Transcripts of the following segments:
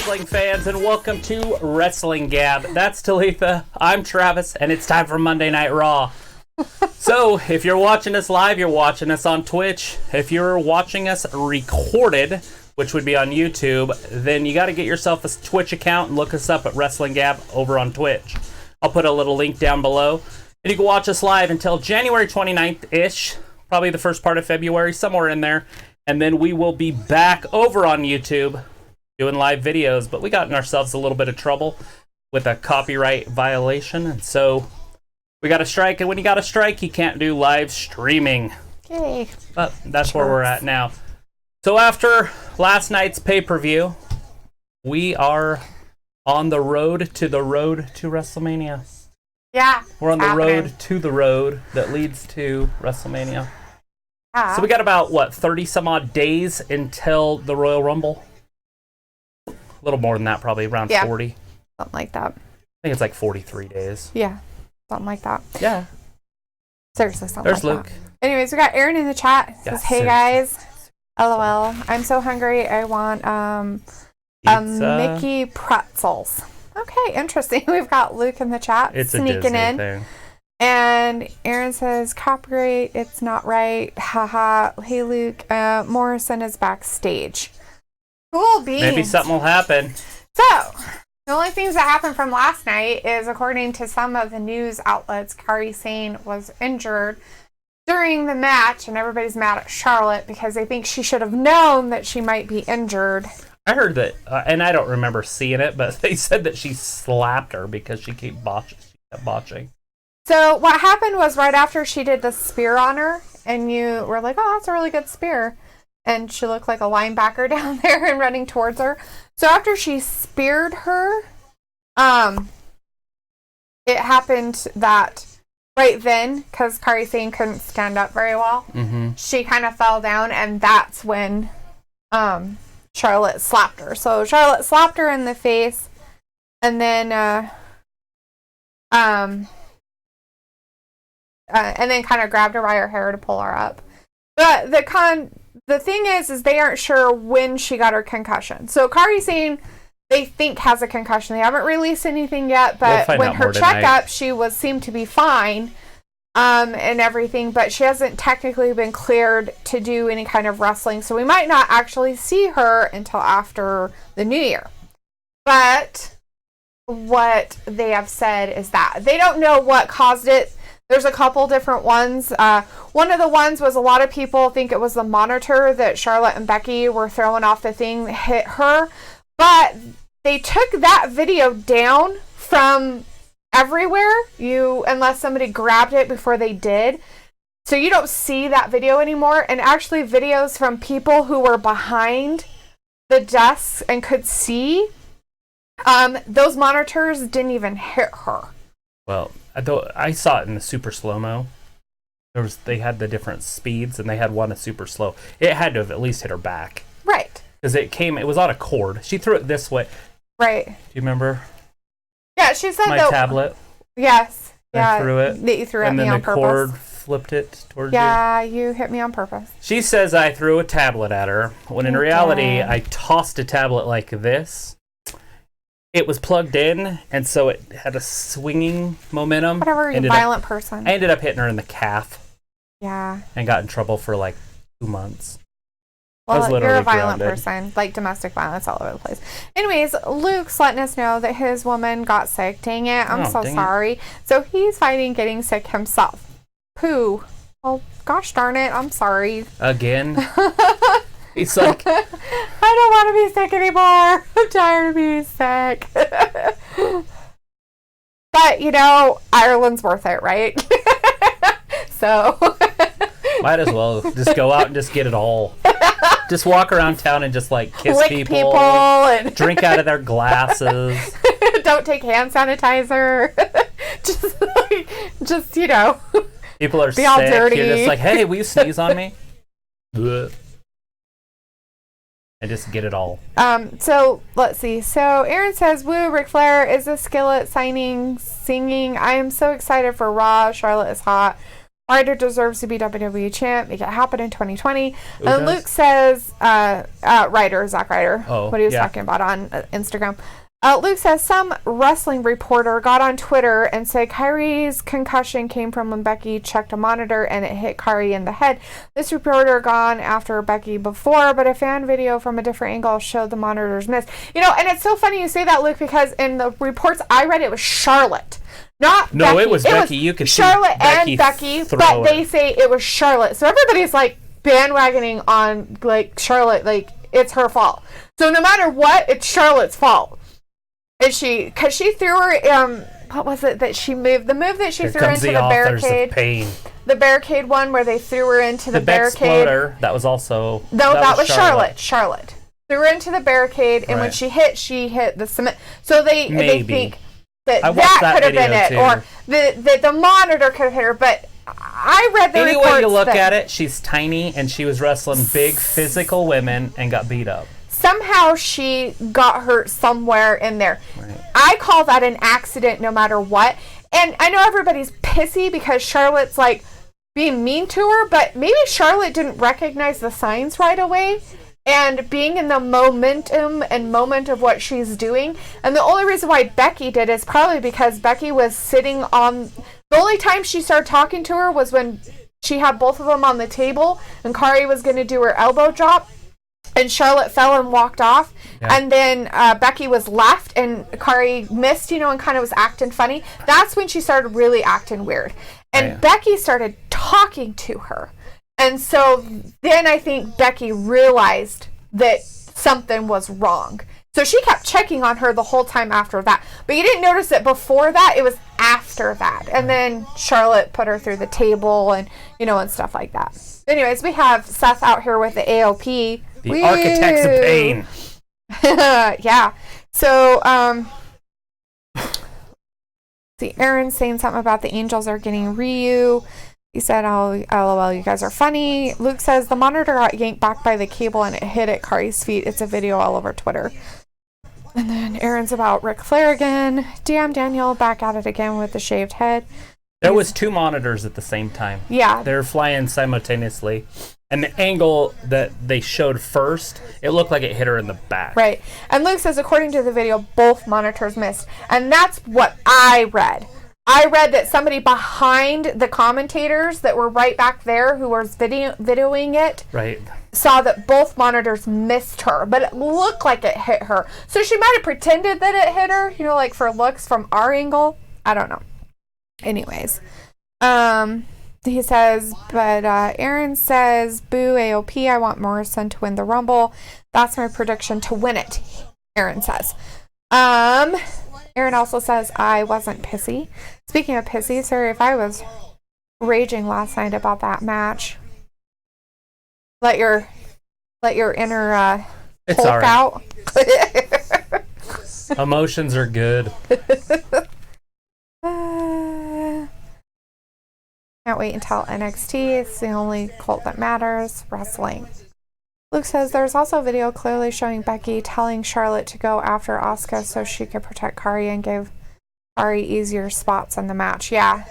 wrestling fans, and welcome to Wrestling Gab. That's Talitha, I'm Travis, and it's time for Monday Night Raw. So, if you're watching us live, you're watching us on Twitch. If you're watching us recorded, which would be on YouTube, then you got to get yourself a Twitch account and look us up at Wrestling Gab over on Twitch. I'll put a little link down below. And you can watch us live until January 29th-ish, probably the first part of February, somewhere in there. And then we will be back over on YouTube doing live videos. But we got in ourselves a little bit of trouble with a copyright violation. And so we got a strike. And when you got a strike, you can't do live streaming. Yay. But that's where we're at now. So after last night's pay-per-view, we are on the road to WrestleMania. Yeah. We're on the road to the road that leads to WrestleMania. So we got about, 30 some odd days until the Royal Rumble? A little more than that, probably around 40. Something like that. I think it's like 43 days. Yeah. Something like that. Yeah. Seriously, something There's like Luke. that. Anyways, we got Aaron in the chat. It says, hey guys. LOL. I'm so hungry. I want Mickey pretzels. Okay, interesting. We've got Luke in the chat It's sneaking a Disney in. thing. And Aaron says, copyright, it's not right. Haha. Hey, Luke. Morrison is backstage. Cool beans. Maybe something will happen. So, the only things that happened from last night is, according to some of the news outlets, Kairi Sane was injured during the match, and everybody's mad at Charlotte because they think she should have known that she might be injured. I heard that, and I don't remember seeing it, but they said that she slapped her because she kept botching. So what happened was right after she did the spear on her, and you were like, oh, that's a really good spear. And she looked like a linebacker down there and running towards her. So after she speared her, it happened that right then, because Kairi Sane couldn't stand up very well, she kind of fell down, and that's when Charlotte slapped her. So Charlotte slapped her in the face, and then kind of grabbed her by her hair to pull her up. But the thing is they aren't sure when she got her concussion. So Kairi Sane, they think, has a concussion. They haven't released anything yet, but when her checkup, she seemed to be fine and everything, but she hasn't technically been cleared to do any kind of wrestling. So we might not actually see her until after the new year. But what they have said is that they don't know what caused it. There's a couple different ones. One of the ones was a lot of people think it was the monitor that Charlotte and Becky were throwing off the thing that hit her. But they took that video down from everywhere, unless somebody grabbed it before they did. So you don't see that video anymore. And actually videos from people who were behind the desks and could see, those monitors didn't even hit her. Well, I saw it in the super slow-mo. They had the different speeds, and they had one a super slow. It had to have at least hit her back. Right. Because it was on a cord. She threw it this way. Right. Do you remember? Yeah, she said my tablet. Yes. I threw it. That you threw at me on purpose. And then the cord flipped it towards you. Yeah, you hit me on purpose. She says I threw a tablet at her, when in reality, I tossed a tablet like this. It was plugged in, and so it had a swinging momentum. Whatever, you violent person. I ended up hitting her in the calf. Yeah. And got in trouble for like 2 months. Well, you're a violent person, like domestic violence all over the place. Anyways, Luke's letting us know that his woman got sick. Dang it, I'm so sorry. So he's fighting getting sick himself. Pooh. Well, gosh darn it, I'm sorry. Again? He's like, I don't want to be sick anymore. I'm tired of being sick. But, Ireland's worth it, right? So. Might as well just go out and just get it all. Just walk around town and just kiss lick people and drink out of their glasses. Don't take hand sanitizer. just People are be all sick. dirty. You're just like, hey, will you sneeze on me? And just get it all. So let's see. So Aaron says, woo, Ric Flair is a skillet singing. I am so excited for Raw. Charlotte is hot. Ryder deserves to be WWE champ. Make it happen in 2020. Who And does? Luke says, Ryder, Zack Ryder, Oh, what he was yeah. talking about on Instagram. Luke says some wrestling reporter got on Twitter and said Kairi's concussion came from when Becky checked a monitor and it hit Kairi in the head. This reporter gone after Becky before, but a fan video from a different angle showed the monitors missed. You know, and it's so funny you say that, Luke, because in the reports I read, it was Charlotte. Not No, Becky. it was Becky. You could see Charlotte Becky and Becky, throw but her. they say it was Charlotte. So everybody's like bandwagoning on like Charlotte, like it's her fault. So no matter what, it's Charlotte's fault. Because she threw her, what was it that she moved? The move that she Here threw comes into the the authors barricade. of pain. The barricade one where they threw her into the The barricade. Bexploder, that was also... No, that was Charlotte. Charlotte. Threw her into the barricade, and when Right. she hit the cement. So they Maybe. think that I watched that could have been it. video, Or the monitor could have hit her. But I read the Any reports way you look that at it, she's tiny, and she was wrestling big physical women and got beat up. somehow she got hurt somewhere in there. Right. I call that an accident no matter what. And I know everybody's pissy because Charlotte's like being mean to her, but maybe Charlotte didn't recognize the signs right away and being in the momentum and moment of what she's doing. And the only reason why Becky did is probably because Becky was sitting on... The only time she started talking to her was when she had both of them on the table and Kairi was going to do her elbow drop. And Charlotte fell and walked off. Yeah. And then Becky was left and Kairi missed, and kind of was acting funny. That's when she started really acting weird. And Right. Becky started talking to her. And so then I think Becky realized that something was wrong. So she kept checking on her the whole time after that. But you didn't notice it before that. It was after that. And then Charlotte put her through the table and, and stuff like that. Anyways, we have Seth out here with the AOP. The Woo! Architects of Pain. Yeah. So, see, Aaron's saying something about the Angels are getting Ryu. He said, "Oh, LOL, you guys are funny." Luke says the monitor got yanked back by the cable and it hit at Kari's feet. It's a video all over Twitter. And then Aaron's about Ric Flair again. Damn, Daniel back at it again with the shaved head. There was 2 monitors at the same time. Yeah. They were flying simultaneously. And the angle that they showed first, it looked like it hit her in the back. Right. And Luke says, according to the video, both monitors missed. And that's what I read. I read that somebody behind the commentators that were right back there who was videoing it Right. saw that both monitors missed her, but it looked like it hit her. So she might have pretended that it hit her, like for looks from our angle. I don't know. Anyways. He says, but Aaron says, boo AOP, I want Morrison to win the Rumble. That's my prediction to win it, Aaron says. Aaron also says, I wasn't pissy. Speaking of pissy, sorry if I was raging last night about that match. Let your inner It's Hulk all right. out. Emotions are good. Can't wait until NXT. It's the only cult that matters. Wrestling. Luke says there's also a video clearly showing Becky telling Charlotte to go after Asuka so she could protect Kairi and give Kairi easier spots in the match. Yeah.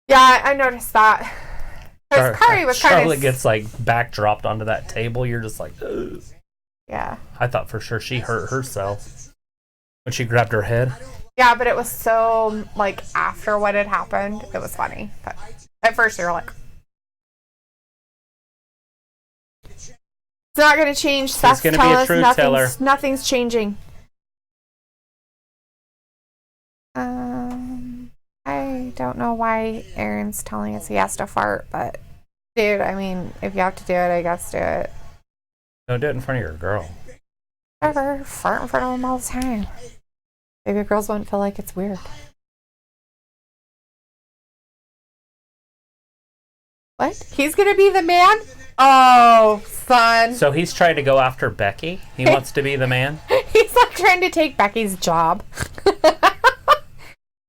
Yeah, I noticed that. Because Kairi was kind Charlotte of... gets back dropped onto that table. You're just like, ugh. Yeah. I thought for sure she hurt herself when she grabbed her head. Yeah, but it was so, after what had happened, it was funny. But at first, you're like... It's not going to change. Seth's gonna be a telling us truth teller. nothing's changing. I don't know why Aaron's telling us he has to fart, but... Dude, I mean, if you have to do it, I guess do it. Don't do it in front of your girl. Whatever. Fart in front of them all the time. Maybe girls won't feel like it's weird. What? He's gonna be the man? Oh, son. So he's trying to go after Becky? He wants to be the man? He's trying to take Becky's job.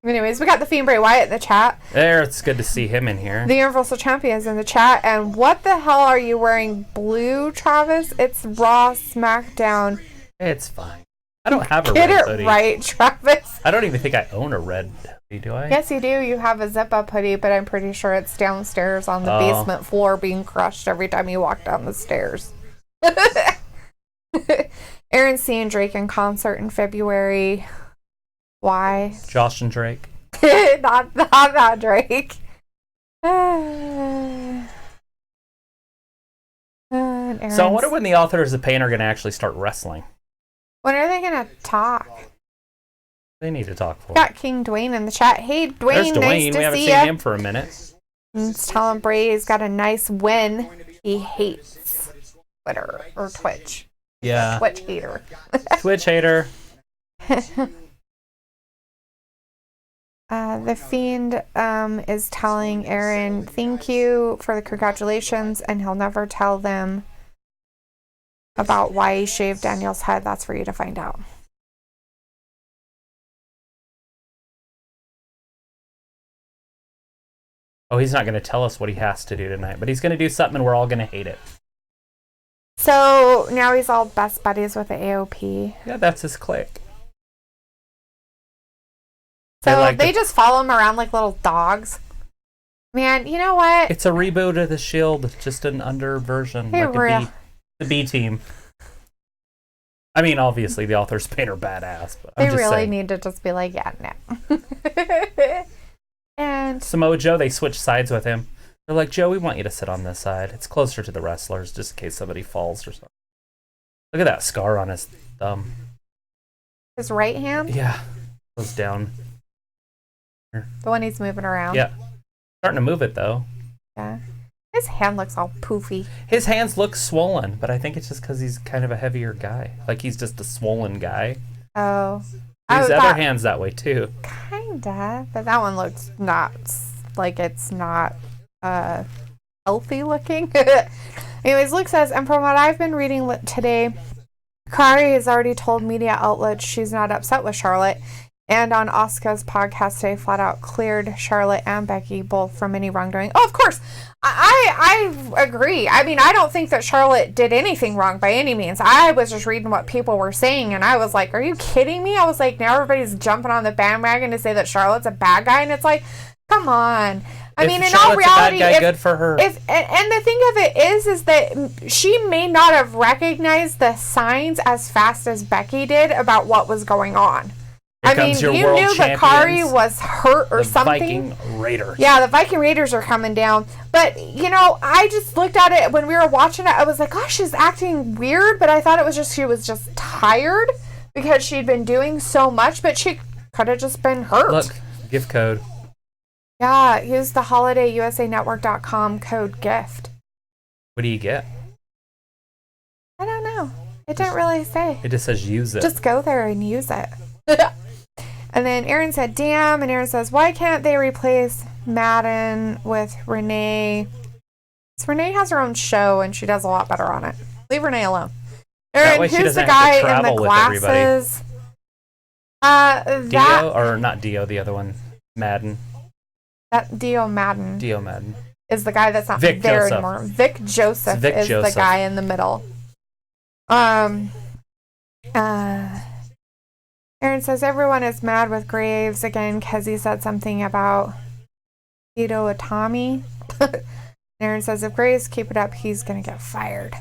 Anyways, we got the Fiend Bray Wyatt in the chat. There, it's good to see him in here. The Universal Champion is in the chat. And what the hell are you wearing blue, Travis? It's Raw SmackDown. It's fine. I don't have a Get red it hoodie. right, Travis. I don't even think I own a red Do I? Yes, you do. You have a zip-up hoodie, but I'm pretty sure it's downstairs on the basement floor being crushed every time you walk down the stairs. Aaron's seeing Drake in concert in February. Why? Josh and Drake. not Drake. So I wonder when the authors of Pain are going to actually start wrestling. When are they going to talk? They need to talk for. Got King Dwayne in the chat. Hey, Dwayne, There's Dwayne. nice to we haven't see seen ya. him for a minute. It's telling Brady's got a nice win. He hates Twitter or Twitch. Yeah. Twitch hater. Twitch hater. The Fiend is telling Aaron, thank you for the congratulations, and he'll never tell them about why he shaved Daniel's head. That's for you to find out. Oh, he's not going to tell us what he has to do tonight, but he's going to do something and we're all going to hate it. So now he's all best buddies with the AOP. Yeah, that's his clique. So they just follow him around like little dogs. Man, you know what? It's a reboot of The Shield, just an under version. Hey, like the B team. I mean, obviously, the authors paint are badass. But they I'm just really saying. need to just be like, yeah, no. And Samoa Joe, they switch sides with him. They're like, Joe, we want you to sit on this side. It's closer to the wrestlers, just in case somebody falls or something. Look at that scar on his thumb. his right hand, Yeah, goes down. the one he's moving around. Yeah, starting to move it though. Yeah. His hand looks all poofy. His hands look swollen, but I think it's just because he's kind of a heavier guy. Like he's just a swollen guy. Oh. His other hand's that way too. Kinda, but that one looks not like it's not healthy looking. Anyways, Luke says, and from what I've been reading today, Kari has already told media outlets she's not upset with Charlotte, and on Asuka's podcast today, flat out cleared Charlotte and Becky both from any wrongdoing. Oh, of course, I agree. I mean, I don't think that Charlotte did anything wrong by any means. I was just reading what people were saying, and I was like, are you kidding me? I was like, now everybody's jumping on the bandwagon to say that Charlotte's a bad guy, and it's like, come on. I mean, in all reality, good for her. And the thing of it is that she may not have recognized the signs as fast as Becky did about what was going on. I mean, you knew that Kari was hurt or something. The Viking Raiders. Yeah, the Viking Raiders are coming down. But, you know, I just looked at it when we were watching it. I was like, gosh, she's acting weird. But I thought it was just she was just tired because she'd been doing so much. But she could have just been hurt. Look, gift code. Yeah, use the holidayusanetwork.com code GIFT. What do you get? I don't know. It didn't really say. It just says use it. Just go there and use it. And then Aaron said, damn. And Aaron says, why can't they replace Madden with Renee? Because Renee has her own show and she does a lot better on it. Leave Renee alone. Aaron, who's the guy in the glasses? Dio, or not Dio, the other one. Madden. That Dio Madden. Dio Madden. Is the guy that's not Vic there Joseph. anymore. Vic Joseph is the guy in the middle. Aaron says everyone is mad with Graves again because he said something about Hito Itami. Aaron says if Graves keep it up, he's going to get fired.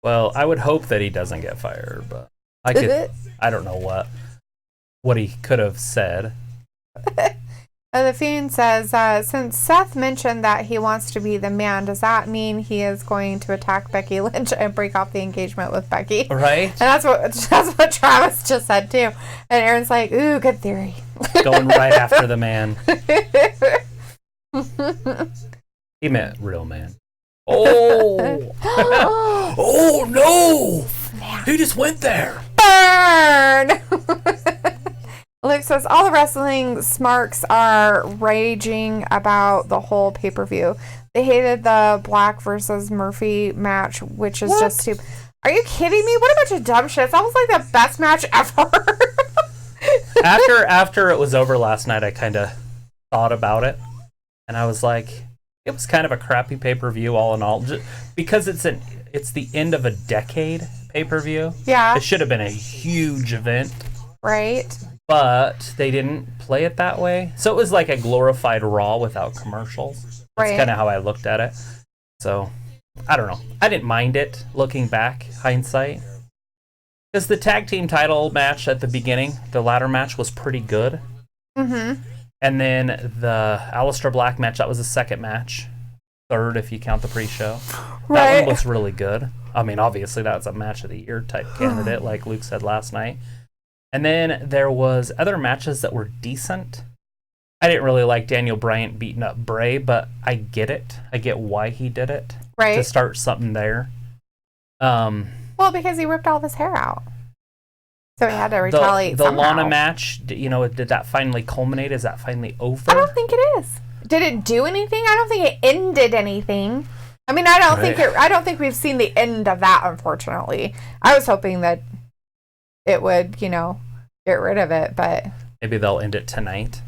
Well, I would hope that he doesn't get fired, but I don't know what he could have said. The Fiend says, since Seth mentioned that he wants to be the man, does that mean he is going to attack Becky Lynch and break off the engagement with Becky? Right. And that's what Travis just said too. And Aaron's like, ooh, good theory. Going right after the man. He meant real man. Oh. Oh no! Snap. He just went there. Burn! Luke says, all the wrestling smarks are raging about the whole pay-per-view. They hated the Black versus Murphy match, which is just stupid. Are you kidding me? What a bunch of dumb shit. That was like the best match ever. After it was over last night, I kind of thought about it. And I was like, it was kind of a crappy pay-per-view all in all. Just because it's the end of a decade pay-per-view. Yeah. It should have been a huge event. Right. but they didn't play it that way. So it was like a glorified Raw without commercials. That's kind of how I looked at it. So, I don't know. I didn't mind it, looking back, hindsight. Because the tag team title match at the beginning, the ladder match, was pretty good. Mm-hmm. And then the Aleister Black match, that was the second match. Third, if you count the pre-show. That one was really good. I mean, obviously, that's a match of the year type candidate, like Luke said last night. And then there was other matches that were decent. I didn't really like Daniel Bryan beating up Bray, but I get it. I get why he did it. Right. To start something there. Well, because he ripped all of his hair out. So he had to retaliate the somehow. Lana match, did that finally culminate? Is that finally over? I don't think it is. Did it do anything? I don't think it ended anything. I mean, I don't think we've seen the end of that, unfortunately. I was hoping that it would, get rid of it, but maybe they'll end it tonight.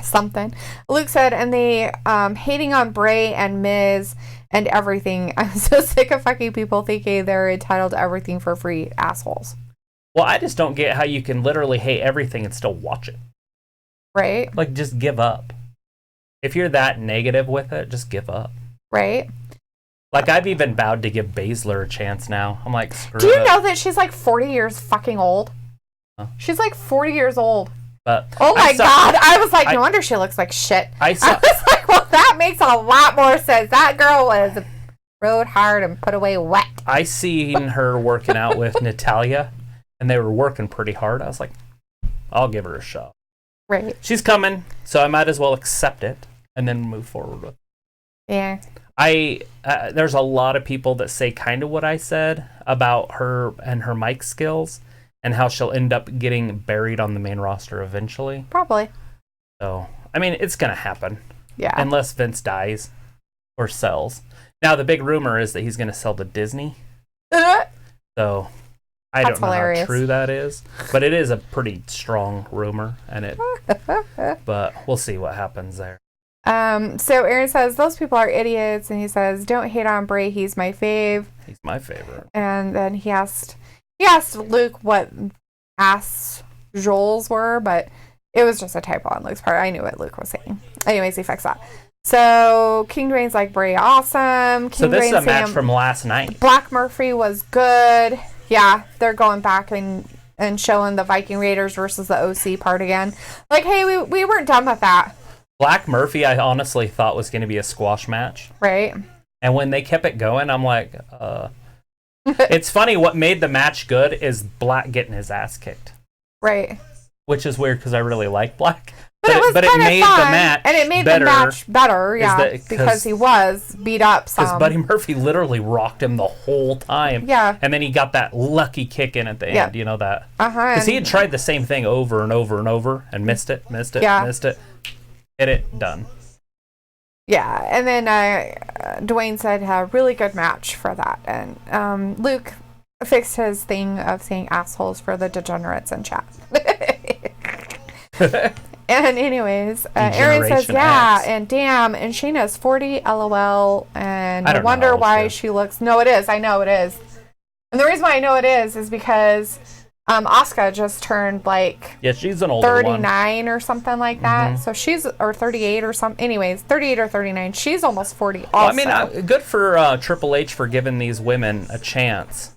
Something. Luke said, and they hating on Bray and Miz and everything. I'm so sick of fucking people thinking they're entitled to everything for free, assholes. Well, I just don't get how you can literally hate everything and still watch it. Right? Like, just give up. If you're that negative with it, just give up. Right? Like, I've even vowed to give Baszler a chance now. I'm like, screw it. Do you know that she's like 40 years fucking old? Huh? She's like 40 years old. But oh my God. I was like, no wonder she looks like shit. I was like, well, that makes a lot more sense. That girl was rode hard and put away wet. I seen her working out with Natalya, and they were working pretty hard. I was like, I'll give her a shot. Right. She's coming, so I might as well accept it and then move forward with it. Yeah. There's a lot of people that say kind of what I said about her and her mic skills and how she'll end up getting buried on the main roster eventually. Probably. So, I mean, it's going to happen. Yeah. Unless Vince dies or sells. Now, the big rumor is that he's going to sell to Disney. So, I don't know how true that is. But it is a pretty strong rumor. But we'll see what happens there. So Aaron says, those people are idiots. And he says, don't hate on Bray. He's my fave. He's my favorite. And then he asked Luke what ass Joel's were, but it was just a typo on Luke's part. I knew what Luke was saying. Anyways, he fixed that. So King Dwayne's like, Bray awesome. So this is a match from last night. Black Murphy was good. Yeah, they're going back and showing the Viking Raiders versus the OC part again. Like, hey, we weren't done with that. Black Murphy, I honestly thought was going to be a squash match. Right. And when they kept it going, I'm like, It's funny, what made the match good is Black getting his ass kicked. Right. Which is weird because I really like Black. But it made fun, the match and it made better, the match better, yeah, because he was beat up some. Because Buddy Murphy literally rocked him the whole time. Yeah. And then he got that lucky kick in at the end, you know that. Because he had tried the same thing over and over and over and missed it. Hit it, done. Yeah, and then Dwayne said a really good match for that. And Luke fixed his thing of saying assholes for the degenerates in chat. And anyways, Aaron says, yeah, X. And damn, and Shayna's 40, LOL, and I wonder why she looks... No, it is. I know it is. And the reason why I know it is because Asuka just turned like... Yeah, she's an older 39 or something like that. Mm-hmm. So she's... Or 38 or something. Anyways, 38 or 39. She's almost 40 also. Well, I mean, good for Triple H for giving these women a chance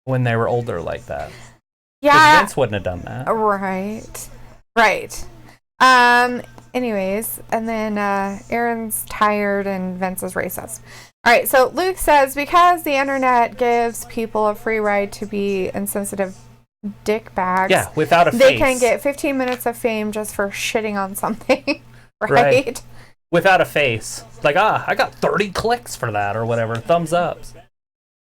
when they were older like that. Yeah. Vince wouldn't have done that. Right. Anyways, and then Aaron's tired and Vince is racist. All right, so Luke says, because the internet gives people a free ride to be insensitive dick bags. Yeah, without a face. They can get 15 minutes of fame just for shitting on something, right? Without a face. Like, I got 30 clicks for that or whatever. Thumbs ups.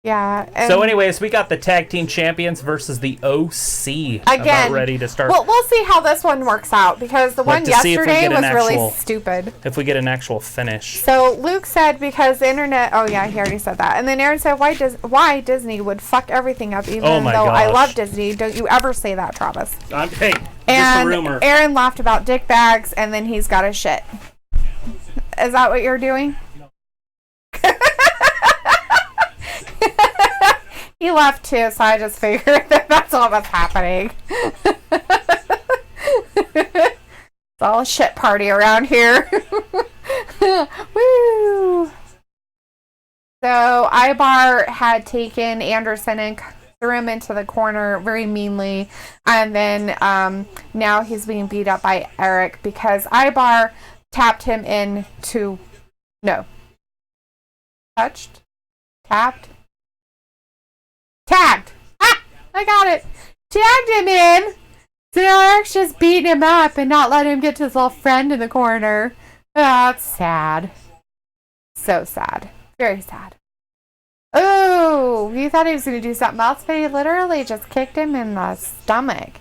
Yeah. So anyways, we got the tag team champions versus the OC. Again. About ready to start. Well, we'll see how this one works out because the one yesterday was really stupid. If we get an actual finish. So Luke said because the internet... Oh, yeah, he already said that. And then Aaron said why Disney would fuck everything up even though I love Disney. Don't you ever say that, Travis. Hey, just a rumor. Aaron laughed about dick bags and then he's got a shit. Is that what you're doing? He left too, so I just figured that that's what was happening. It's all a shit party around here. Woo! So Ibar had taken Anderson and threw him into the corner very meanly, and then now he's being beat up by Eric because Ibar tapped him into tagged. Ah, I got it. Tagged him in. So now Eric's just beating him up and not letting him get to his little friend in the corner. Oh, that's sad. So sad. Very sad. Oh, he thought he was going to do something else, but he literally just kicked him in the stomach.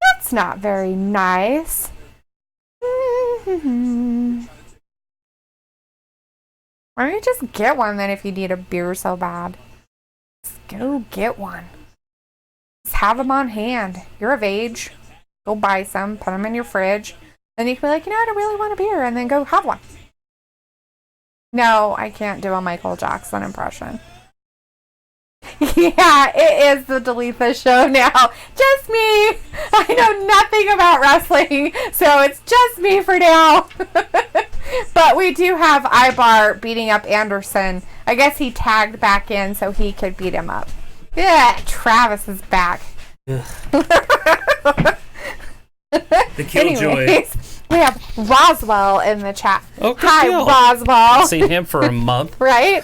That's not very nice. Why don't you just get one then if you need a beer so bad? Just go get one. Just have them on hand. You're of age. Go buy some, put them in your fridge. Then you can be like, I don't really want a beer, and then go have one. No, I can't do a Michael Jackson impression. Yeah, it is the Dalitha show now. Just me. I know nothing about wrestling, so it's just me for now. But we do have Ibar beating up Anderson. I guess he tagged back in so he could beat him up. Yeah, Travis is back. The Killjoy. Anyways, we have Roswell in the chat. Oh, Hi, deal. Roswell. I've seen him for a month. Right?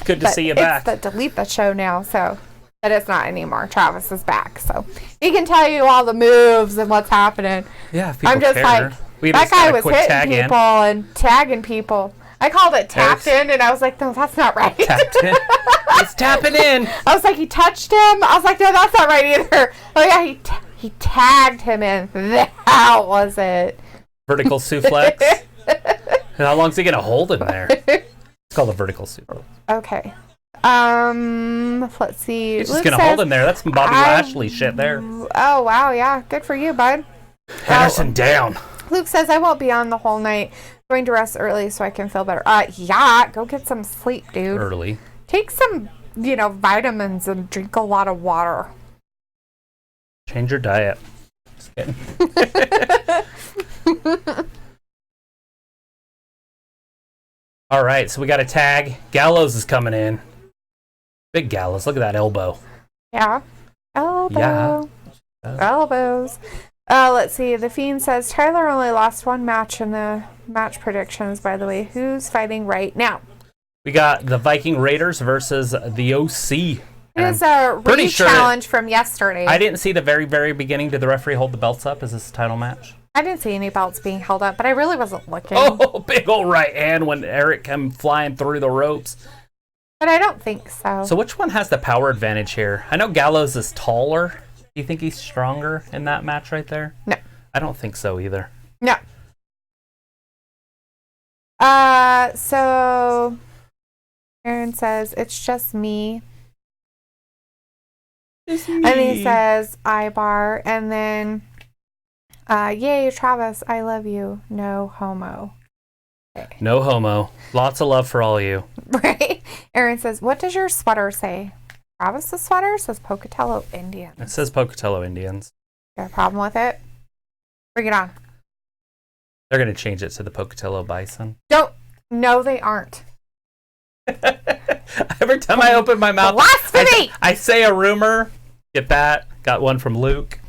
Good to see you back. It's the Delete the Show now, so but it's not anymore. Travis is back, so he can tell you all the moves and what's happening. Yeah, if people I'm just care. like, that guy was hitting people and tagging people. I called it tapped in, and I was like, no, that's not right. Tapped in. He's tapping in. I was like, he touched him. I was like, no, that's not right either. Oh yeah, he tagged him in. That was it. Vertical suplex. How long's he gonna hold in there? It's called a vertical suplex. Okay. Let's see. He's just gonna hold in there. That's some Bobby Lashley shit there. Oh wow, yeah, good for you, bud. Henderson down. Luke says I won't be on the whole night. Going to rest early so I can feel better. Yeah, go get some sleep, dude. Early. Take some, vitamins and drink a lot of water. Change your diet. Just kidding. All right, so we got a tag. Gallows is coming in. Big Gallows. Look at that elbow. Yeah. Elbow. Yeah. Elbows. Let's see. The Fiend says Tyler only lost one match in the match predictions, by the way. Who's fighting right now? We got the Viking Raiders versus the OC. It is a re-challenge from yesterday. I didn't see the very, very beginning. Did the referee hold the belts up? Is this a title match? I didn't see any belts being held up, but I really wasn't looking. Oh, big old right hand when Eric came flying through the ropes. But I don't think so. So which one has the power advantage here? I know Gallows is taller. Do you think he's stronger in that match right there? No. I don't think so either. No. So Aaron says, it's just me. It's me. And he says, Ibar. And then, yay, Travis, I love you. No homo. Okay. No homo. Lots of love for all of you. Right? Aaron says, what does your sweater say? Travis's sweater says Pocatello Indians. It says Pocatello Indians. Got a problem with it? Bring it on. They're going to change it to the Pocatello Bison. No, they aren't. Every time I open my mouth, Blasphemy! I say a rumor. Get that. Got one from Luke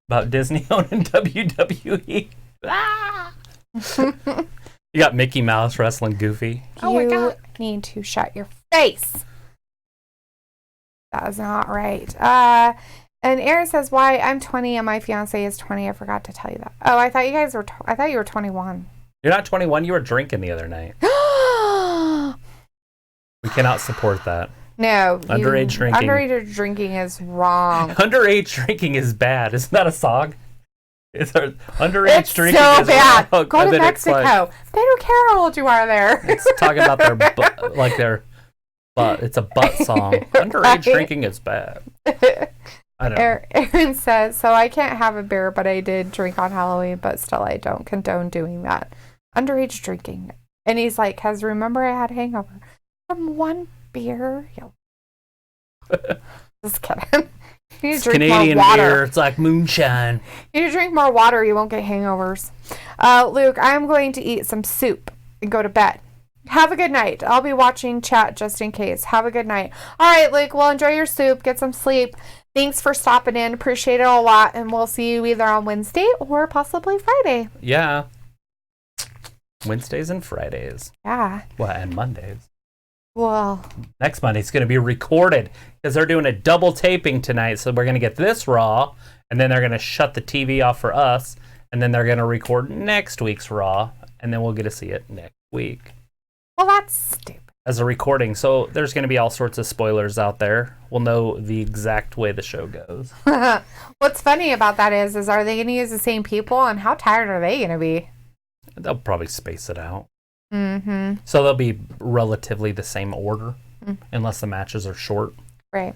about Disney owning WWE. Ah! You got Mickey Mouse wrestling Goofy. You need to shut your face. That is not right. And Aaron says, why? I'm 20 and my fiance is 20. I forgot to tell you that. Oh, I thought you guys were, I thought you were 21. You're not 21. You were drinking the other night. We cannot support that. No. Underage drinking. Underage drinking is wrong. Underage drinking is bad. Isn't that a song? It's underage drinking so is bad. wrong. Go to Mexico. Like, they don't care how old you are there. It's talking about their butt, like their butt. It's a butt song. Underage Right. drinking is bad. I don't know. Aaron says, so I can't have a beer, but I did drink on Halloween, but still I don't condone doing that. Underage drinking. And he's like, because remember I had hangover from one beer? Just kidding. You need It's to drink Canadian more water. beer. It's like moonshine. You need to drink more water. You won't get hangovers. Luke, I'm going to eat some soup and go to bed. Have a good night. I'll be watching chat just in case. Have a good night. All right, Luke. Well, enjoy your soup. Get some sleep. Thanks for stopping in. Appreciate it a lot. And we'll see you either on Wednesday or possibly Friday. Yeah. Wednesdays and Fridays. Yeah. Well, and Mondays. Well, Next Monday's going to be recorded because they're doing a double taping tonight. So we're going to get this Raw, and then they're going to shut the TV off for us, and then they're going to record next week's Raw, and then we'll get to see it next week that's stupid. as a recording. So there's going to be all sorts of spoilers out there. We'll know the exact way the show goes. What's funny about that is are they going to use the same people, and how tired are they going to be? They'll probably space it out. Mm-hmm. So they'll be relatively the same order, unless the matches are short. Right.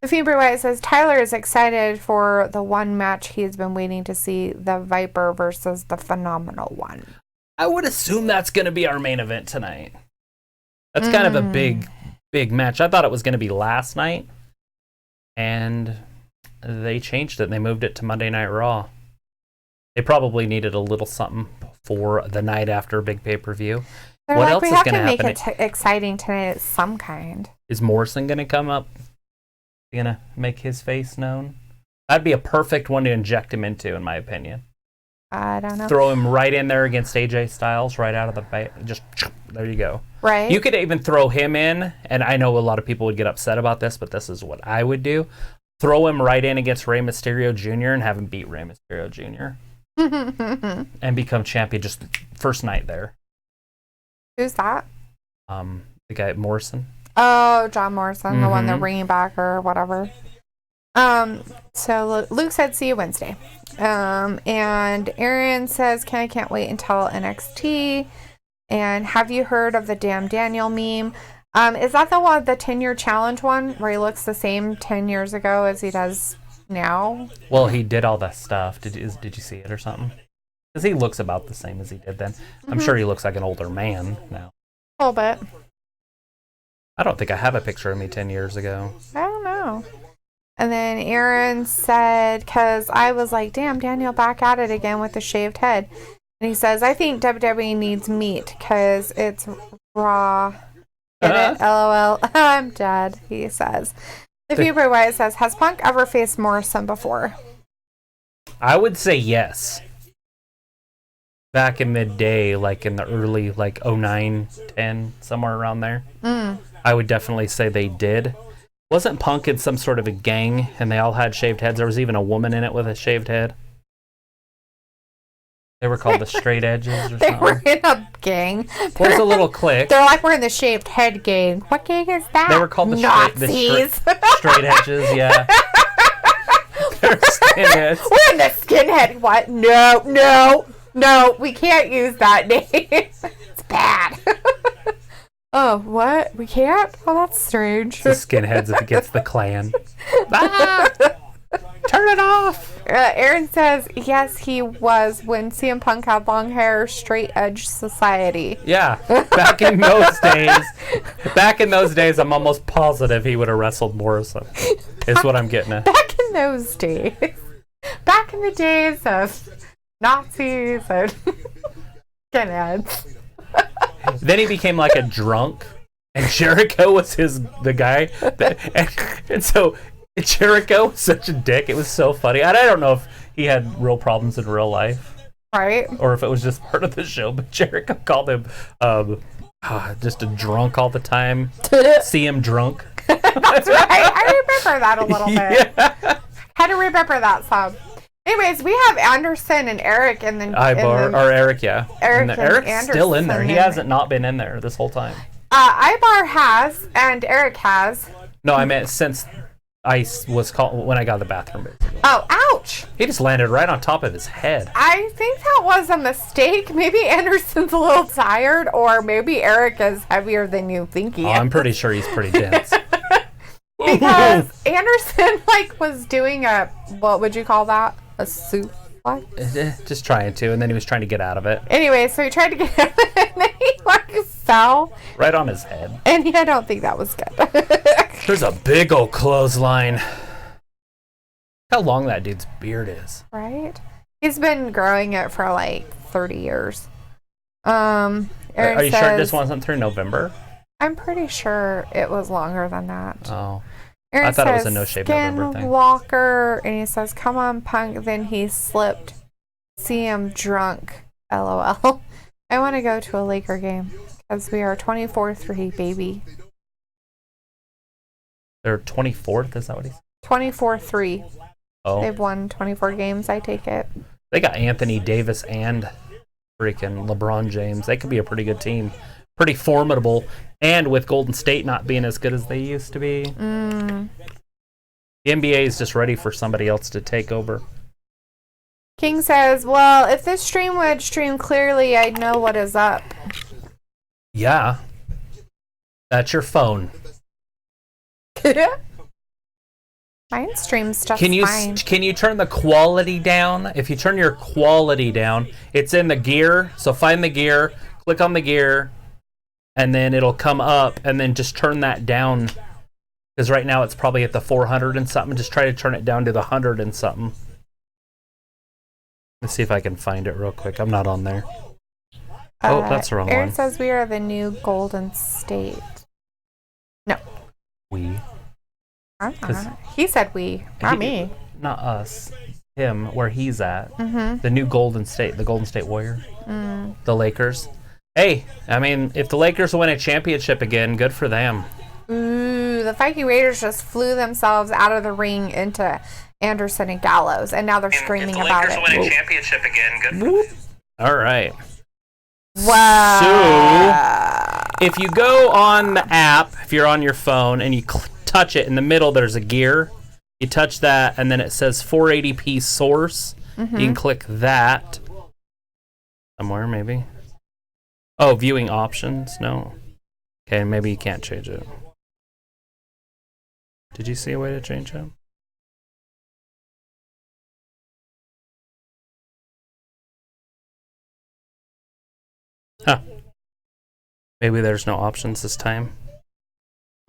The Fever White says Tyler is excited for the one match he's been waiting to see, the Viper versus the Phenomenal One. I would assume that's going to be our main event tonight. That's kind of a big match. I thought it was going to be last night, and they changed it. They moved it to Monday Night Raw. They probably needed a little something for the night after a big pay-per-view. They're What like, else we is have going to to make happen? it exciting tonight of some kind. Is Morrison going to come up? Going to make his face known? That'd be a perfect one to inject him into, in my opinion. I don't know. Throw him right in there against AJ Styles, right out of the just there you go. Right. You could even throw him in, and I know a lot of people would get upset about this, but this is what I would do. Throw him right in against Rey Mysterio Jr. and have him beat Rey Mysterio Jr. and become champion just first night there. Who's that? The guy Morrison. Oh, John Morrison, the one they're Mhm. bringing back or whatever. So Luke said, see you Wednesday. And Aaron says, I can't wait until NXT. And have you heard of the Damn Daniel meme? Is that the one, the 10-year challenge one, where he looks the same 10 years ago as he does now? Well, he did all that stuff. Did you see it or something? Because he looks about the same as he did then. I'm sure he looks like an older man now. A little bit. I don't think I have a picture of me 10 years ago. I don't know. And then Aaron said, because I was like, damn, Daniel back at it again with the shaved head. And he says, I think WWE needs meat because it's raw. Get it? LOL. I'm dead, he says. The Fever White says, has Punk ever faced Morrison before? I would say yes. Back in the day, like in the early, like 09, 10, somewhere around there. I would definitely say they did. Wasn't Punk in some sort of a gang and they all had shaved heads? There was even a woman in it with a shaved head. They were called the Straight Edges or They something. were in a gang. It was a little clique. They're like, we're in the shaved head gang. What gang is that? They were called the Nazis. Straight Edges, yeah. They're skinheads. We're in the skinhead. What? No. We can't use that name. It's bad. Oh, what? We can't? Oh, that's strange. The skinheads if it gets the Klan. Ah! Turn it off. Aaron says, yes, he was when CM Punk had long hair, straight edge society. Yeah, back in those days, I'm almost positive he would have wrestled Morrison, is what I'm getting at. Back in those days. Back in the days of Nazis and skinheads. Then he became like a drunk, and Jericho was the guy. And so Jericho was such a dick. It was so funny. And I don't know if he had real problems in real life. Right. Or if it was just part of the show. But Jericho called him just a drunk all the time. See him drunk. That's right. I remember that a little bit. Yeah. Had to remember that some. Anyways, we have Anderson and Eric in the Ibar, or Eric, yeah. Eric And Eric's still in there. He Anderson hasn't not been in there this whole time. Ibar has, and Eric has. No, I meant since Ice was called when I got to the bathroom. Basically. Oh, ouch! He just landed right on top of his head. I think that was a mistake. Maybe Anderson's a little tired, or maybe Eric is heavier than you think he is. I'm pretty sure he's pretty dense. Because Anderson, was doing what would you call that? A soup? Just trying to, and then he was trying to get out of it. Anyway, so he tried to get out of it, and then he fell. Right on his head. And I don't think that was good. There's a big old clothesline. How long that dude's beard is. Right? He's been growing it for like 30 years. Are you sure this wasn't through November? I'm pretty sure it was longer than that. Oh. Aaron I thought it was says, a No Shave November thing. Walker, and he says, come on, punk. Then he slipped. See him drunk. LOL. I want to go to a Laker game because we are 24-3, baby. They're 24th, is that what he said? 24-3. Oh. They've won 24 games, I take it. They got Anthony Davis and freaking LeBron James. They could be a pretty good team. Pretty formidable. And with Golden State not being as good as they used to be. The NBA is just ready for somebody else to take over. King says, well, if this stream would stream clearly, I'd know what is up. Yeah. That's your phone. Mine streams just Can fine. you turn the quality down? If you turn your quality down, it's in the gear. So find the gear, click on the gear, and then it'll come up, and then just turn that down. Because right now it's probably at the 400 and something. Just try to turn it down to the 100 and something. Let's see if I can find it real quick. I'm not on there. Oh, that's the wrong Aaron one. says we are the new Golden State. No. We. He said we, not me. Not us. Him, where he's at. Mm-hmm. The new Golden State. The Golden State Warrior. The Lakers. Hey, I mean, if the Lakers win a championship again, good for them. Ooh, the Viking Raiders just flew themselves out of the ring into Anderson and Gallows, and now they're screaming about it. If the Lakers win a championship again, good for them. All right. Wow. So, if you go on the app, if you're on your phone, and you touch it, in the middle there's a gear. You touch that, and then it says 480p source. You can click that. Somewhere, maybe. Oh, viewing options? No. Okay, maybe you can't change it. Did you see a way to change it? Huh. Maybe there's no options this time.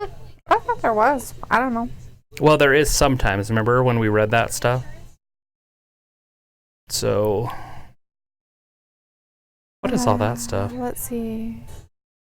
I thought there was. I don't know. Well, there is sometimes. Remember when we read that stuff? So, what is all that stuff? Let's see.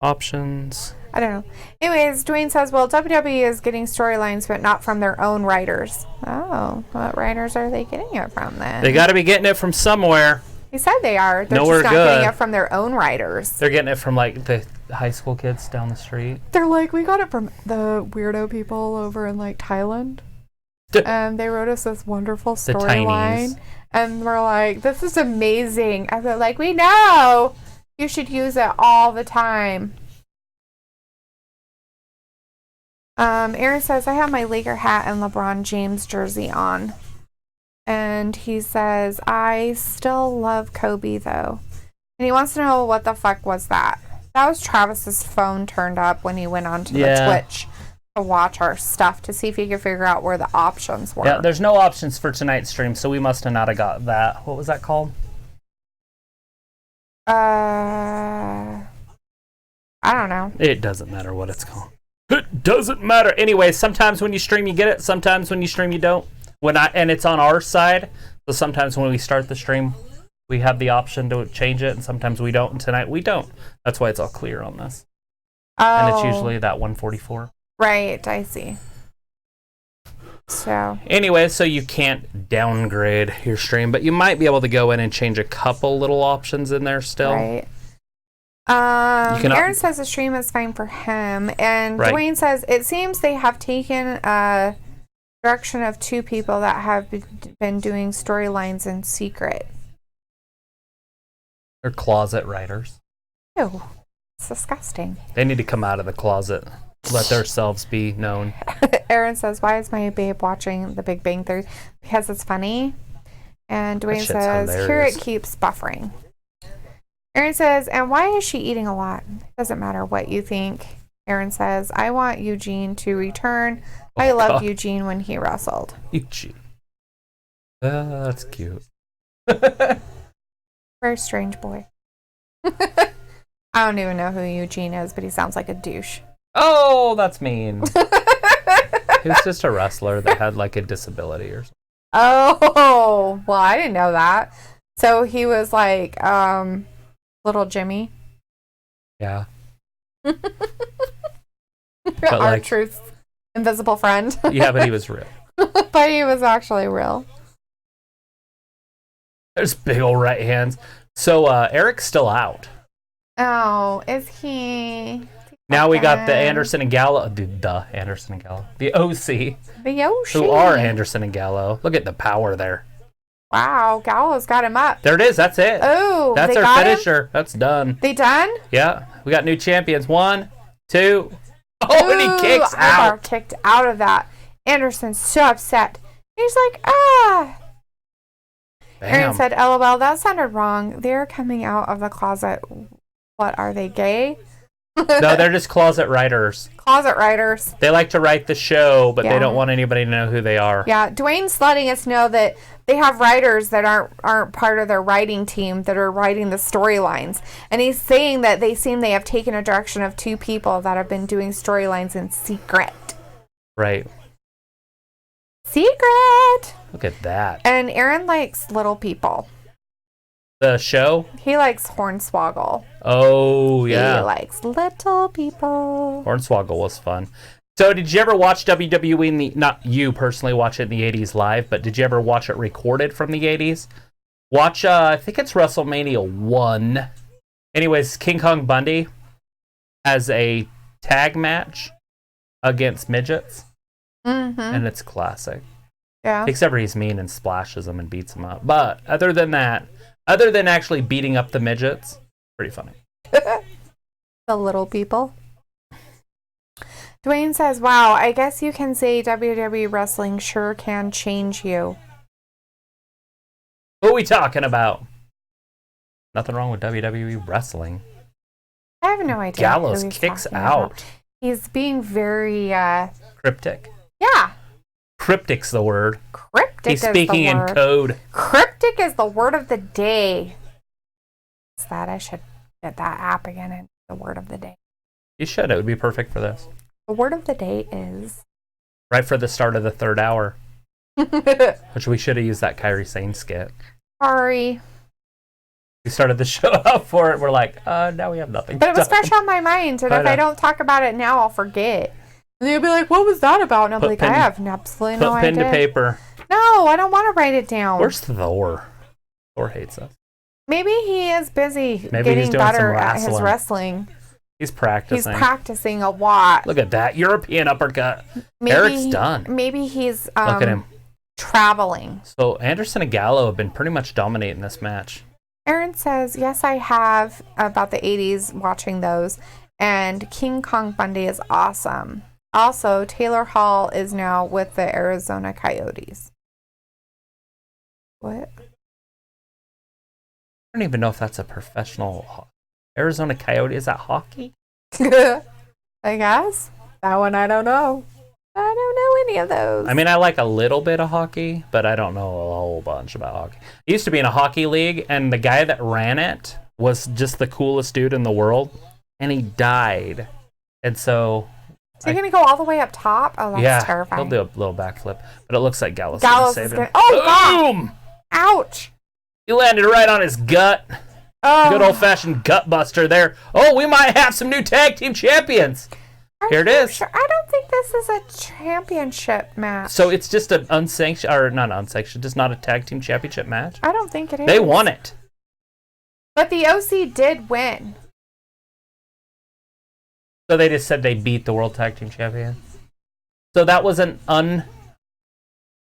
Options. I don't know. Anyways, Dwayne says, well, WWE is getting storylines, but not from their own writers. Oh, what writers are they getting it from then? They got to be getting it from somewhere. He said they are. They're Nowhere just not good. getting it from their own writers. They're getting it from like the high school kids down the street. They're like, we got it from the weirdo people over in like Thailand. And they wrote us this wonderful storyline. And we're like, this is amazing. And they're like, we know. You should use it all the time. Aaron says, I have my Laker hat and LeBron James jersey on. And he says, I still love Kobe, though. And he wants to know what the fuck was that. That was Travis's phone turned up when he went onto the Twitch to watch our stuff to see if he could figure out where the options were. Yeah, there's no options for tonight's stream, so we must have not have got that. What was that called? I don't know. It doesn't matter what it's called. It doesn't matter. Anyway, sometimes when you stream, you get it. Sometimes when you stream, you don't. And it's on our side. So sometimes when we start the stream, we have the option to change it, and sometimes we don't. And tonight we don't. That's why it's all clear on this. Oh, And it's usually that 144. right. I see. So anyway, so you can't downgrade your stream, but you might be able to go in and change a couple little options in there still. right. Aaron says the stream is fine for him, and Dwayne says it seems they have taken a direction of two people that have been doing storylines in secret. They're closet writers. Ew, it's disgusting. They need to come out of the closet, let themselves be known. Aaron says, why is my babe watching The Big Bang Theory? Because it's funny. And Dwayne says, here it keeps buffering. Aaron says, and why is she eating a lot? Doesn't matter what you think. Aaron says, I want Eugene to return. I loved Eugene when he wrestled. Eugene. That's cute. Very strange boy. I don't even know who Eugene is, but he sounds like a douche. Oh, that's mean. He was just a wrestler that had like a disability or something. Oh, well, I didn't know that. So he was like, little Jimmy. Yeah. Our like- truth invisible friend. Yeah, but he was real. But he was actually real. There's big old right hands. So Eric's still out. Oh, is he? Now we got the Anderson and Gallo. The Anderson and Gallo. The OC. The Yoshi. Who are Anderson and Gallo. Look at the power there. Wow, Gallo's got him up. There it is. That's it. Oh, That's they our got finisher. him? That's done. They done? Yeah. We got new champions. 1, 2. Oh, and he kicks Ivar out. kicked out of that. Anderson's so upset. He's like, ah. Aaron Bam. said, LOL, that sounded wrong. They're coming out of the closet. What, are they gay? No, they're just closet writers. Closet writers. They like to write the show, but Yeah. they don't want anybody to know who they are. Yeah, Dwayne's letting us know that they have writers that aren't part of their writing team that are writing the storylines. And he's saying that they have taken a direction of 2 people that have been doing storylines in secret. Right. Secret! Look at that. And Aaron likes little people. The show? He likes Hornswoggle. Oh, yeah. He likes little people. Hornswoggle was fun. So did you ever watch WWE in the, not you personally watch it in the 80s live, but did you ever watch it recorded from the 80s? Watch, I think it's WrestleMania 1. Anyways, King Kong Bundy has a tag match against midgets, Mm-hmm. and it's classic. Yeah. Except for he's mean and splashes them and beats them up. But other than that, other than actually beating up the midgets, pretty funny. The little people. Dwayne says, wow, I guess you can say WWE wrestling sure can change you. What are we talking about? Nothing wrong with WWE wrestling. I have no idea. Gallows who he's kicks talking about. out. He's being very, Cryptic. yeah, Cryptic's the word. cryptic He's is speaking the in word. code. Cryptic is the word of the day. What's that? I should get that app again and the word of the day. You should. It would be perfect for this. The word of the day is... Right for the start of the 3rd hour. Which we should have used that Kairi Sane skit. Sorry. We started the show up for it. We're like, now we have nothing. But it was done. fresh on my mind, and I if I know. don't talk about it now, I'll forget. And they'll be like, what was that about? And I'll be Put like, pen- I have absolutely no Put pen idea. to paper. No, I don't want to write it down. Where's Thor? Thor hates us. Maybe he is busy Maybe getting he's doing better some at his wrestling. wrestling. He's He's practicing. practicing a lot. Look at that. European uppercut. Maybe, Eric's done. Maybe he's Look at him. traveling. So Anderson and Gallo have been pretty much dominating this match. Aaron says, yes, I have about the 80s watching those. And King Kong Bundy is awesome. Also, Taylor Hall is now with the Arizona Coyotes. What? I don't even know if that's a professional. Arizona Coyote, is that hockey? I guess. That one I don't know. I don't know any of those. I mean, I like a little bit of hockey, but I don't know a whole bunch about hockey. I used to be in a hockey league, and the guy that ran it was just the coolest dude in the world, and he died. And so, So you're going to go all the way up top? Oh, that's yeah, terrifying. he'll do a little backflip, but it looks like Gallows Gallows saved is him. going to... Oh, God! Boom! Ouch! He landed right on his gut. Oh. Good old-fashioned gut buster there. Oh, we might have some new tag team champions. Are Here it you is. Sure? I don't think this is a championship match. So it's just an unsanctioned, or not unsanctioned, just not a tag team championship match. I don't think it is. They won it. But the OC did win. So they just said they beat the World Tag Team Champion. So that was an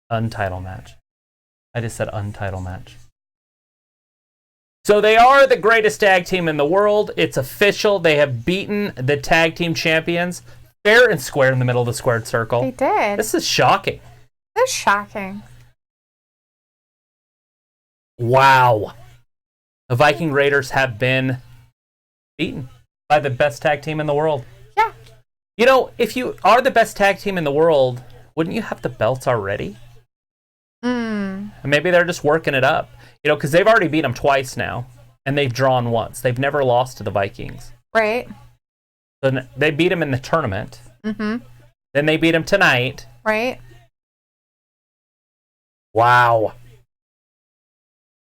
untitled match. I just said untitled match. So they are the greatest tag team in the world. It's official. They have beaten the tag team champions fair and square in the middle of the squared circle. They did. This is shocking. That's shocking. Wow. The Viking Raiders have been beaten by the best tag team in the world. Yeah. You know, if you are the best tag team in the world, wouldn't you have the belts already? Mm. And maybe they're just working it up. You know, because they've already beat them twice now, and they've drawn once. They've never lost to the Vikings. Right. Then they beat them in the tournament. Mm-hmm. Then they beat them tonight. Right. Wow.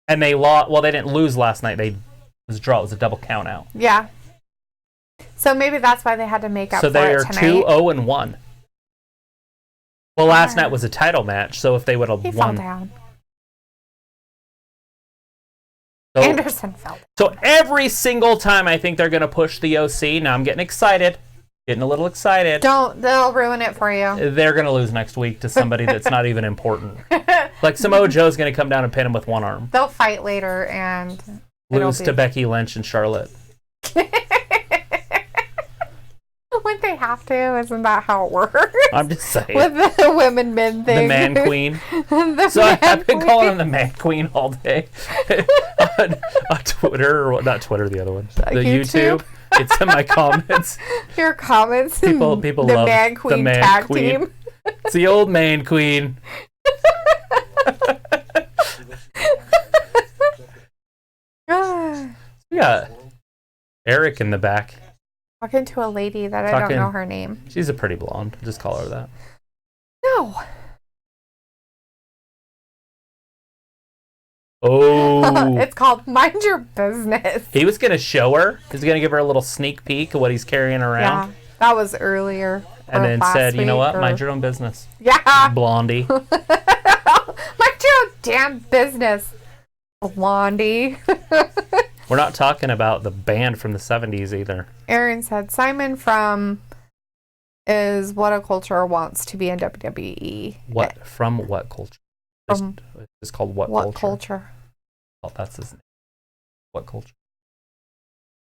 And they lost. Well, they didn't lose last night. It was a draw. It was a double count out. Yeah. So maybe that's why they had to make up So for they it are tonight. 2-0-1. Well, last night was a title match, so if they would have He fell won. down. So, Anderson fell down. so every single time I think they're going to push the OC. Now I'm getting excited. Getting a little excited. They'll ruin it for you. They're going to lose next week to somebody that's not even important. Like Samoa Joe's going to come down and pin him with one arm. They'll fight later and Lose to Becky Lynch and Charlotte. When they have to, isn't that how it works? I'm just saying. With the women men thing. The man queen. So I've been calling him the man queen all day on Twitter, or not Twitter, the other one, the YouTube. It's in my comments. Your comments. People the love man queen the man tag queen. team. It's the old man queen. We got Eric in the back. Talking to a lady that I don't know her name. She's a pretty blonde. Just call her that. No. Oh. It's called Mind Your Business. He was going to show her. He was going to give her a little sneak peek of what he's carrying around. Yeah, that was earlier. And then said, you know what? Mind your own business. Yeah. Blondie. Mind your own damn business, Blondie. We're not talking about the band from the 70s either. Aaron said Simon from is What a Culture wants to be in WWE. What from what culture? It's called What Culture. Oh, that's his name. What Culture?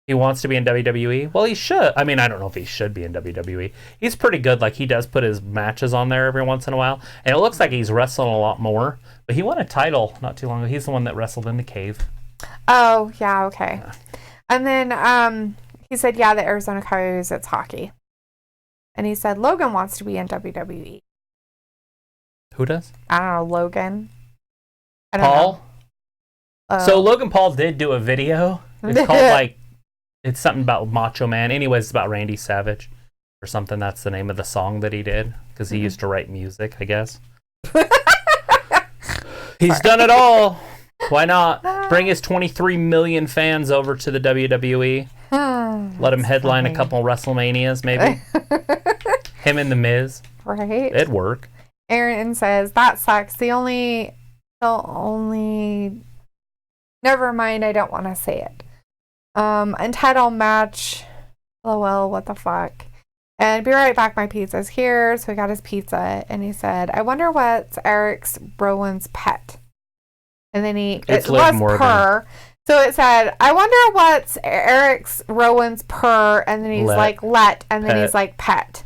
He wants to be in WWE? Well, he should. I mean, I don't know if he should be in WWE. He's pretty good. Like, he does put his matches on there every once in a while. And it looks like he's wrestling a lot more. But he won a title not too long ago. He's the one that wrestled in the cave. Oh, yeah, okay. And then he said, yeah, the Arizona Coyotes, it's hockey. And he said Logan wants to be in WWE. Who does? I don't know, Logan. I don't Paul? know. So Logan Paul did do a video. It's called, it's something about Macho Man. Anyways, it's about Randy Savage or something. That's the name of the song that he did because he used to write music, I guess. He's done it all. Why not? Bring his 23 million fans over to the WWE. Let him headline a couple WrestleManias, maybe. Him and The Miz. Right. It'd work. Aaron says, that sucks. The only... Never mind, I don't want to say it. Entitled match. LOL, what the fuck. And be right back, my pizza's here. So he got his pizza, and he said, I wonder what's Eric's Rowan's pet. And then it was purr. So it said, I wonder what's Eric's Rowan's purr, and then he's like, let, and then he's like, pet.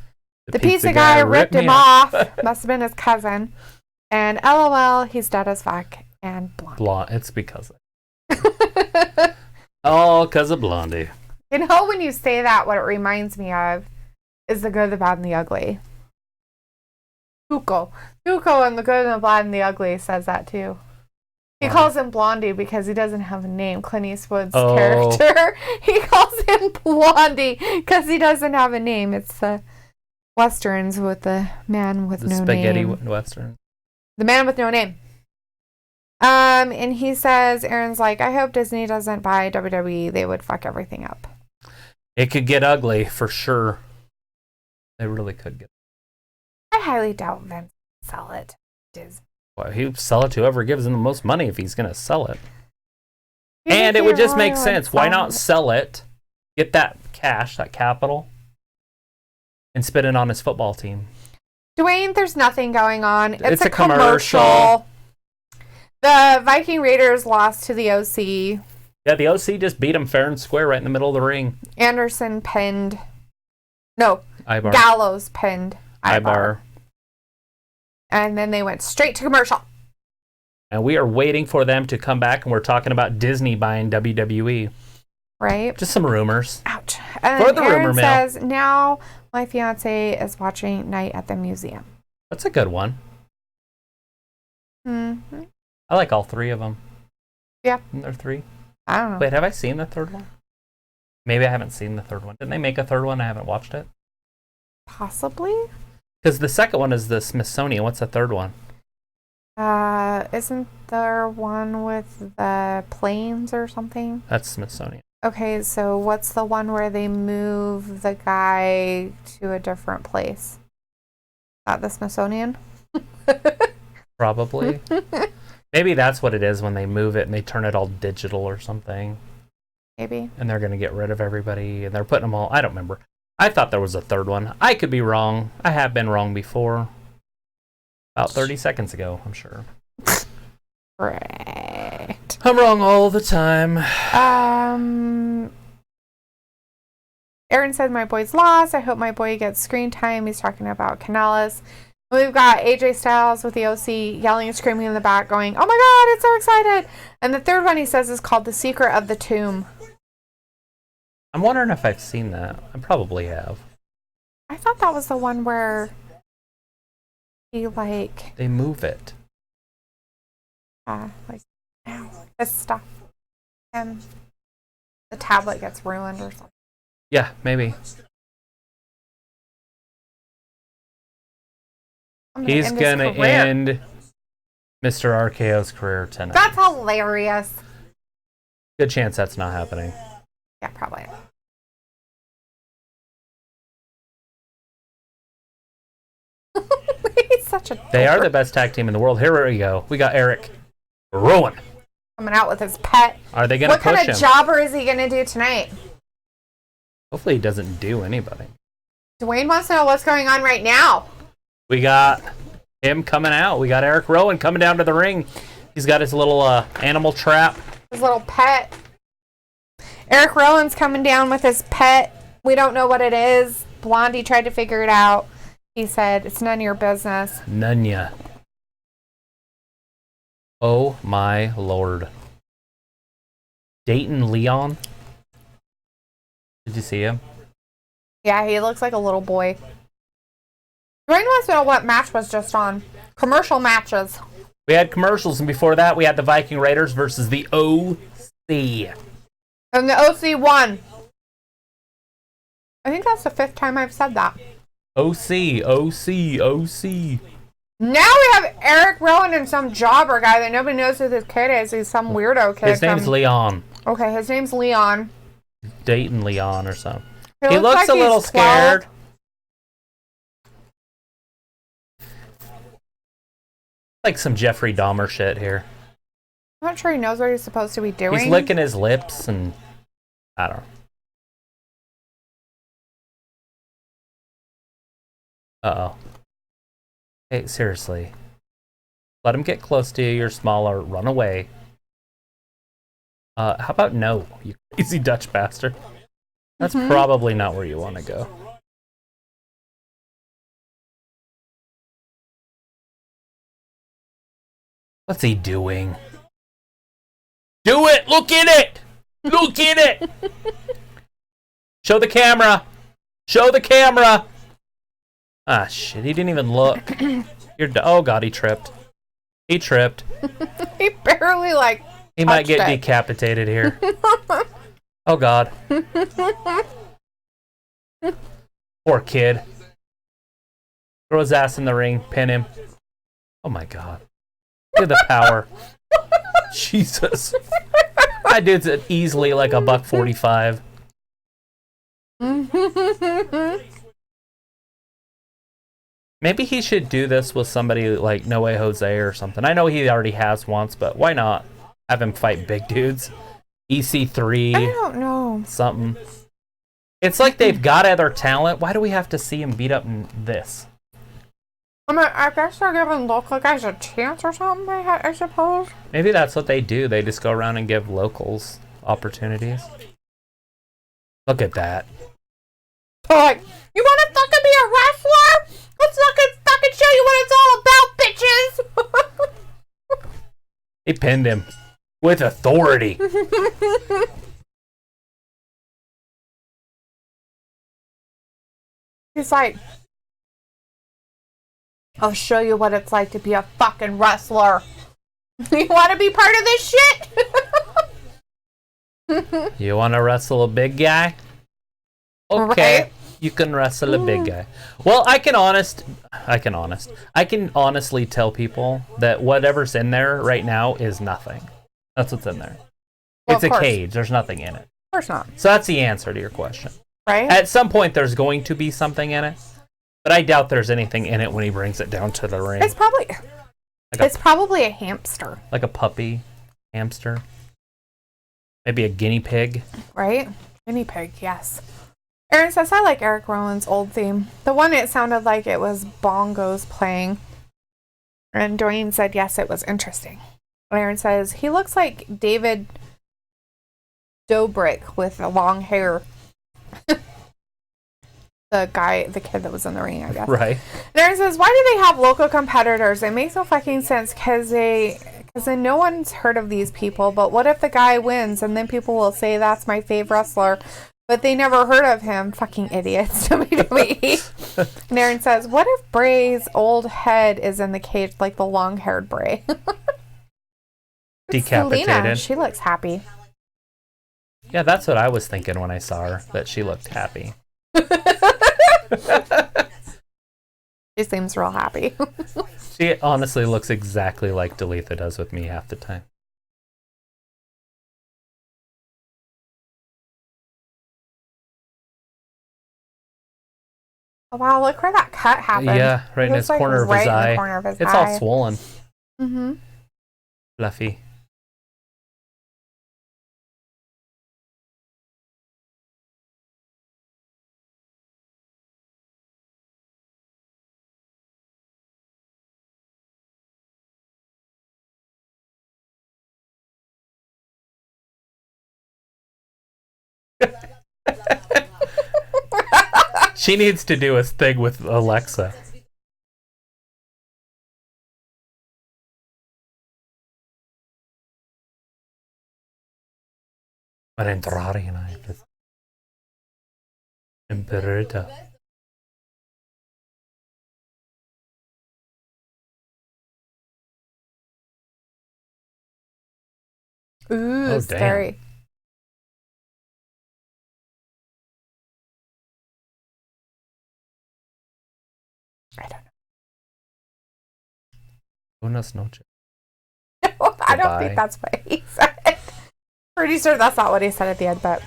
The pizza guy ripped him off. Must have been his cousin. And LOL, he's dead as fuck. And blonde. It's because of all because of Blondie. You know, when you say that, what it reminds me of is The Good, the Bad, and the Ugly. Tuco and The Good, and the Bad, and the Ugly says that too. He calls him Blondie because he doesn't have a name. Clint Eastwood's character. He calls him Blondie because he doesn't have a name. It's the Westerns with the man with no name. The spaghetti Western. The man with no name. And he says, Aaron's like, I hope Disney doesn't buy WWE. They would fuck everything up. It could get ugly for sure. They really could get. I highly doubt Vince will sell it. Disney. Well, he'd sell it to whoever gives him the most money if he's going to sell it. And it would just make sense. Why not sell it, get that cash, that capital, and spend it on his football team? Dwayne, there's nothing going on. It's a commercial. The Viking Raiders lost to the OC. Yeah, the OC just beat him fair and square right in the middle of the ring. Anderson pinned. No. Ibar. Gallows pinned Ibar. And then they went straight to commercial. And we are waiting for them to come back, and we're talking about Disney buying WWE. Right. Just some rumors. Ouch. And For the Aaron rumor mill. says, now my fiance is watching Night at the Museum. That's a good one. Mm-hmm. I like all three of them. Yeah. Isn't there three? I don't know. Wait, have I seen the third one? Maybe I haven't seen the third one. Didn't they make a third one? I haven't watched it. Possibly. Because the second one is the Smithsonian. What's the third one? Isn't there one with the planes or something? That's Smithsonian. Okay, so what's the one where they move the guy to a different place? Not the Smithsonian? Probably. Maybe that's what it is when they move it and they turn it all digital or something. Maybe. And they're going to get rid of everybody and they're putting them all. I don't remember. I thought there was a third one. I could be wrong. I have been wrong before. About 30 seconds ago, I'm sure. Right. I'm wrong all the time. Aaron said my boy's lost. I hope my boy gets screen time. He's talking about Canales. We've got AJ Styles with the OC yelling and screaming in the back going, oh my god, it's so excited. And the third one he says is called The Secret of the Tomb. I'm wondering if I've seen that. I probably have. I thought that was the one where he like... They move it. like, ow, this stuff. And the tablet gets ruined or something. Yeah, maybe. He's gonna end Mr. RKO's career tonight. That's hilarious. Good chance that's not happening. Yeah, probably. He's such a... They are the best tag team in the world. Here we go. We got Eric Rowan coming out with his pet. Are they gonna push him? What kind of jobber is he gonna do tonight? Hopefully he doesn't do anybody. Dwayne wants to know what's going on right now. We got him coming out. We got Eric Rowan coming down to the ring. He's got his little animal trap. His little pet. Eric Rowan's coming down with his pet. We don't know what it is. Blondie tried to figure it out. He said, it's none of your business. Nunya. Oh my lord. Dayton Leon. Did you see him? Yeah, he looks like a little boy. Dwayne wants to know what match was just on. Commercial matches. We had commercials, and before that, we had the Viking Raiders versus the OC. And the OC won. I think that's the 5th time I've said that. OC, OC, OC. Now we have Eric Rowan and some jobber guy that nobody knows who this kid is. He's some weirdo kid. His name's Leon. Okay, his name's Leon. Dayton Leon or something. He looks like a little 12. scared. Like some Jeffrey Dahmer shit here. I'm not sure he knows what he's supposed to be doing. He's licking his lips and I don't know. Uh-oh. Hey, seriously. Let him get close to you. You're smaller. Run away. How about no, you crazy Dutch bastard? That's probably not where you want to go. What's he doing? Do it! Look in it! Look in it! Show the camera! Show the camera! Ah, shit, he didn't even look. Oh god, he tripped. He tripped. He barely, like, he might get decapitated here. Oh god. Poor kid. Throw his ass in the ring, pin him. Oh my god. Look at the power. Jesus. That dude's easily like a $145. Maybe he should do this with somebody like No Way Jose or something. I know he already has once, but why not have him fight big dudes? EC3. I don't know. Something. It's like they've got other talent. Why do we have to see him beat up in this? I guess they're giving local guys a chance or something, I suppose. Maybe that's what they do. They just go around and give locals opportunities. Look at that. They're like, you want to fucking be a wrestler? Let's fucking show you what it's all about, bitches! He pinned him. With authority. He's like, I'll show you what it's like to be a fucking wrestler. You want to be part of this shit? You want to wrestle a big guy? Okay. Right? You can wrestle a big guy. Well, I can honestly tell people that whatever's in there right now is nothing. That's what's in there. Well, It's a cage. There's nothing in it. Of course not. So that's the answer to your question. Right? At some point, there's going to be something in it, but I doubt there's anything in it when he brings it down to the ring. It's probably a hamster. Like a puppy, hamster, maybe a guinea pig. Right? Guinea pig, yes. Aaron says, I like Eric Rowan's old theme. The one it sounded like it was bongos playing. And Dwayne said, yes, it was interesting. Aaron says, he looks like David Dobrik with long hair. The kid that was in the ring, I guess. Right. And Aaron says, why do they have local competitors? It makes no fucking sense because then no one's heard of these people. But what if the guy wins and then people will say that's my fave wrestler, but they never heard of him? Fucking idiots. WWE. And Aaron says, what if Bray's old head is in the cage like the long-haired Bray? Decapitated. Selena, she looks happy. Yeah, that's what I was thinking when I saw her, that she looked happy. She seems real happy. She honestly looks exactly like Dalitha does with me half the time. Oh, wow, look where that cut happened. Yeah, right in his corner of his eye. It's all swollen. Mm-hmm. Fluffy. She needs to do a thing with Alexa. Para entrar en la Imperator. Ooh, Oh, scary. I don't know. Buenas noches. I don't think that's what he said. Pretty sure that's not what he said at the end, but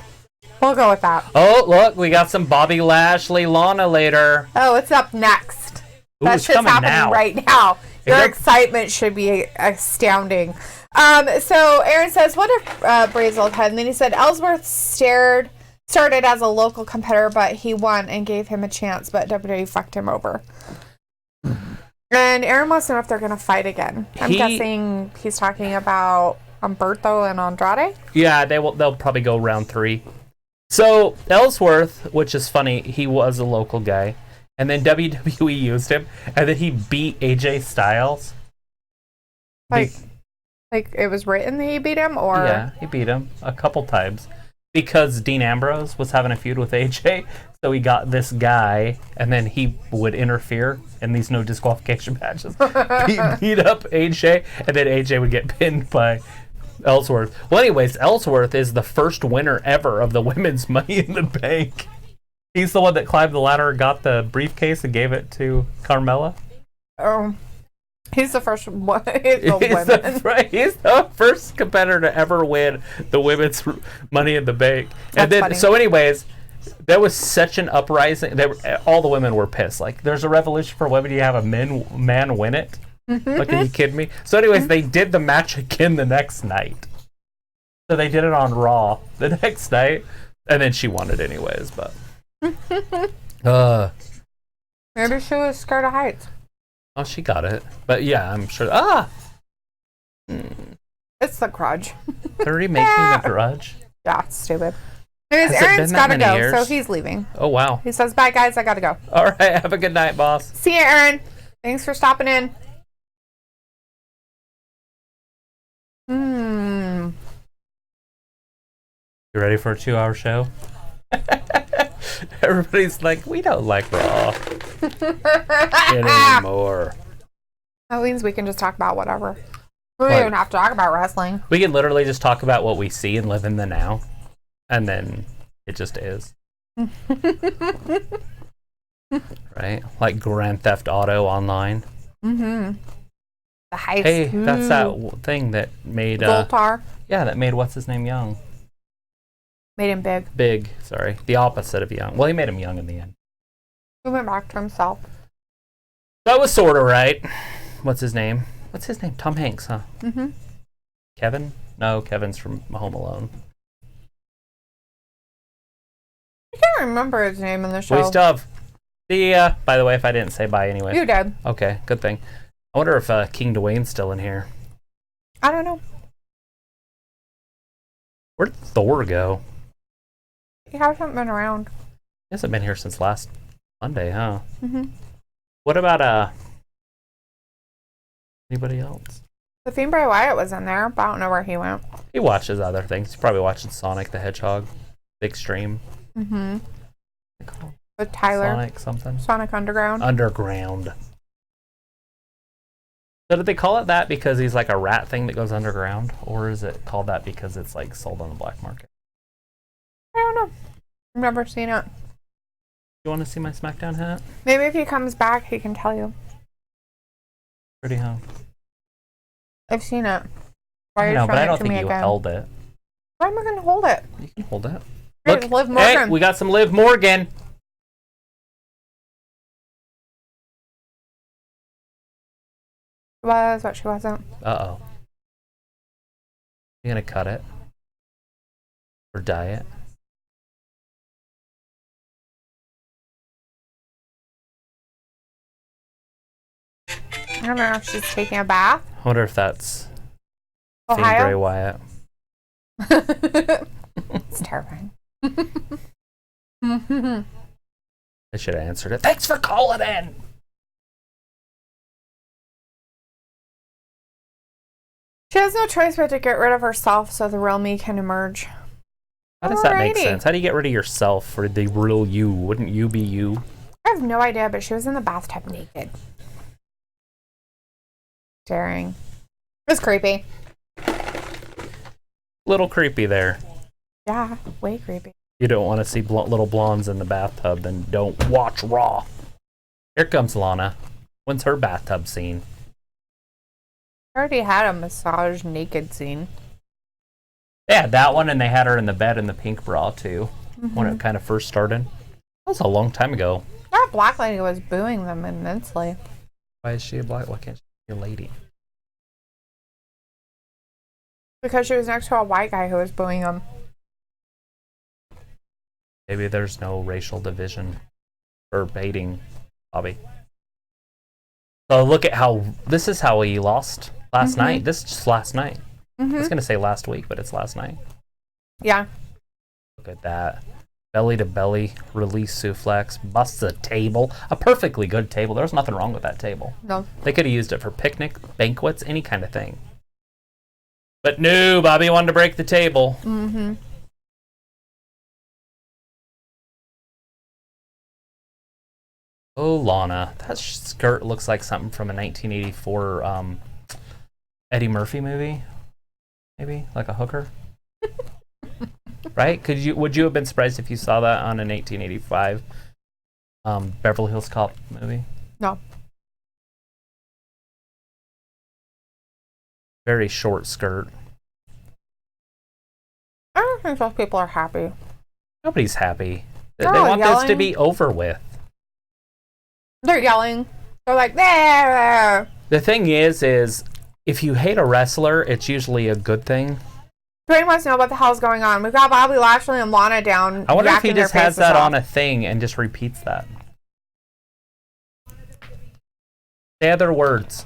we'll go with that. Oh, look, we got some Bobby Lashley Lana later. Oh, it's up next. Ooh, That's it's just coming happening now. right now. Your that- excitement should be astounding. So Aaron says, what if Bray's old head? And then he said, Ellsworth started as a local competitor, but he won and gave him a chance, but WWE fucked him over. And Aaron wants to know if they're going to fight again. I'm guessing he's talking about Humberto and Andrade. Yeah, they'll probably go round 3. So Ellsworth, which is funny, he was a local guy, and then WWE used him, and then he beat AJ Styles. Like it was written that he beat him, or Yeah, he beat him a couple times because Dean Ambrose was having a feud with AJ. So he got this guy, and then he would interfere in these no disqualification matches. He beat up AJ, and then AJ would get pinned by Ellsworth. Well, anyways, Ellsworth is the first winner ever of the women's Money in the Bank. He's the one that climbed the ladder, got the briefcase, and gave it to Carmella. He's the first one. He's the first competitor to ever win the women's Money in the Bank. That's funny. So anyways, there was such an uprising. All the women were pissed. Like, there's a revolution for women. You have a man win it. Like, are you kidding me? So anyways, they did the match again the next night. So they did it on Raw the next night, and then she won it anyways. But maybe she was scared of heights. oh, she got it. But yeah, I'm sure. It's the Grudge. They're remaking The Grudge. Yeah, it's stupid. Anyways, Has it Aaron's been gotta that many go, years? so he's leaving. Oh wow. He says, bye guys, I gotta go. All right, have a good night, boss. See you, Aaron. Thanks for stopping in. You ready for a 2-hour show? Everybody's like, we don't like Raw anymore. That means we can just talk about whatever. We What? don't even have to talk about wrestling. We can literally just talk about what we see and live in the now. And then it just is. Right? Like Grand Theft Auto Online. The heist. Hey, that's that thing that made... Zoltar. Yeah, that made what's-his-name young. Made him big. Big, sorry. The opposite of young. Well, he made him young in the end. He went back to himself. That was sort of right. What's his name? Tom Hanks, huh? Mm-hmm. Kevin? No, Kevin's from Home Alone. I can't remember his name in the show. Waste of. See ya. By the way, if I didn't say bye anyway. You did. Okay, good thing. I wonder if King Dwayne's still in here. I don't know. Where'd Thor go? He hasn't been around. He hasn't been here since last Monday, huh? Mm-hmm. What about anybody else? The Fiend Bray Wyatt was in there, but I don't know where he went. He watches other things. He's probably watching Sonic the Hedgehog. Big Stream. Mm-hmm. With Tyler. Sonic something. Sonic Underground. Underground. So did they call it that because he's like a rat thing that goes underground? Or is it called that because it's like sold on the black market? I don't know. I've never seen it. You want to see my SmackDown hat? Maybe if he comes back, he can tell you. Pretty, huh? I've seen it. Why are you No, but showing I it don't to think me you again? held it. Why am I going to hold it? You can hold it. Great, Look, Liv hey, Morgan. we got some Liv Morgan. She was, but she wasn't. Uh-oh. You gonna cut it? Or dye it? I don't know if she's taking a bath. I wonder if that's Fiend Bray Ohio? Wyatt. It's terrifying. I should have answered it. Thanks for calling in! She has no choice but to get rid of herself so the real me can emerge. How does that make Alrighty. sense? How do you get rid of yourself for the real you? Wouldn't you be you? I have no idea, but she was in the bathtub naked. Staring. It was creepy. Little creepy there. Yeah, way creepy. You don't want to see little blondes in the bathtub, then don't watch Raw. Here comes Lana. When's her bathtub scene? I already had a massage naked scene. They had that one, and they had her in the bed in the pink bra, too, when it kind of first started. That was a long time ago. That black lady was booing them immensely. Why is she a black? Why can't she be a lady? Because she was next to a white guy who was booing them. Maybe there's no racial division for baiting Bobby. So look at how, this is how he lost last night. This is just last night. I was going to say last week, but it's last night. Yeah. Look at that. Belly to belly, release suplex, busts a table. A perfectly good table. There was nothing wrong with that table. No. They could have used it for picnic, banquets, any kind of thing. But no, Bobby wanted to break the table. Mm-hmm. Oh, Lana. That skirt looks like something from a 1984 Eddie Murphy movie. Maybe? Like a hooker? Right? Would you have been surprised if you saw that on an 1885 Beverly Hills Cop movie? No. Very short skirt. I don't think those people are happy. Nobody's happy. They They're all want this to yelling. be over with. They're yelling. They're like, there. The thing is if you hate a wrestler, it's usually a good thing. Dwayne wants to know what the hell's going on. We've got Bobby Lashley and Lana down. I wonder if he yakking their just has faces that off. on a thing and just repeats that. Say other words.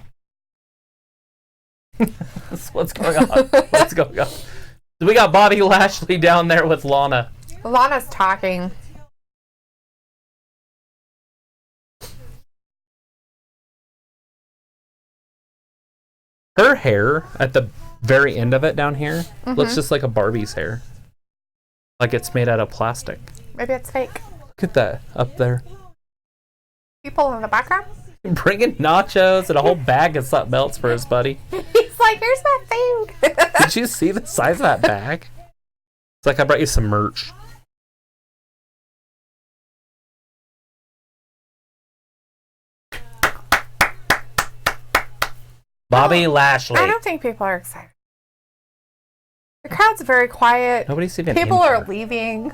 What's going on? What's going on? So we got Bobby Lashley down there with Lana. Lana's talking. Her hair at the very end of it down here looks just like a Barbie's hair. Like it's made out of plastic. Maybe it's fake. Look at that up there. People in the background. Bringing nachos and a whole bag of something else for his buddy. He's like, here's my food. Did you see the size of that bag? It's like I brought you some merch. Bobby Lashley. I don't think people are excited. The crowd's very quiet. Nobody's even People in are here. leaving.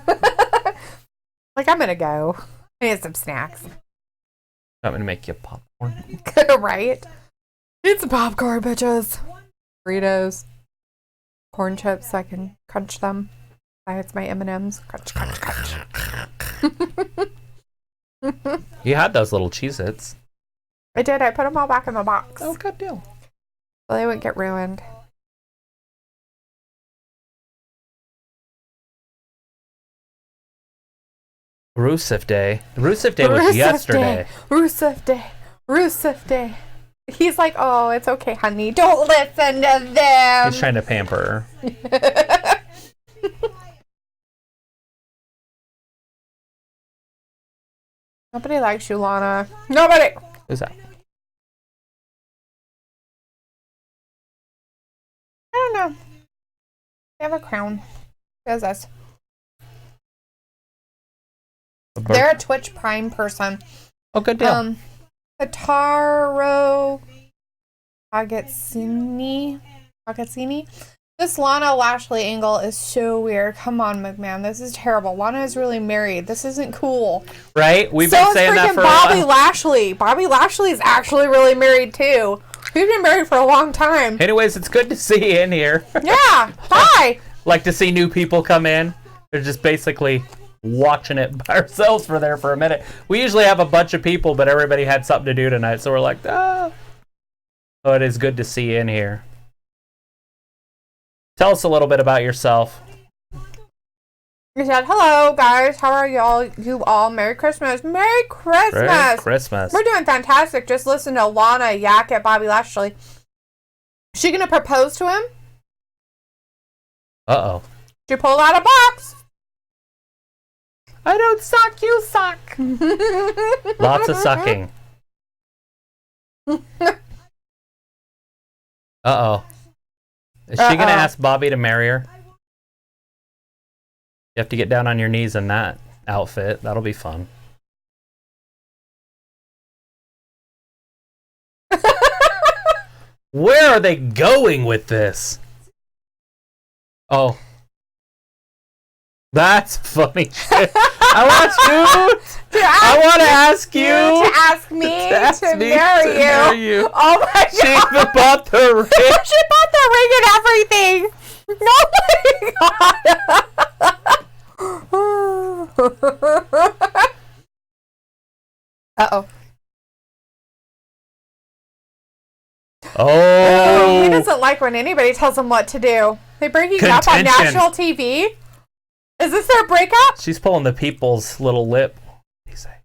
Like, I'm gonna go. I need some snacks. I'm gonna make you popcorn. Right? Need some popcorn, bitches. Burritos. Corn chips so I can crunch them. It's my M&Ms. Crunch, crunch, crunch. You had those little Cheez-Its. I did. I put them all back in the box. Oh, good deal. So they wouldn't get ruined. Rusev Day. Rusev Day was yesterday. Rusev Day. Rusev Day. He's like, oh, it's okay, honey. Don't listen to them. He's trying to pamper her. Nobody likes you, Lana. Nobody. Who's that? I don't know. They have a crown. Who is this? They're a Twitch Prime person. Oh, good deal. Hataro Agatsini. This Lana Lashley angle is so weird. Come on, McMahon. This is terrible. Lana is really married. This isn't cool. Right? We've been saying that for a while. Bobby Lashley. Bobby Lashley is actually really married too. We've been married for a long time. Anyways, it's good to see you in here. Yeah. Hi. Like to see new people come in. They're just basically watching it by ourselves for a minute. We usually have a bunch of people, but everybody had something to do tonight, so we're like, ah. So it is good to see you in here. Tell us a little bit about yourself. You said, hello, guys. How are y'all? You all? Merry Christmas. Merry Christmas. Merry Christmas. We're doing fantastic. Just listen to Lana yak at Bobby Lashley. Is she going to propose to him? Uh-oh. She pulled out a box. I don't suck, you suck. Lots of sucking. Uh-oh. Is she going to ask Bobby to marry her? You have to get down on your knees in that outfit. That'll be fun. Where are they going with this? Oh. That's funny shit. I want to ask you to ask me to marry you. Oh my god. She even bought the ring. She bought the ring and everything. Oh my god. Uh-oh. Oh. He doesn't like when anybody tells him what to do. They breaking up on national TV. Is this their breakup? She's pulling the people's little lip. What do you say?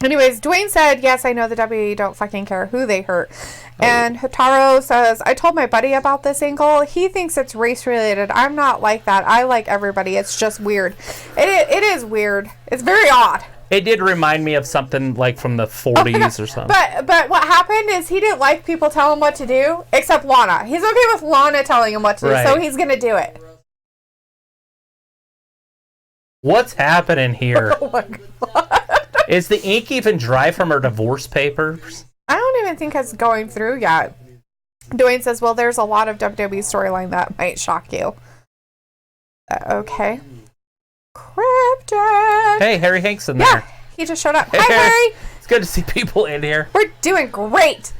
Anyways, Dwayne said, yes, I know the WWE don't fucking care who they hurt. Oh. And Hataro says, I told my buddy about this angle. He thinks it's race related. I'm not like that. I like everybody. It's just weird. It is weird. It's very odd. It did remind me of something like from the 40s or something. But what happened is he didn't like people telling him what to do, except Lana. He's okay with Lana telling him what to do, so he's going to do it. What's happening here? Oh my god. Is the ink even dry from her divorce papers? I don't even think it's going through yet. Dwayne says, well, there's a lot of WWE storyline that might shock you. Okay. Cryptic. Hey, Harry Hanks in there. Yeah, he just showed up. Hi, Harry. It's good to see people in here. We're doing great.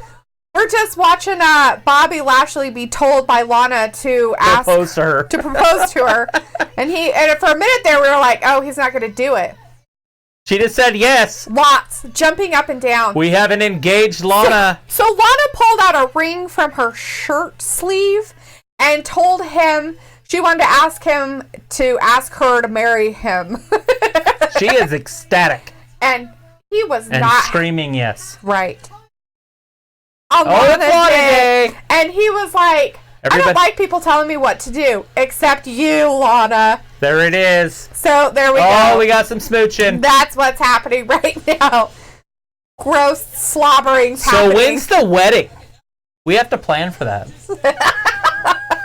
We're just watching Bobby Lashley be told by Lana to propose to her. And for a minute there, we were like, oh, he's not going to do it. She just said yes. Lots. Jumping up and down. We have an engaged Lana. So Lana pulled out a ring from her shirt sleeve and told him she wanted to ask her to marry him. She is ecstatic. And he was and not. Screaming yes. Right. It's Lana Day. And he was like, I don't like people telling me what to do, except you, Lana. There it is. So there we go. Oh, we got some smooching. That's what's happening right now. Gross slobbering's happening. So when's the wedding? We have to plan for that.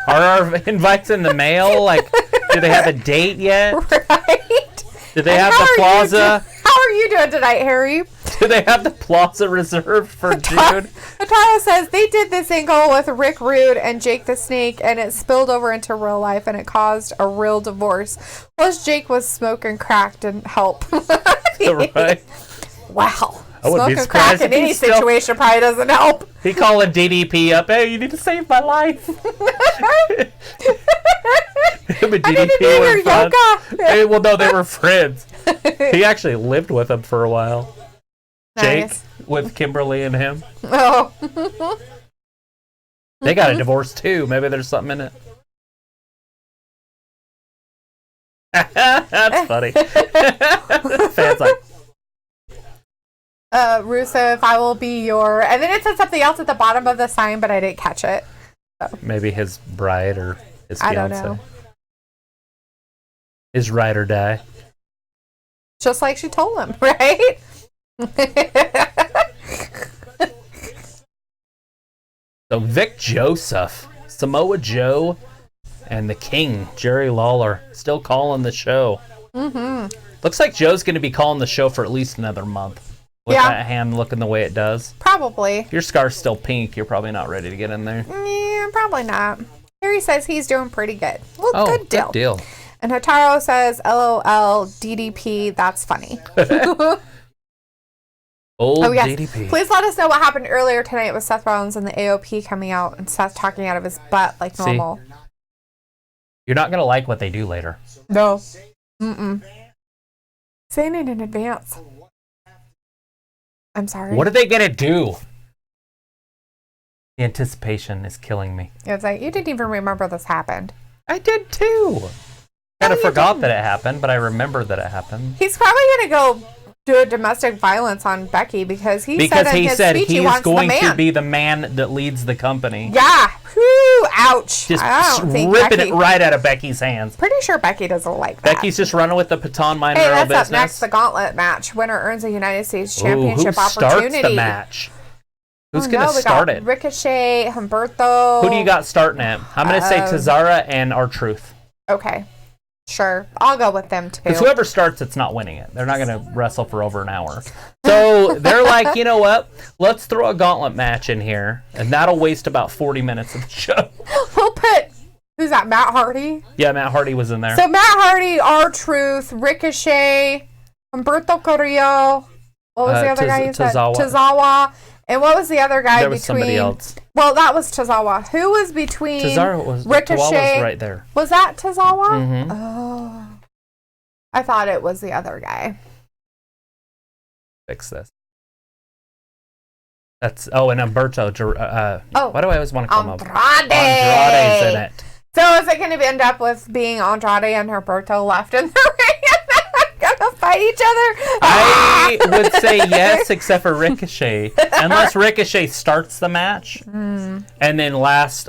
Are our invites in the mail? Like, do they have a date yet? Right. Do they have the plaza? How are you doing tonight, Harry? Do they have the plaza reserved for June? Hataro says they did this angle with Rick Rude and Jake the Snake, and it spilled over into real life, and it caused a real divorce. Plus, Jake was smoking crack didn't help. Right? Wow. I wouldn't be Smoking crack surprised in if any he's still- situation probably doesn't help. He calling DDP up. Hey, you need to save my life. Him and I need to do DDP your were fun. yoga. Hey, well, no, they were friends. He actually lived with him for a while. Jake Nice. with Kimberly and him. Oh. They got a divorce too. Maybe there's something in it. That's funny. Fans like, Rusev, I will be your... And then it said something else at the bottom of the sign, but I didn't catch it. maybe his bride or his I don't fiance. know. His ride or die. Just like she told him, right? So Vic Joseph, Samoa Joe, and the King, Jerry Lawler, still calling the show. Mm-hmm. Looks like Joe's going to be calling the show for at least another month. With Yeah. that hand looking the way it does. Probably. If your scar's still pink, you're probably not ready to get in there. Yeah, probably not. Harry says he's doing pretty good. Well, good deal. Good deal. And Hataro says, LOL, DDP, that's funny. Old Oh, yes. DDP. Please let us know what happened earlier tonight with Seth Rollins and the AOP coming out and Seth talking out of his butt like See? normal. You're not going to like what they do later. No. Mm-mm. Saying it in advance. I'm sorry. What are they going to do? The anticipation is killing me. It's like, you didn't even remember this happened. I did too. Kind of you forgot didn't. that it happened, but I remember that it happened. He's probably going to go do a domestic violence on Becky because he Because said in he his said speech he is wants going the to man. be the man that leads the company. Yeah. Whew, ouch. Just I don't think ripping Becky... it right out of Becky's hands. Pretty sure Becky doesn't like that. Becky's just running with the baton, minding Hey, her own that's business. up next. The gauntlet match. Winner earns a United States Ooh, Championship who opportunity. starts the match? Who's Oh, going to no, we start got it? Ricochet, Humberto. Who do you got starting it? I'm going to say Cesaro and R-Truth. Okay. Sure. I'll go with them too. Because whoever starts it's not winning it. They're not going to wrestle for over an hour. So they're like, you know what? Let's throw a gauntlet match in here, and that'll waste about 40 minutes of the show. We'll put, who's that, Matt Hardy? Yeah, Matt Hardy was in there. So Matt Hardy, R-Truth, Ricochet, Humberto Carrillo. What was the other guy you said? Tozawa. Tozawa. And what was the other guy there was between? somebody else. Well, that was Tozawa. Who was between Cesaro was Ricochet? Tozawa's right there. Was that Tozawa? Mm-hmm. Oh. I thought it was the other guy. Fix this. That's and Humberto. Why do I always want to call him Andrade. Andrade's in it. So is it going to end up with being Andrade and Humberto left in the ring? Gonna fight each other? I would say yes, except for Ricochet. Unless Ricochet starts the match and then lasts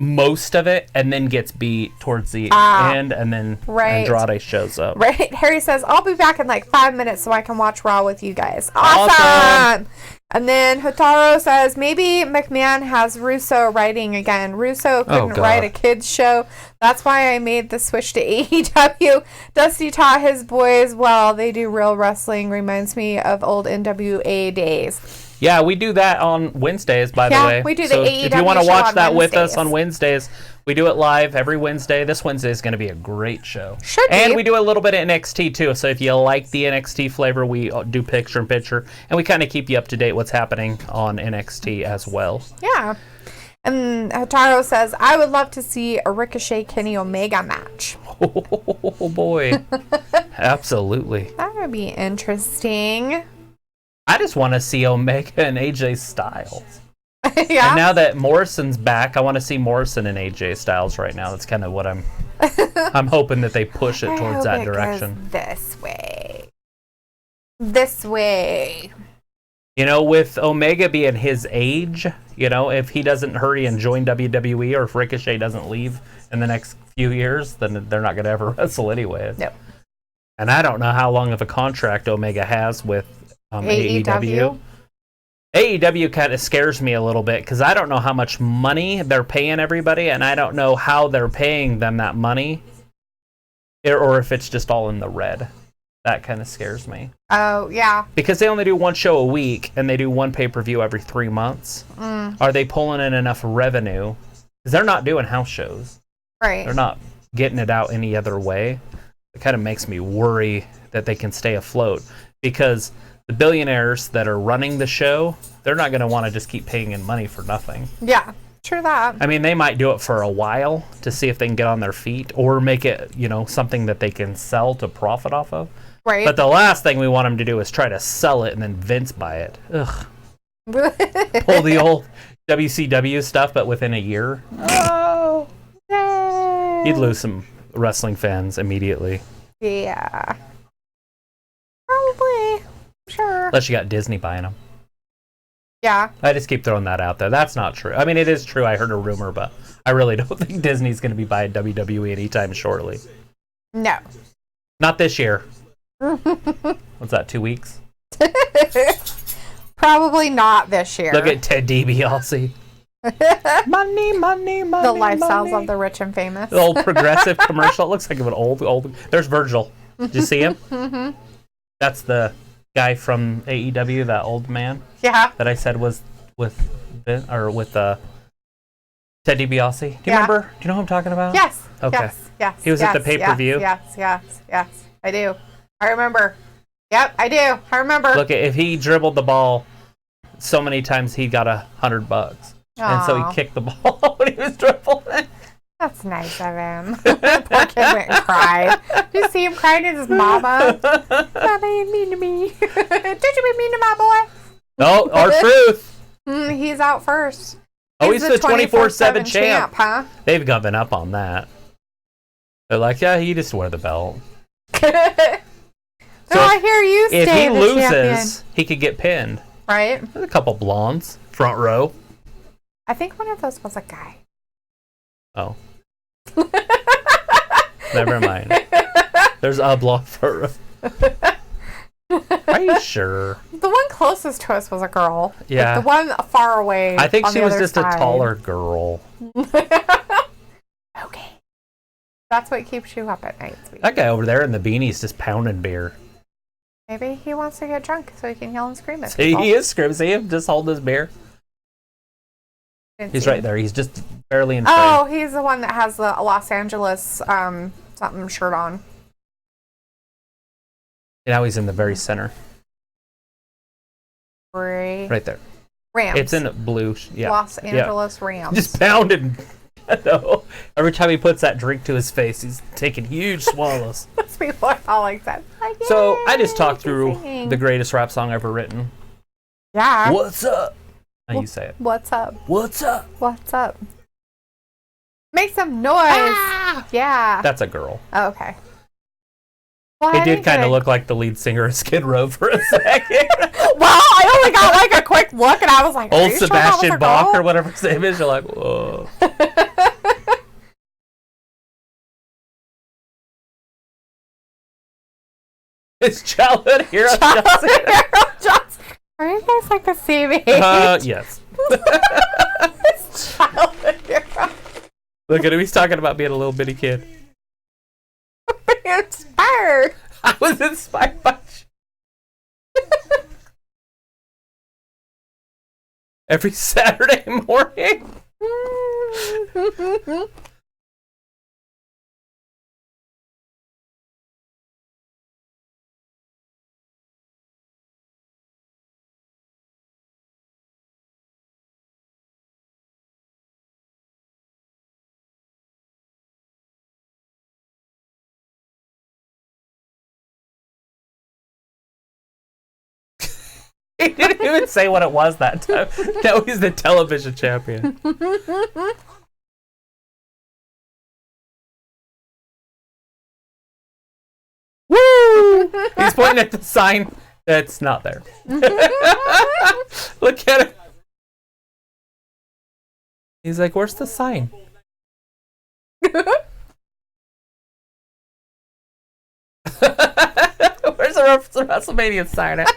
most of it and then gets beat towards the end and then Right. Andrade shows up. Right. Harry says, I'll be back in like 5 minutes so I can watch Raw with you guys. Awesome. Awesome. And then Hataro says, maybe McMahon has Russo writing again. Russo couldn't God. write a kids show. That's why I made the switch to AEW. Dusty taught his boys well. They do real wrestling. Reminds me of old NWA days. Yeah, we do that on Wednesdays, by the Yeah, way. we do the so AEW if you want to show watch on that with us Wednesdays. on Wednesdays, we do it live every Wednesday. This Wednesday is going to be a great show. Should And be. we do a little bit of NXT too. So if you like the NXT flavor, we do picture in picture, and we kind of keep you up to date what's happening on NXT as well. Yeah. And Hataro says, I would love to see a Ricochet Kenny Omega match. Oh boy, absolutely. That would be interesting. I just want to see Omega and AJ Styles. Yeah. And now that Morrison's back, I want to see Morrison and AJ Styles right now. That's kind of what I'm hoping that they push it I towards hope that it direction. goes this way. This way. You know, with Omega being his age, you know, if he doesn't hurry and join WWE, or if Ricochet doesn't leave in the next few years, then they're not going to ever wrestle anyway. Nope. And I don't know how long of a contract Omega has with AEW. AEW kind of scares me a little bit because I don't know how much money they're paying everybody, and I don't know how they're paying them that money, or if it's just all in the red. That kind of scares me. Oh, yeah. Because they only do one show a week, and they do one pay-per-view every 3 months. Are they pulling in enough revenue? Because they're not doing house shows. Right. They're not getting it out any other way. It kind of makes me worry that they can stay afloat. Because the billionaires that are running the show, they're not going to want to just keep paying in money for nothing. Yeah, true that. I mean, they might do it for a while to see if they can get on their feet or make it, something that they can sell to profit off of. Right. But the last thing we want them to do is try to sell it and then Vince buy it. Ugh. Pull the old WCW stuff, but within a year. Oh, yay. You'd lose some wrestling fans immediately. Yeah. Probably. Sure. Unless you got Disney buying them. Yeah. I just keep throwing that out there. That's not true. I mean, it is true. I heard a rumor, but I really don't think Disney's going to be buying WWE anytime shortly. No. Not this year. What's that, 2 weeks? Probably not this year. Look at Ted DiBiase. Money, money, money. The lifestyles money. of the rich and famous. The old progressive commercial. It looks like an old. There's Virgil. Did you see him? Mm-hmm. That's the guy from AEW, that old man. Yeah. That I said was with Ted DiBiase. Do you remember? Do you know who I'm talking about? Yes. Okay. Yes. He was at the pay-per-view. Yes. I do. I remember. Yep, I do. I remember. Look, if he dribbled the ball so many times, he got $100. And so he kicked the ball when he was dribbling. That's nice of him. Poor kid went and cried. Did you see him crying at his mama? Mama, you mean to me. Did you be mean to my boy? No, our truth. He's out first. He's the 24/7 champ. Huh? They've given up on that. They're like, yeah, he just wore the belt. So I hear you if stay he the loses, champion. he could get pinned. Right? There's a couple blondes, front row. I think one of those was a guy. Oh. Never mind. There's a blonde front row. Are you sure? The one closest to us was a girl. Yeah. Like the one far away. I think on she the was other just side. a taller girl. Okay. That's what keeps you up at night, sweetie. That guy over there in the beanie's just pounding beer. Maybe he wants to get drunk so he can yell and scream at See, people. he is screaming. See him just hold his beer. He's right there. He's just barely in frame. Oh, he's the one that has the Los Angeles something shirt on. Now he's in the very center. Right there. Rams. It's in blue. Yeah. Los Angeles Rams. Just pounding. No. Every time he puts that drink to his face, he's taking huge swallows. Those people are all like that. Like, So I just talked through singing. the greatest rap song ever written. Yeah. What's up? Now you say it. What's up? What's up? What's up? Make some noise. Ah! Yeah. That's a girl. Oh, okay. Well, It I did didn't kind get of a- look like the lead singer of Skid Row for a second. Well, I only got like a quick look, and I was like, "Are Old you sure that was Sebastian a Bach girl?" or whatever his name is. You're like, whoa. It's childhood hero. Johnson. Are you guys like the same age? Yes. It's childhood hero. Look at him. He's talking about being a little bitty kid. Inspired. I was inspired by every Saturday morning. He didn't even say what it was that time. Now he's the television champion. Woo! He's pointing at the sign that's not there. Look at it. He's like, where's the sign? Where's the WrestleMania sign at?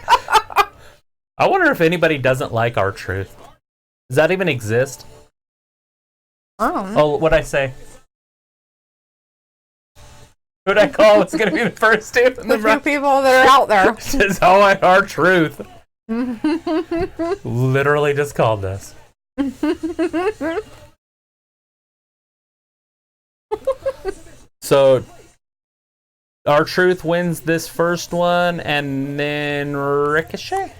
I wonder if anybody doesn't like R-Truth. Does that even exist? Oh. Oh, what'd I say? Who'd I call was going to be the first two? The few people that are out there. Tozawa and R-Truth. Literally just called this. So, R-Truth wins this first one, and then Ricochet?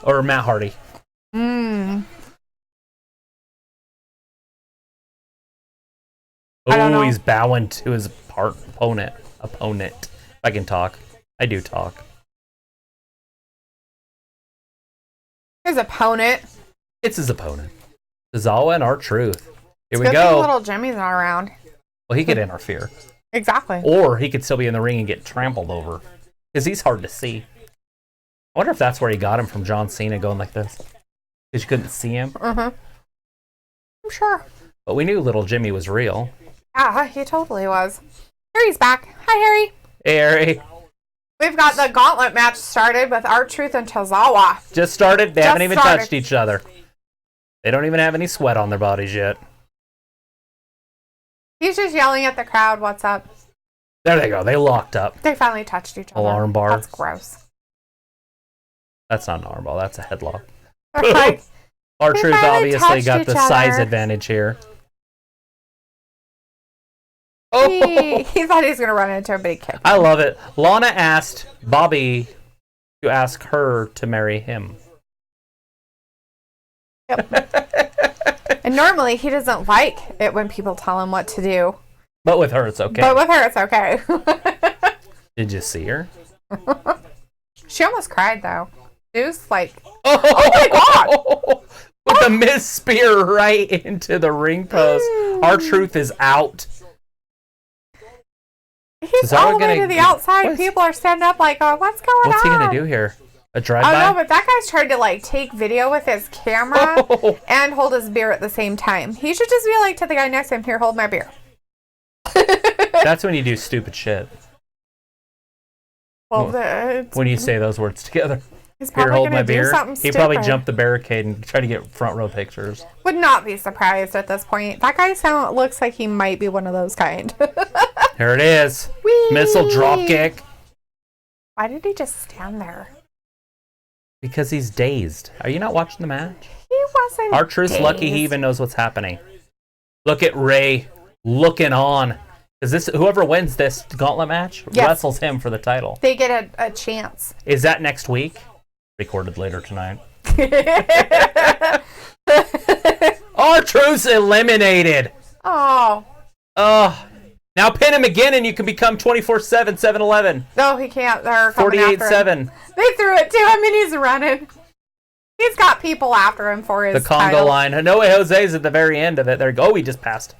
Or Matt Hardy? I don't know. Oh, he's bowing to his opponent. If I can talk. I do talk. His opponent. It's his opponent. Tozawa and R-Truth. Here we Good go. thing little Jimmy's not around. Well, he could interfere. Exactly. Or he could still be in the ring and get trampled over. Because he's hard to see. I wonder if that's where he got him from John Cena going like this. Because you couldn't see him. I'm sure. But we knew little Jimmy was real. Yeah, he totally was. Harry's back. Hi, Harry. Hey, Harry. We've got the gauntlet match started with R-Truth and Tozawa. Just started. They haven't even started. touched each other. They don't even have any sweat on their bodies yet. He's just yelling at the crowd, what's up? There they go. They locked up. They finally touched each other. Alarm bar. That's gross. That's not an armball. That's a headlock. They're like, R-Truth finally obviously touched got the each size other. advantage here. he thought he was going to run into a big kick. I love it. Lana asked Bobby to ask her to marry him. Yep. And normally he doesn't like it when people tell him what to do. But with her, it's okay. But with her, it's okay. Did you see her? She almost cried, though. She was like, Oh my God! With the Miz spear right into the ring post. R-Truth is out. He's Tozawa all the way gonna to the get- outside. what is- People are standing up like, oh, what's going on? What's he going to do here? A I drive-by? don't know, but that guy's trying to like take video with his camera Oh. and hold his beer at the same time. He should just be like to the guy next to him, here, hold my beer. That's when you do stupid shit. Well, When you say those words together. he's Here, probably hold going my to do beer. something He stupid. probably jumped the barricade and tried to get front row pictures. Would not be surprised at this point. That guy looks like he might be one of those kind. Here it is. Whee! Missile drop kick. Why did he just stand there? Because he's dazed. Are you not watching the match? He wasn't. R-Truth's lucky he even knows what's happening. Look at Ray looking on. Is this whoever wins this gauntlet match Yes. wrestles him for the title? They get a chance. Is that next week? Recorded later tonight. R-Truth's eliminated. Oh. Now pin him again and you can become 24/7 7-Eleven. No, he can't. They're coming after him. 48/7. They threw it to him and he's running. He's got people after him for his The conga title. line. No way Jose's at the very end of it. There you go. Oh, he just passed.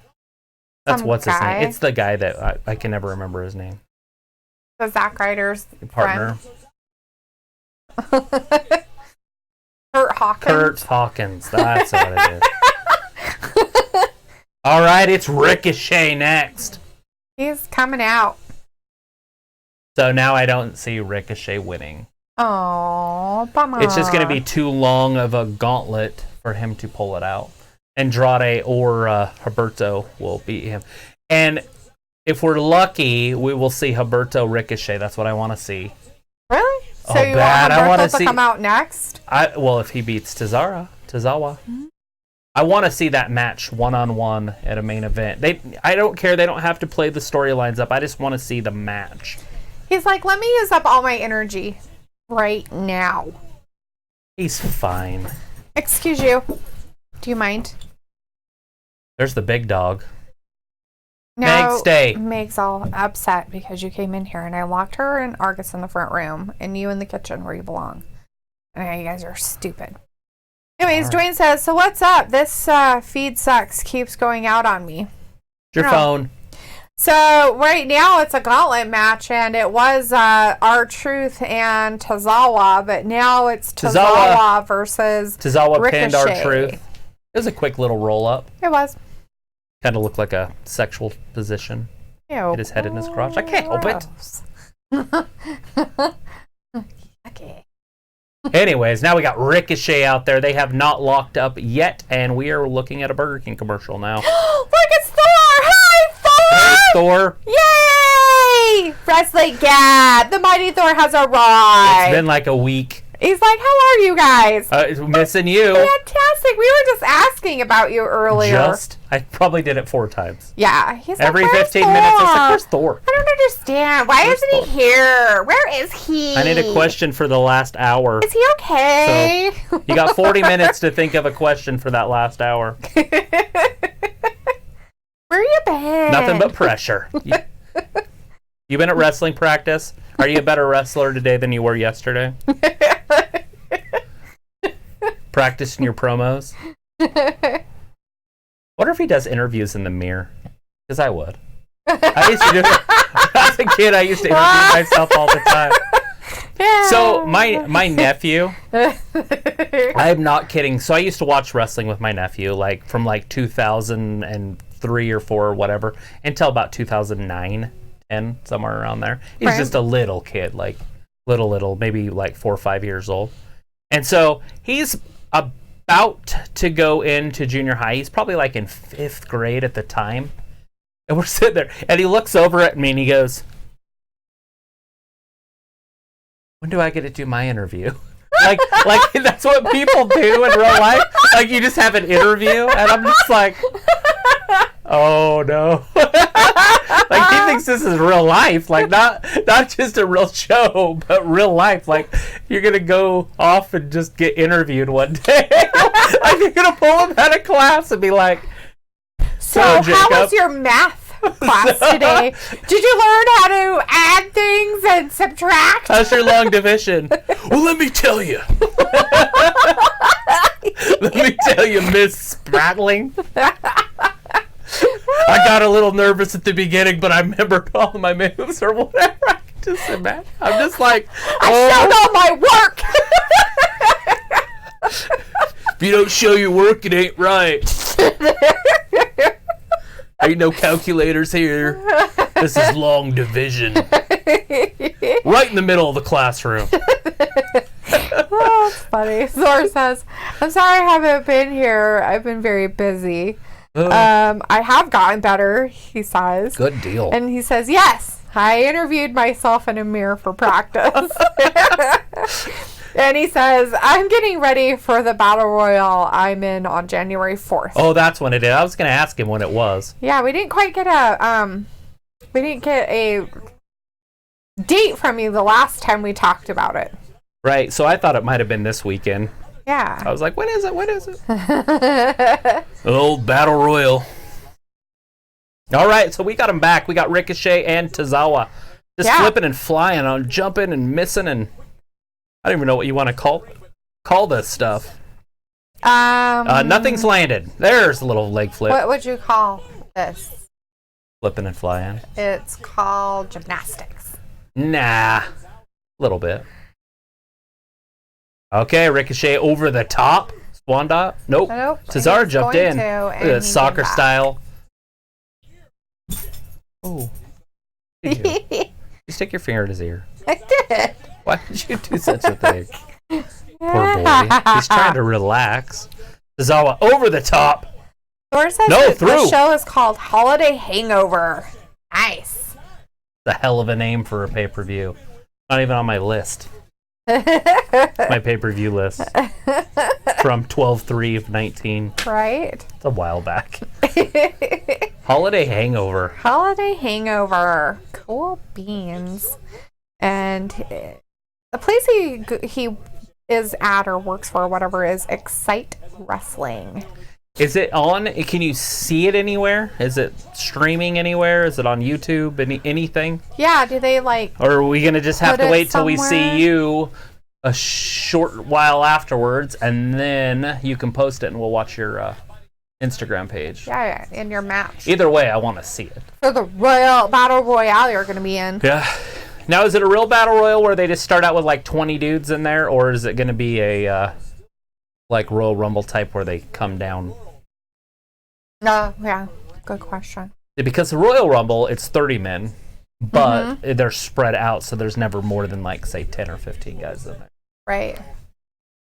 That's Some what's his guy. name. It's the guy that I can never remember his name. The Zack Ryder's Partner. friend. Kurt Hawkins. Kurt Hawkins. That's what it is. All right, it's Ricochet next. He's coming out. So now I don't see Ricochet winning. Oh, bummer. It's just going to be too long of a gauntlet for him to pull it out. Andrade or Humberto will beat him. And if we're lucky, we will see Humberto Ricochet. That's what I want to see. Really? So Oh, you bad. I want wanna Humberto to see- come out next? Well, if he beats Tozawa. I want to see that match one-on-one at a main event. I don't care. They don't have to play the storylines up. I just want to see the match. He's like, let me use up all my energy right now. He's fine. Excuse you. Do you mind? There's the big dog. No, Meg, stay. Meg's all upset because you came in here and I locked her and Argus in the front room and you in the kitchen where you belong. And now you guys are stupid. Anyways, All right. Dwayne says, so what's up? This feed sucks. Keeps going out on me. Your No. phone. So right now it's a gauntlet match and it was R-Truth and Tozawa, but now it's Tozawa versus Tozawa pinned Ricochet. R-Truth. It was a quick little roll-up. It was. Kind of looked like a sexual position. Ew. Hit his head in his crotch. I can't help it. Gross. Okay. Anyways, now we got Ricochet out there. They have not locked up yet, and we are looking at a Burger King commercial now. Look, it's Thor! Hi, Thor! Hey, Thor. Yay! Yay! Wrestling Gab! The Mighty Thor has arrived! It's been like a week. He's like, how are you guys? Missing you. Fantastic. We were just asking about you earlier. I probably did it 4 times. Yeah. He's Every like, 15 minutes, I was like, where's Thor? I don't understand. Why isn't he here? Where is he? I need a question for the last hour. Is he okay? So, you got 40 minutes to think of a question for that last hour. Where you been? Nothing but pressure. You been at wrestling practice? Are you a better wrestler today than you were yesterday? Practicing your promos? Wonder if he does interviews in the mirror. Because I would. I used to do it. As a kid, I used to interview myself all the time. Yeah. So, my nephew, I'm not kidding. So, I used to watch wrestling with my nephew, like, from, like, 2003 or 4 or whatever, until about 2009, 10, somewhere around there. He's just a little kid, like, little, maybe, like, 4 or 5 years old. And so, he's about to go into junior high. He's probably, like, in 5th grade at the time. And we're sitting there, and he looks over at me, and he goes, when do I get to do my interview? like that's what people do in real life. Like, you just have an interview, and I'm just like, oh no. Like, he thinks this is real life. Like, not just a real show, but real life. Like, you're gonna go off and just get interviewed one day. Like, you're gonna pull him out of class and be like, so how was your math class today? Did you learn how to add things and subtract? How's your long division? Well, let me tell you. Let me tell you, Miss Spratling. I got a little nervous at the beginning, but I remembered all of my moves or whatever. I can just imagine. I'm just like, I showed all my work. If you don't show your work, it ain't right. Ain't no calculators here. This is long division. Right in the middle of the classroom. Oh, it's funny. Zor says, I'm sorry I haven't been here. I've been very busy. I have gotten better, he says. Good deal. And he says, yes, I interviewed myself in a mirror for practice. And he says, I'm getting ready for the Battle Royal I'm in on January 4th. Oh, that's when it is. I was going to ask him when it was. Yeah, we didn't quite get a date from you the last time we talked about it. Right, so I thought it might have been this weekend. Yeah. I was like, when is it? Old Battle Royal. All right, so we got him back. We got Ricochet and Tozawa. Just flipping and flying on, jumping and missing, and I don't even know what you want to call this stuff. Nothing's landed. There's a little leg flip. What would you call this? Flipping and flying. It's called gymnastics. Nah. A little bit. Okay, Ricochet over the top. Swan dot? Nope. Cesaro jumped in. Soccer style. Oh. You stick your finger in his ear. I did. Why did you do such a thing? Poor boy. He's trying to relax. Tozawa over the top. Thor says the show is called Holiday Hangover. Nice. The hell of a name for a pay-per-view. Not even on my list. My pay-per-view list. From 12/3 of 19. Right. It's a while back. Holiday Hangover. Holiday Hangover. Cool beans. And the place he is at or works for or whatever is Excite Wrestling. Is it on? Can you see it anywhere? Is it streaming anywhere? Is it on YouTube? Anything? Yeah, do they like... Or are we going to just have to wait till we see you a short while afterwards, and then you can post it and we'll watch your Instagram page? Yeah, in your match. Either way, I want to see it. For the Battle Royale you're going to be in. Yeah. Now, is it a real Battle Royal where they just start out with like 20 dudes in there, or is it going to be a like Royal Rumble type where they come down? Yeah, good question. Because the Royal Rumble, it's 30 men, but they're spread out, so there's never more than, like, say, 10 or 15 guys in there. Right.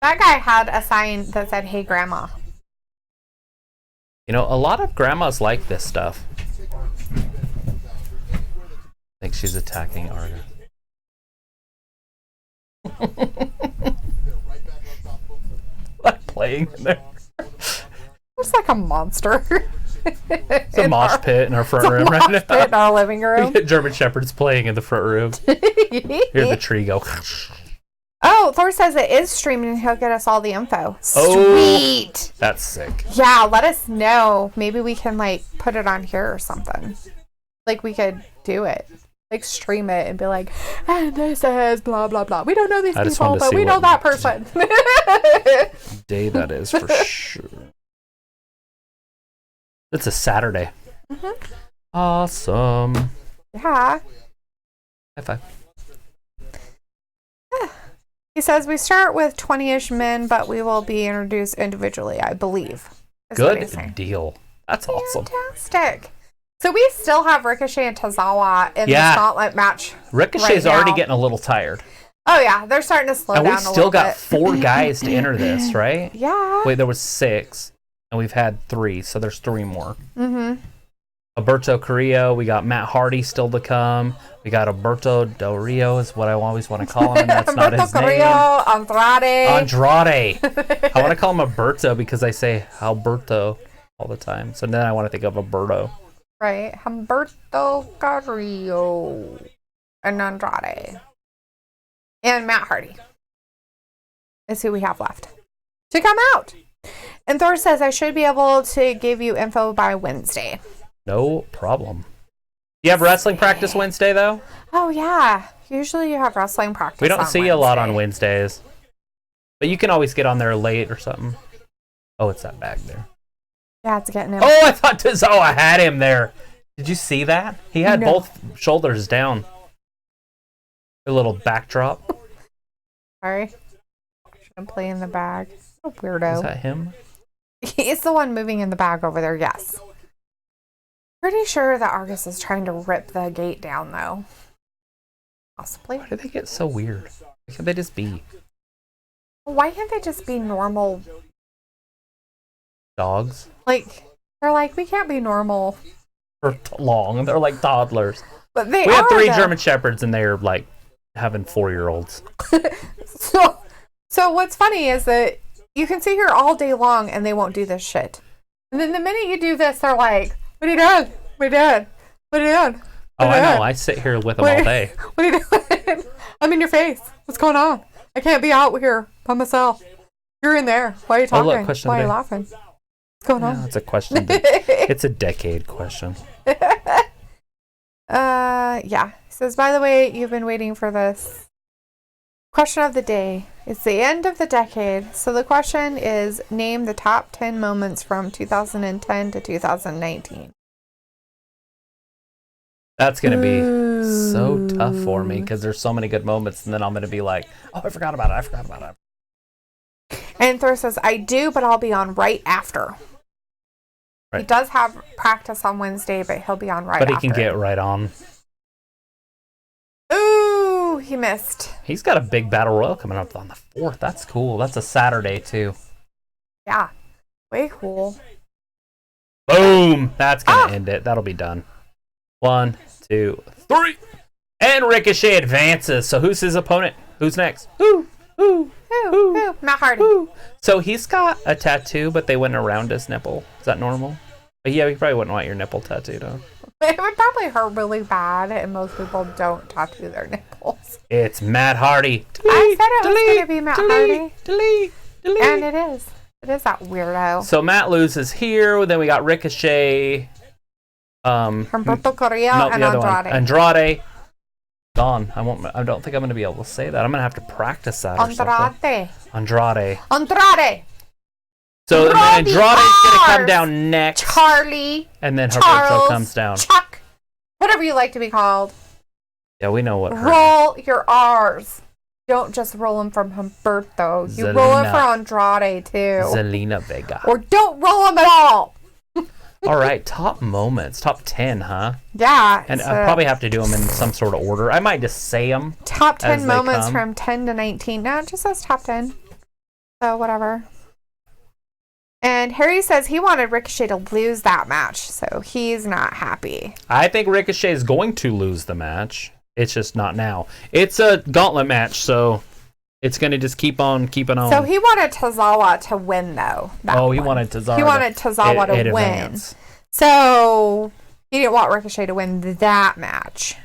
That guy had a sign that said, "Hey, Grandma." A lot of grandmas like this stuff. think she's attacking Arga. Like playing in there. It's like a monster. It's a mosh pit in our front room right now. Pit in our living room. German Shepherds playing in the front room. Hear the tree go. Oh, Thor says it is streaming and he'll get us all the info. Oh, Sweet. that's sick. Yeah, let us know. Maybe we can like put it on here or something. Like we could do it. Like stream it and be like, and this is blah blah blah. We don't know these people, but we know that person. Day that is for sure. It's a Saturday. Mm-hmm. Awesome. Yeah. High five. He says we start with 20-ish men, but we will be introduced individually, I believe. Good deal. That's awesome. Fantastic. So we still have Ricochet and Tozawa in the gauntlet match. Ricochet's already getting a little tired. Oh yeah, they're starting to slow down a little bit. And we've still got 4 guys to enter this, right? Yeah. Wait, there was 6, and we've had 3, so there's 3 more. Mm-hmm. Alberto Carrillo, we got Matt Hardy still to come. We got Alberto Del Rio is what I always want to call him, and that's not his Carrillo, name. Andrade. I want to call him Alberto because I say Alberto all the time. So then I want to think of Alberto. Right. Humberto Carrillo and Andrade. And Matt Hardy is who we have left to come out. And Thor says I should be able to give you info by Wednesday. No problem. You have wrestling practice Wednesday, though? Oh, yeah. Usually you have wrestling practice We don't see you a lot on Wednesdays. But you can always get on there late or something. Oh, it's that bag there. Yeah, it's getting him. Oh, I thought Tozawa had him there. Did you see that? He had both shoulders down. A little backdrop. Sorry. I'm playing the bag. A weirdo. Is that him? He's the one moving in the bag over there, yes. Pretty sure that Argus is trying to rip the gate down, though. Possibly. Why do they get so weird? Why can't they just be Why can't they just be normal dogs? Like, they're like, we can't be normal. For long. They're like toddlers. But we have 3 German Shepherds, and they're like having 4-year-olds. So what's funny is that you can sit here all day long, and they won't do this shit. And then the minute you do this, they're like, what are you doing? What are you doing? What are you doing? Oh, I know. I sit here with them all day. What are you doing? I'm in your face. What's going on? I can't be out here by myself. You're in there. Why are you talking? Look, Why are you laughing? What's going on? It's a question. It's a decade question. Yeah. He says, by the way, you've been waiting for this. Question of the day. It's the end of the decade. So the question is, name the top 10 moments from 2010 to 2019. That's going to be so tough for me because there's so many good moments, and then I'm going to be like, oh, I forgot about it. And Thor says, I do, but I'll be on right after. Right. He does have practice on Wednesday, but he'll be on right after. But he can get right on. Ooh, he missed. He's got a big battle royal coming up on the 4th. That's cool. That's a Saturday, too. Yeah. Way cool. Boom. That's going to end it. That'll be done. 1, 2, 3. And Ricochet advances. So who's his opponent? Who's next? Who? Matt Hardy. So he's got a tattoo, but they went around his nipple. Is that normal? But yeah, you probably wouldn't want your nipple tattooed, huh? It would probably hurt really bad, and most people don't tattoo their nipples. It's Matt Hardy. I said it was going to be Matt Hardy. And it is. It is that weirdo. So Matt loses here. Then we got Ricochet. Humberto Carrillo and Andrade. Andrade. Gone. I don't think I'm going to be able to say that. I'm going to have to practice that. Andrade. So Andrade's going to come down next. Charlie. And then Humberto comes down. Chuck. Whatever you like to be called. Yeah, we know what. Roll your R's. Don't just roll them from Humberto. You roll it for Andrade too. Zelina Vega. Or don't roll them at all. All right, top moments. Top 10, huh? Yeah. And I probably have to do them in some sort of order. I might just say them. Top 10 moments from 10 to 19. No, it just says top 10. So, whatever. And Harry says he wanted Ricochet to lose that match, so he's not happy. I think Ricochet is going to lose the match. It's just not now. It's a gauntlet match, so it's going to just keep on keeping on. So he wanted Tozawa to win, though. He wanted Tozawa. He wanted Tozawa to win. Advance. So he didn't want Ricochet to win that match.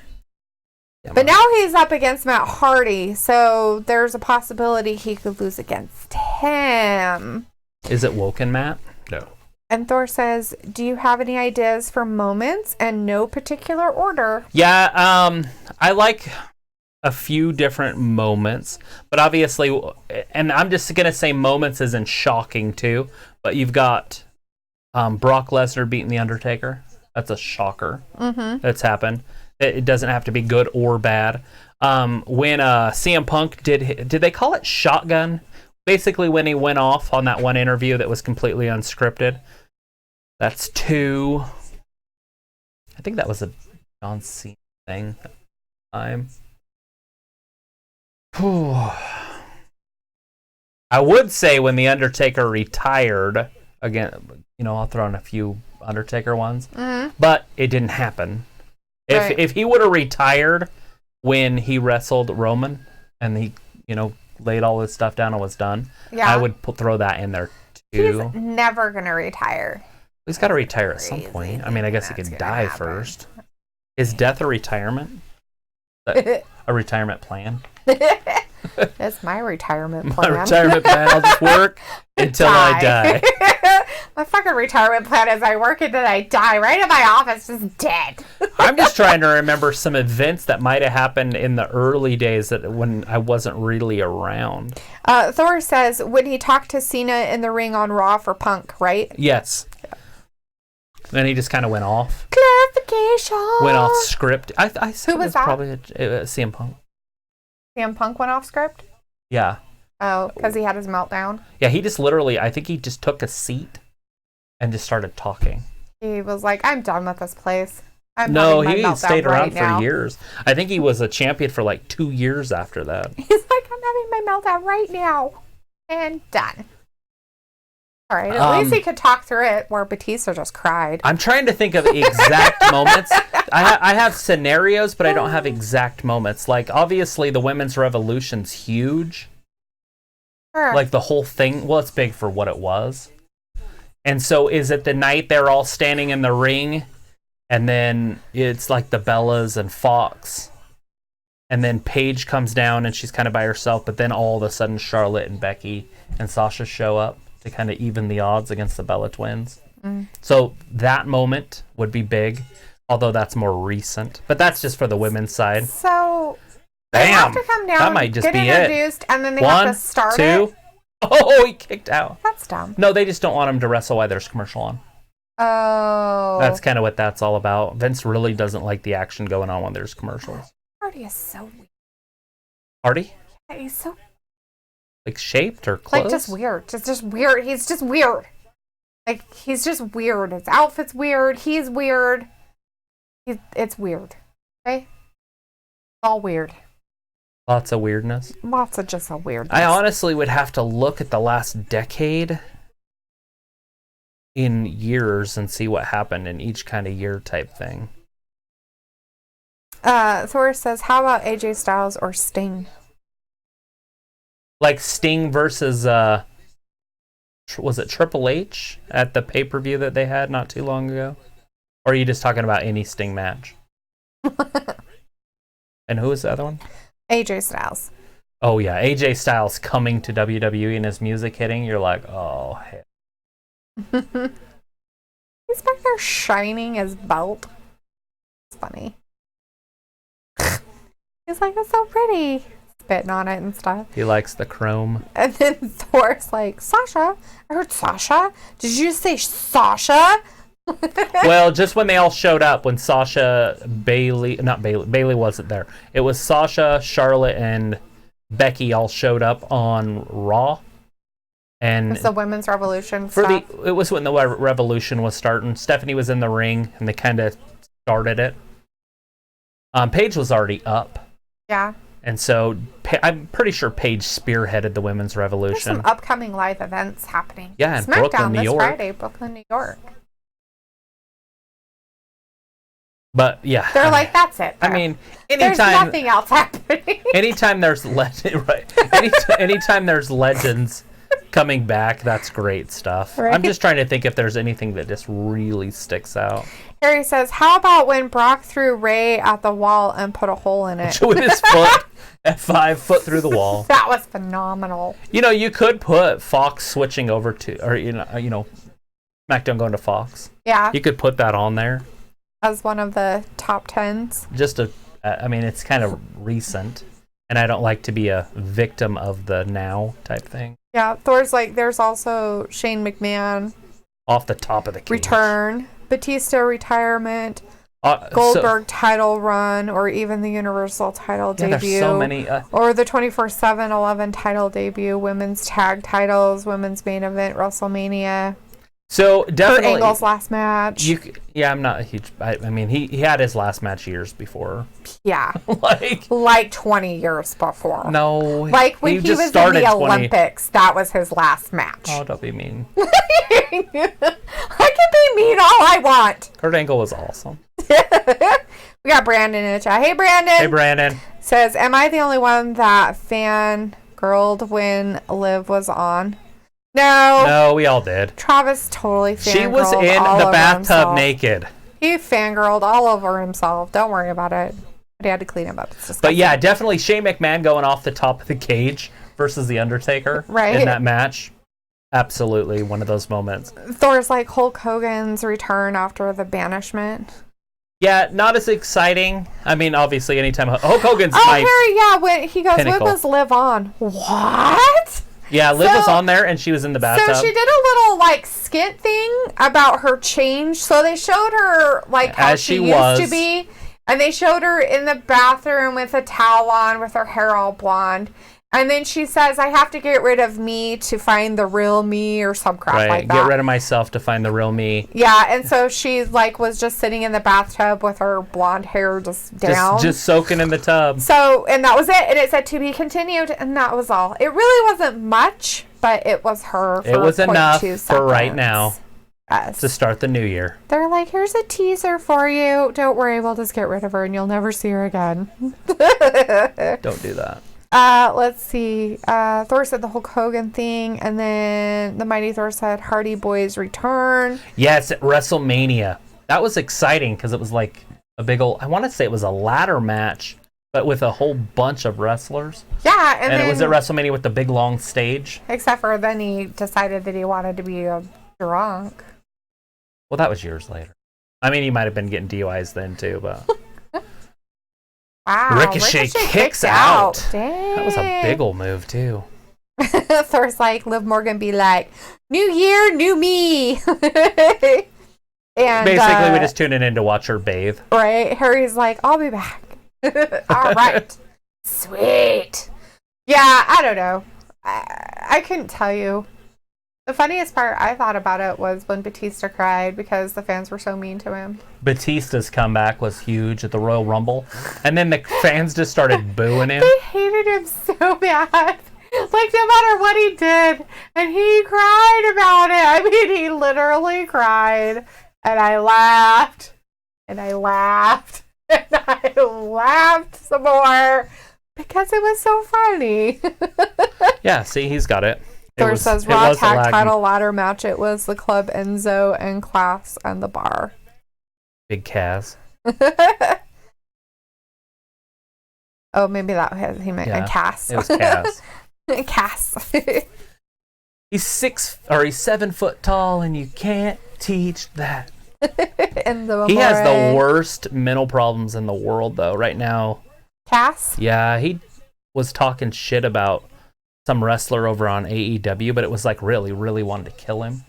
Yeah, but now he's up against Matt Hardy, so there's a possibility he could lose against him. Is it Woken Matt? No. And Thor says, do you have any ideas for moments and no particular order? Yeah, I like a few different moments, but obviously, and I'm just going to say moments isn't shocking too, but you've got Brock Lesnar beating The Undertaker. That's a shocker. That's happened. It doesn't have to be good or bad. When CM Punk did they call it shotgun? Basically, when he went off on that one interview that was completely unscripted. That's 2. I think that was a John Cena thing at the time. I would say when The Undertaker retired, again, I'll throw in a few Undertaker ones, but it didn't happen. If he would have retired when he wrestled Roman and he, laid all his stuff down and was done, I would throw that in there too. He's never going to retire. He's got to retire at some point. I mean, I guess he could die first. Is death a retirement? A retirement plan? That's my retirement plan. My retirement plan, I'll just work until I die. My fucking retirement plan is I work until I die, right in my office, just dead. I'm just trying to remember some events that might have happened in the early days when I wasn't really around. Thor says when he talked to Cena in the ring on Raw for Punk, right? Yes. Then he just kind of went off. Clarification. Went off script. I said Who was that? Probably CM Punk. CM Punk went off script? Yeah. Oh, because he had his meltdown? Yeah, he just literally, I think he just took a seat and just started talking. He was like, I'm done with this place. He stayed around for years. I think he was a champion for like 2 years after that. He's like, I'm having my meltdown right now. And done. All right, at least he could talk through it where Batista just cried. I'm trying to think of exact moments. I have scenarios, but I don't have exact moments. Like, obviously, the Women's Revolution's huge. Sure. Like, the whole thing, well, it's big for what it was. And so, is it the night they're all standing in the ring, and then it's like the Bellas and Fox, and then Paige comes down, and she's kind of by herself, but then all of a sudden, Charlotte and Becky and Sasha show up to kind of even the odds against the Bella Twins. So that moment would be big, although that's more recent. But that's just for the women's side. So they have to come down, that might just get be introduced, and then they 1, have to start 2. it. Oh, he kicked out. That's dumb. No, they just don't want him to wrestle while there's commercial on. Oh. That's kind of what that's all about. Vince really doesn't like the action going on when there's commercials. Hardy is so weird. Hardy? Yeah, he's so... Like shaped or clothes? Like just weird. Just weird. He's just weird. Like, he's just weird. His outfit's weird. He's weird. It's weird. Okay? All weird. Lots of weirdness. Lots of just a weirdness. I honestly would have to look at the last decade in years and see what happened in each kind of year type thing. Thor says, how about AJ Styles or Sting? Like Sting versus, was it Triple H at the pay-per-view that they had not too long ago? Or are you just talking about any Sting match? And who was the other one? AJ Styles. Oh, yeah. AJ Styles coming to WWE and his music hitting. You're like, oh, hell. He's back there shining his belt. It's funny. He's like, it's so pretty. Spitting on it and stuff. He likes the chrome. And then Thor's like, Sasha? I heard Sasha. Did you just say Sasha? Well, just when they all showed up, when Bayley wasn't there. It was Sasha, Charlotte, and Becky all showed up on Raw. And it's the Women's Revolution it was when the Revolution was starting. Stephanie was in the ring, and they kind of started it. Paige was already up. Yeah. And so I'm pretty sure Paige spearheaded the Women's There's Revolution. some upcoming live events happening. Yeah, in SmackDown Brooklyn, New this York. Friday, Brooklyn, New York. But yeah, They're like, that's it. I mean, there's nothing else happening. anytime there's right, anytime there's legends coming back, that's great stuff. Right. I'm just trying to think if there's anything that just really sticks out. Harry says, how about when Brock threw Ray at the wall and put a hole in it? With his foot at 5 foot through the wall. That was phenomenal. You know, you could put Fox switching over to, or SmackDown going to Fox. Yeah, You could put that on there. as one of the top 10s. I mean, it's kind of recent, and I don't like to be a victim of the now type thing. Yeah, Thor's like, there's also Shane McMahon Off the top of the cage. return, Batista retirement, Goldberg title run, or even the Universal title debut. There's so many. Or the 24/7/11 title debut, women's tag titles, women's main event, WrestleMania. So Kurt definitely, Angle's last match. I'm not a huge. I mean, he had his last match years before. Yeah, like 20 years before. No, Like when he was in the Olympics, that was his last match. Oh, don't be mean. I can be mean all I want. Kurt Angle was awesome. We got Brandon in the chat. Hey, Brandon. Hey, Brandon. Says, am I the only one that fangirled when Liv was on? No, we all did. Travis totally fangirled. She was in all the over bathtub himself. naked. He fangirled all over himself. Don't worry about it. But he had to clean him up. It's disgusting. But yeah, definitely Shane McMahon going off the top of the cage versus The Undertaker Right. in that match. Absolutely one of those moments. Thor's like Hulk Hogan's return after the banishment. Yeah, not as exciting. I mean, obviously, anytime Hulk Hogan's Harry, yeah, when he goes, pinnacle. when was Liv on? What? Yeah, Liv was So- on there, and she was in the bathtub. So she did a little like skit thing about her change. So they showed her like how As she used was. to be, and they showed her in the bathroom with a towel on, with her hair all blonde. And then she says, "I have to get rid of me to find the real me," or some crap Right, like that. get rid of myself to find the real me. Yeah, and so she like was just sitting in the bathtub with her blonde hair just down. Just soaking in the tub. So, and that was it. And it said to be continued, and that was all. It really wasn't much, but it was her. For It was 0.2 enough seconds. for right now Yes. to start the new year. They're like, here's a teaser for you. Don't worry, we'll just get rid of her, and you'll never see her again. Don't do that. Let's see. Thor said the Hulk Hogan thing, and then the Mighty Thor said Hardy Boys return. Yes, at WrestleMania. That was exciting because it was like a big old, I want to say it was a ladder match, but with a whole bunch of wrestlers. Yeah, and And then, it was at WrestleMania with the big long stage. except for then he decided that he wanted to be a drunk. Well, that was years later. I mean, he might have been getting DUIs then too, but Wow, Ricochet kicks out. Dang. that was a big old move too. Thor's like, Liv Morgan be like, new year, new me. And Basically, we just tuning in to watch her bathe. right. Harry's like, I'll be back. All right. Sweet. Yeah, I don't know. I couldn't tell you. The funniest part I thought about it was when Batista cried because the fans were so mean to him. Batista's comeback was huge at the Royal Rumble, and then the fans just started booing him. They hated him so bad. Like, no matter what he did. And he cried about it. I mean, he literally cried. And I laughed. And I laughed. And I laughed some more. Because it was so funny. Yeah, see, he's got it. Thor says, Raw tag title ladder match. It was the Club Enzo and Class and the Bar. Big Kaz. Oh, maybe that was, he meant Yeah, Cass. It was Kaz. Cass. He's 7 foot tall, and you can't teach that. Enzo He has the Amore. worst mental problems in the world, though. Right now, Cass? yeah, he was talking shit about some wrestler over on AEW, but it was like really, really wanted to kill him.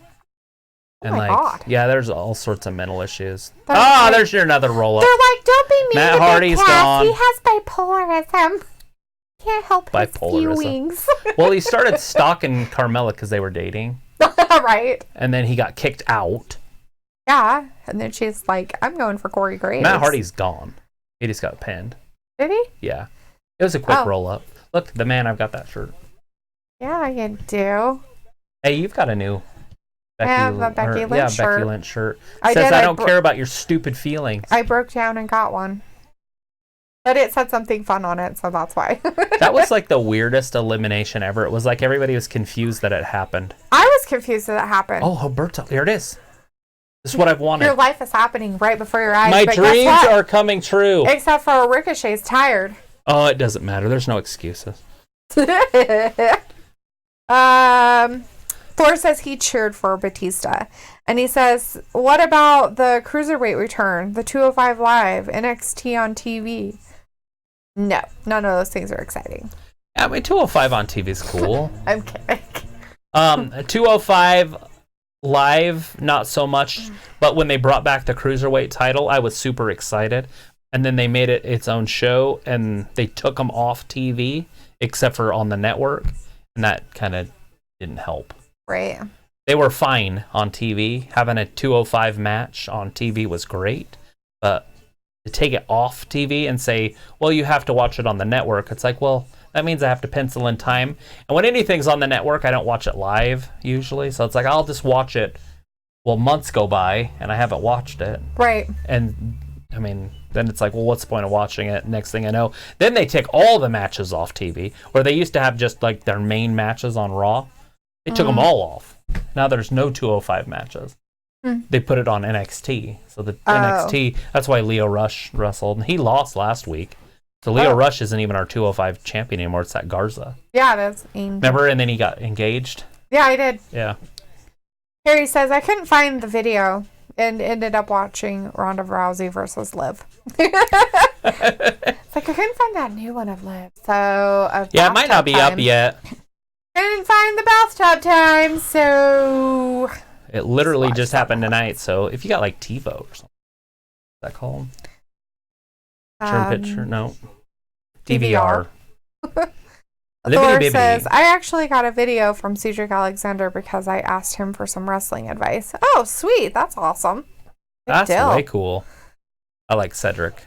And my like, God. yeah, there's all sorts of mental issues. They're Ah, like- there's your another roll up. They're like, don't be mean Matt to Big Hardy's Cass. gone. He has bipolarism. Can't help his Bipolarism. feelings. Well, he started stalking Carmella because they were dating, Right. and then he got kicked out. Yeah. And then she's like, I'm going for Corey Graves. Matt Hardy's gone. He just got pinned. Did he? Yeah. It was a quick Oh. roll up. Look, the man, I've got that shirt. Yeah, you do. Hey, you've got a new I have a Becky Lynch shirt. Becky Lynch shirt. I Says, did, I I don't bro- care about your stupid feelings. I broke down and got one. But it said something fun on it, so that's why. That was like the weirdest elimination ever. It was like everybody was confused that it happened. I was confused that it happened. Oh, Humberto, here it is. This is what I've wanted. Your life is happening right before your eyes. My but dreams guess what? are coming true. Except for Ricochet's tired. Oh, it doesn't matter. There's no excuses. Thor says he cheered for Batista. And he says, what about the Cruiserweight return? The 205 Live, NXT on TV? No, none of those things are exciting. I mean, 205 on TV is cool. I'm kidding. 205 Live, not so much. But when they brought back the Cruiserweight title, I was super excited. And then they made it its own show, and they took them off TV, except for on the network. And that kind of didn't help. Right. They were fine on TV. Having a 205 match on TV was great. But to take it off TV and say, well, you have to watch it on the network, it's like, well, that means I have to pencil in time. And when anything's on the network, I don't watch it live usually. So it's like, I'll just watch it. Well, months go by and I haven't watched it. Right. And I mean, then it's like, well, what's the point of watching it? Next thing I know, then they take all the matches off TV, where they used to have just like their main matches on Raw. They took them all off. Now there's no 205 matches. They put it on NXT. So the NXT, that's why Leo Rush wrestled. And he lost last week. So Leo Rush isn't even our 205 champion anymore. It's that Garza. Yeah, that's Angel. Remember? And then he got engaged. Yeah, I did. Yeah. Harry says, I couldn't find the video and ended up watching Ronda Rousey versus Liv. It's like, I couldn't find that new one of Liv. So, Yeah, it might not be up yet. Couldn't find the bathtub time, so... It literally just happened tonight. So if you got like TiVo or something, what's that called? Picture? No. DVR. Thor says, I actually got a video from Cedric Alexander because I asked him for some wrestling advice. Oh, sweet. That's awesome. That's way cool. I like Cedric.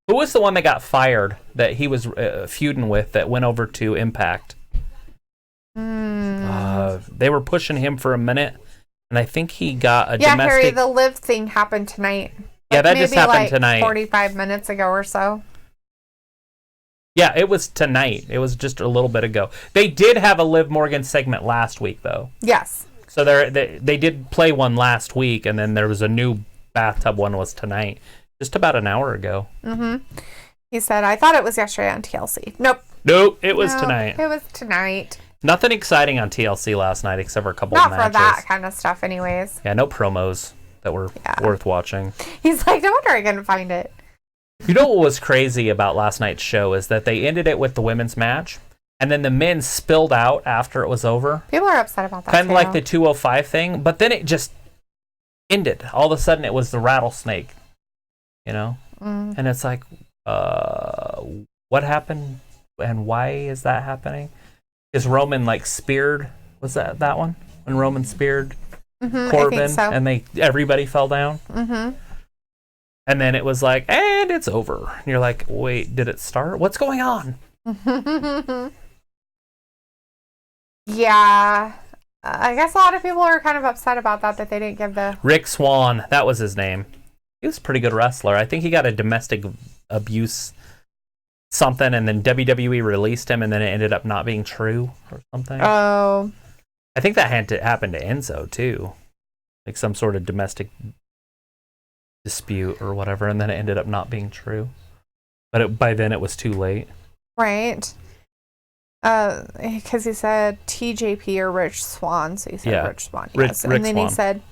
Who was the one that got fired that he was feuding with that went over to Impact? They were pushing him for a minute, and I think he got a domestic... Harry, the Liv thing happened tonight. Yeah, that just happened tonight. 45 minutes ago or so. Yeah, it was tonight. It was just a little bit ago. They did have a Liv Morgan segment last week, though. Yes. So they did play one last week, and then there was a new bathtub one was tonight, just about an hour ago. He said, I thought it was yesterday on TLC. Nope, it was tonight. It was tonight. Nothing exciting on TLC last night except for a couple of matches. Not for that kind of stuff anyways. Yeah, no promos that were worth watching. He's like, no wonder I couldn't find it. You know what was crazy about last night's show is that they ended it with the women's match, and then the men spilled out after it was over. People are upset about that. Kind of like the 205 thing, but then it just ended. All of a sudden it was the rattlesnake, you know? And it's like, what happened and why is that happening? Is Roman like speared? Was that one? When Roman speared Corbin, I think so. and everybody fell down? And then it was like, and it's over. And you're like, wait, did it start? What's going on? Yeah. I guess a lot of people are kind of upset about that they didn't give the... Rick Swan, that was his name. He was a pretty good wrestler. I think he got a domestic abuse something, and then WWE released him, and then it ended up not being true or something. Oh. I think that had to happen to Enzo, too. Like some sort of domestic dispute or whatever, and then it ended up not being true. But by then it was too late. Right. Because he said TJP or Rich Swan, so he said Rich Swan. Yes. Rick and then Swan. he said,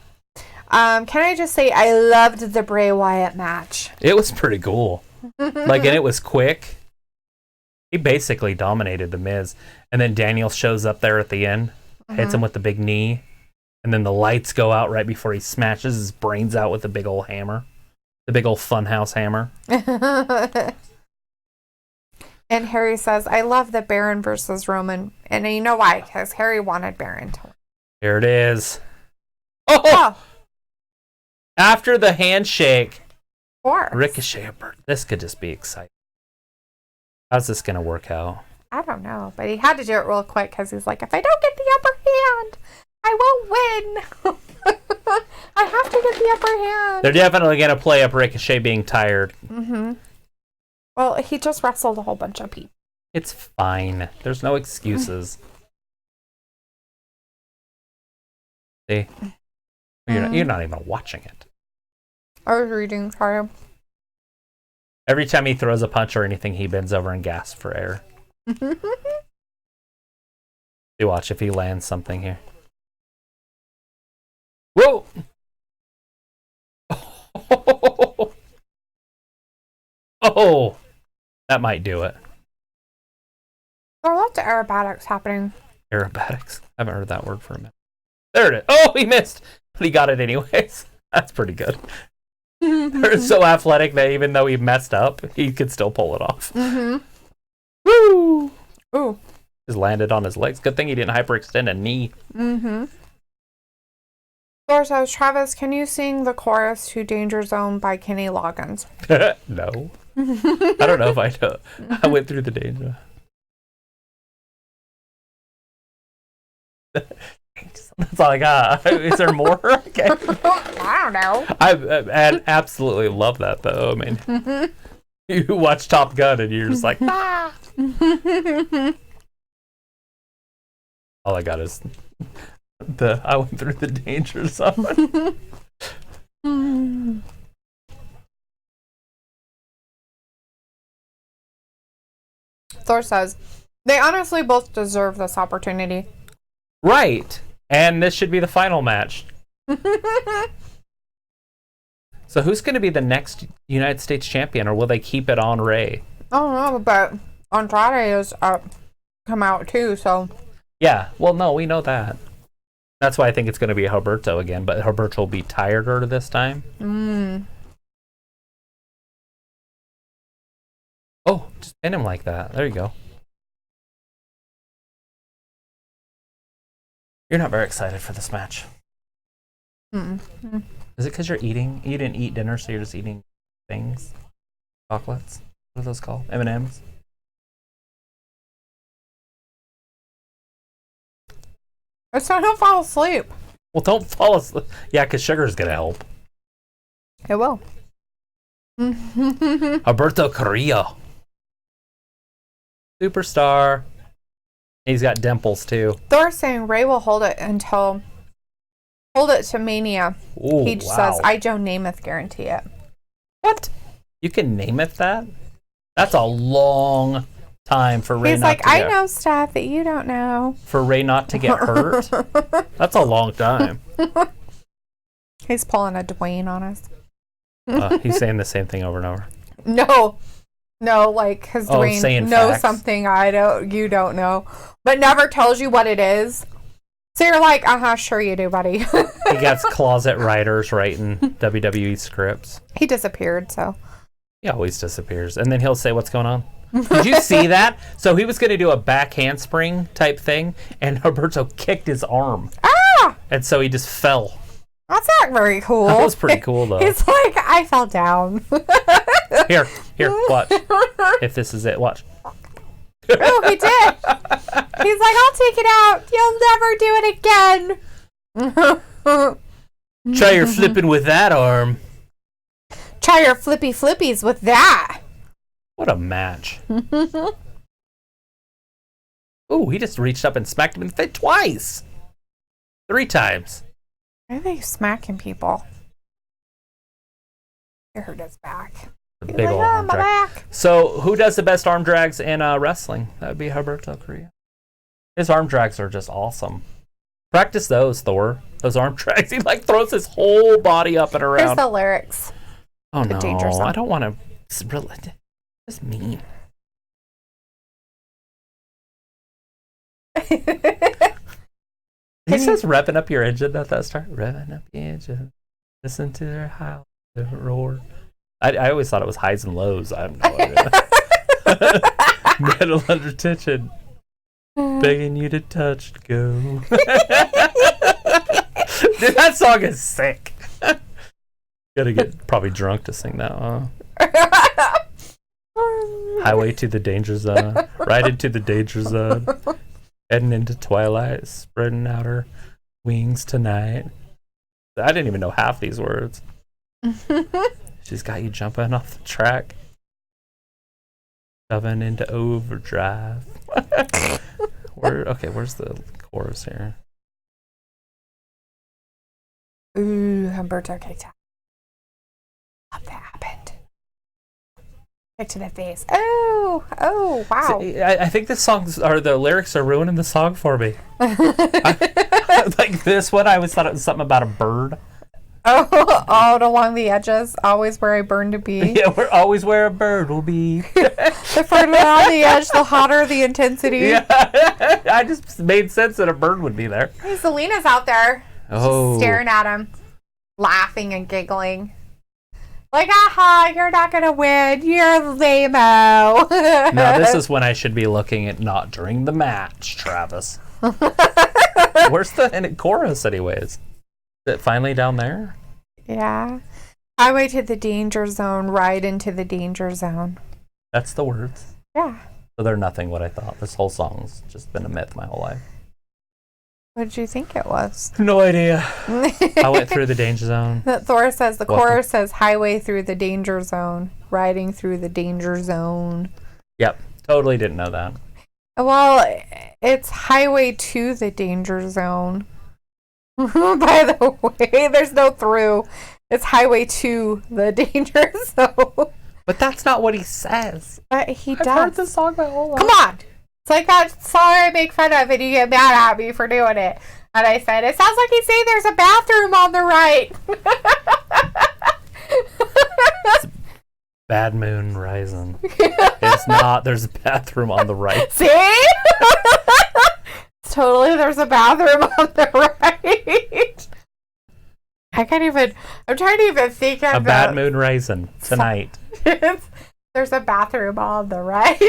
can I just say I loved the Bray Wyatt match. It was pretty cool. And it was quick. He basically dominated The Miz. And then Daniel shows up there at the end, hits him with the big knee, and then the lights go out right before he smashes his brains out with the big old hammer. The big old funhouse hammer. And Harry says, I love the Baron versus Roman. And you know why? Because Harry wanted Baron to win. Here it is. Oh! After the handshake. Of course. Ricochet. This could just be exciting. How's this going to work out? I don't know, but he had to do it real quick because he's like, if I don't get the upper hand, I won't win. I have to get the upper hand. They're definitely going to play up Ricochet being tired. Mm-hmm. Well, he just wrestled a whole bunch of people. It's fine. There's no excuses. See? You're not even watching it. I was reading, sorry. Every time he throws a punch or anything, he bends over and gasps for air. You watch if he lands something here. Whoa! Oh! That might do it. There are lots of aerobatics happening. Aerobatics. I haven't heard that word for a minute. There it is. Oh, he missed! But he got it anyways. That's pretty good. They're so athletic that even though he messed up, he could still pull it off. Mm-hmm. Woo! Ooh. Just landed on his legs. Good thing he didn't hyperextend a knee. Mm-hmm. Thor says, Travis, can you sing the chorus to Danger Zone by Kenny Loggins? No. I don't know if I know. I went through the danger. That's all I got. Is there more? Okay. I don't know. I absolutely love that, though. I mean, you watch Top Gun and you're just like, ah. All I got is I went through the danger zone. Thor says, they honestly both deserve this opportunity. Right. And this should be the final match. So who's going to be the next United States champion, or will they keep it on Ray? I don't know, but Andrade is come out too, so. Yeah, well, no, we know that. That's why I think it's going to be Humberto again, but Humberto will be tireder this time. Oh, just pin him like that. There you go. You're not very excited for this match. Is it because you're eating? You didn't eat dinner, so you're just eating things? Chocolates? What are those called? M&Ms? It's not gonna fall asleep. Well, don't fall asleep. Yeah, because sugar's going to help. It will. Alberto Carrillo. Superstar. He's got dimples, too. Thor's saying Ray will hold it to Mania. Ooh, He wow. says, I, Joe Namath, guarantee it. What? You can name it that? That's a long time for Ray He's not like, to I get, know stuff that you don't know. for Ray not to get hurt. That's a long time. He's pulling a Dwayne on us. He's saying the same thing over and over. No, like, because Dwayne saying knows facts. something you don't know, but never tells you what it is. So you're like, sure you do, buddy. He gets closet writers writing WWE scripts. He disappeared, so. He always disappears. And then he'll say, what's going on? Did you see that? So he was going to do a back handspring type thing, and Roberto kicked his arm. Ah! And so he just fell. That's not very cool. That was pretty cool, though. He's like, I fell down. Here, watch. If this is it, watch. Oh, he did. He's like, I'll take it out. You'll never do it again. Try your flipping with that arm. Try your flippy flippies with that. What a match. Ooh, he just reached up and smacked him in the face twice. 3 times. Why are they smacking people? It hurt his back. Big Like, old oh, arm my drag. back. So, who does the best arm drags in wrestling? That would be Humberto Carrillo. His arm drags are just awesome. Practice those, Thor. Those arm drags. He like throws his whole body up and Here's around. the lyrics. Oh the no, danger zone. I don't want to. That's mean. He says revving up your engine at that start. Revving up your engine. Listen to their howl, their roar. I always thought it was highs and lows. I have no idea. Metal under tension. Begging you to touch, go. Dude, that song is sick. Gotta get probably drunk to sing that. Highway to the danger zone. Right into the danger zone. Heading into twilight. Spreading out her wings tonight. I didn't even know half these words. She's got you jumping off the track. Shoving into overdrive. Where's the chorus here? Ooh, Humberto kicked out. What happened? Kick to the face. Oh, wow. See, I think the lyrics are ruining the song for me. Like this one, I always thought it was something about a bird. Oh, all along the edges, always where I burn to be. Yeah, we're always where a bird will be. The further on the edge, the hotter the intensity. Yeah, I just made sense that a bird would be there. Hey, Selena's out there. Oh, She's staring at him, laughing and giggling. Like, aha, you're not going to win. You're lame-o. Now, this is when I should be looking at not during the match, Travis. Where's the chorus, anyways? Is it finally down there? Yeah. Highway to the danger zone, ride into the danger zone. That's the words. Yeah. So they're nothing what I thought. This whole song's just been a myth my whole life. What did you think it was? No idea. I went through the danger zone. Thor says the chorus says highway through the danger zone, riding through the danger zone. Yep. Totally didn't know that. Well, it's highway to the danger zone. By the way, there's no through. It's highway to the danger zone. But that's not what he says. But he does. I've heard this song my whole life. Come on. It's like that song I make fun of and you get mad at me for doing it. And I said, it sounds like he's saying there's a bathroom on the right. Bad Moon Rising. It's not. There's a bathroom on the right. See? Totally, there's a bathroom on the right. I'm trying to even think of a Bad Moon Rising tonight. There's a bathroom on the right.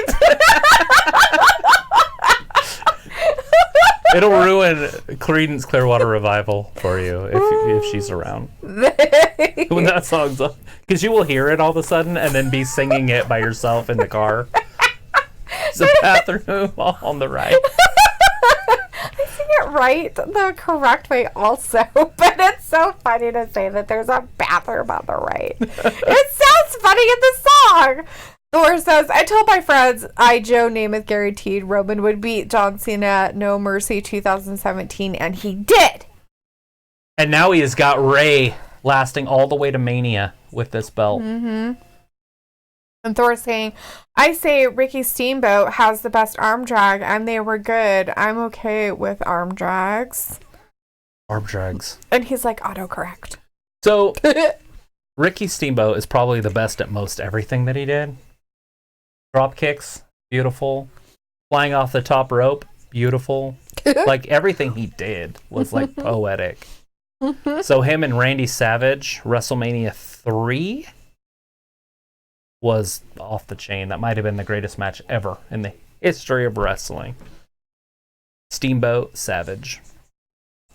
It'll ruin Creedence Clearwater Revival for you if she's around. When that song's on. Because you will hear it all of a sudden and then be singing it by yourself in the car. There's a bathroom on the right. I sing it right the correct way also, but it's so funny to say that there's a bathroom on the right. It sounds funny in the song. Thor says, I told my friends Joe Namath guaranteed Roman would beat John Cena at No Mercy 2017, and he did. And now he has got Ray lasting all the way to Mania with this belt. Mm-hmm. And Thor saying, I say Ricky Steamboat has the best arm drag, and they were good. I'm okay with arm drags. Arm drags. And he's like, autocorrect. So, Ricky Steamboat is probably the best at most everything that he did. Drop kicks, beautiful. Flying off the top rope, beautiful. Like, everything he did was, like, poetic. So, him and Randy Savage, WrestleMania 3... was off the chain. That might have been the greatest match ever in the history of wrestling. Steamboat, Savage.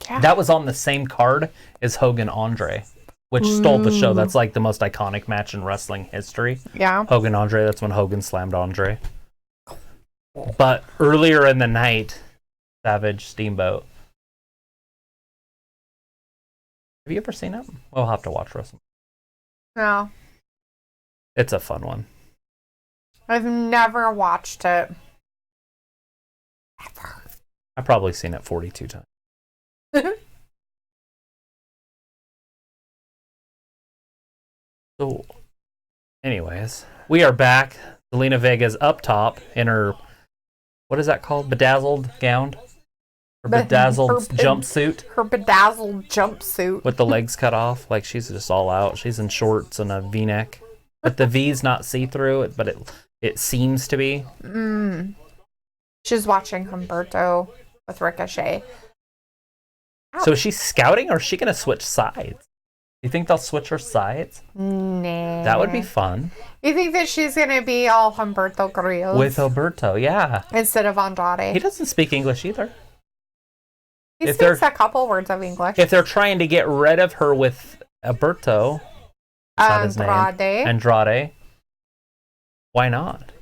Yeah. That was on the same card as Hogan Andre, which stole the show. That's like the most iconic match in wrestling history. Yeah. Hogan Andre, that's when Hogan slammed Andre. But earlier in the night, Savage, Steamboat. Have you ever seen it? We'll have to watch wrestling. No. It's a fun one. I've never watched it. Ever. I've probably seen it 42 times. So, anyways, we are back. Zelina Vega's up top in her, what is that called? Bedazzled gown? Her bedazzled jumpsuit. Her bedazzled jumpsuit. With the legs cut off. Like, she's just all out. She's in shorts and a V-neck. But the V's not see-through, but it seems to be. She's watching Humberto with Ricochet. Ow. So is she scouting, or is she going to switch sides? You think they'll switch her sides? Nah. That would be fun. You think that she's going to be all Humberto Grillos? With Alberto, yeah. Instead of Andrade. He doesn't speak English either. He speaks a couple words of English. If they're trying to get rid of her with Alberto... Andrade. Why not?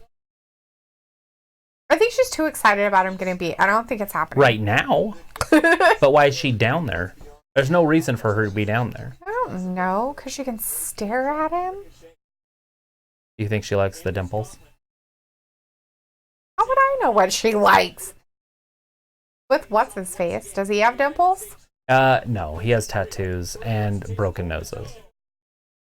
she's too excited about him getting beat. I don't think it's happening. Right now? But why is she down there? There's no reason for her to be down there. I don't know, because she can stare at him. Do you think she likes the dimples? How would I know what she likes? With what's his face? Does he have dimples? No. He has tattoos and broken noses.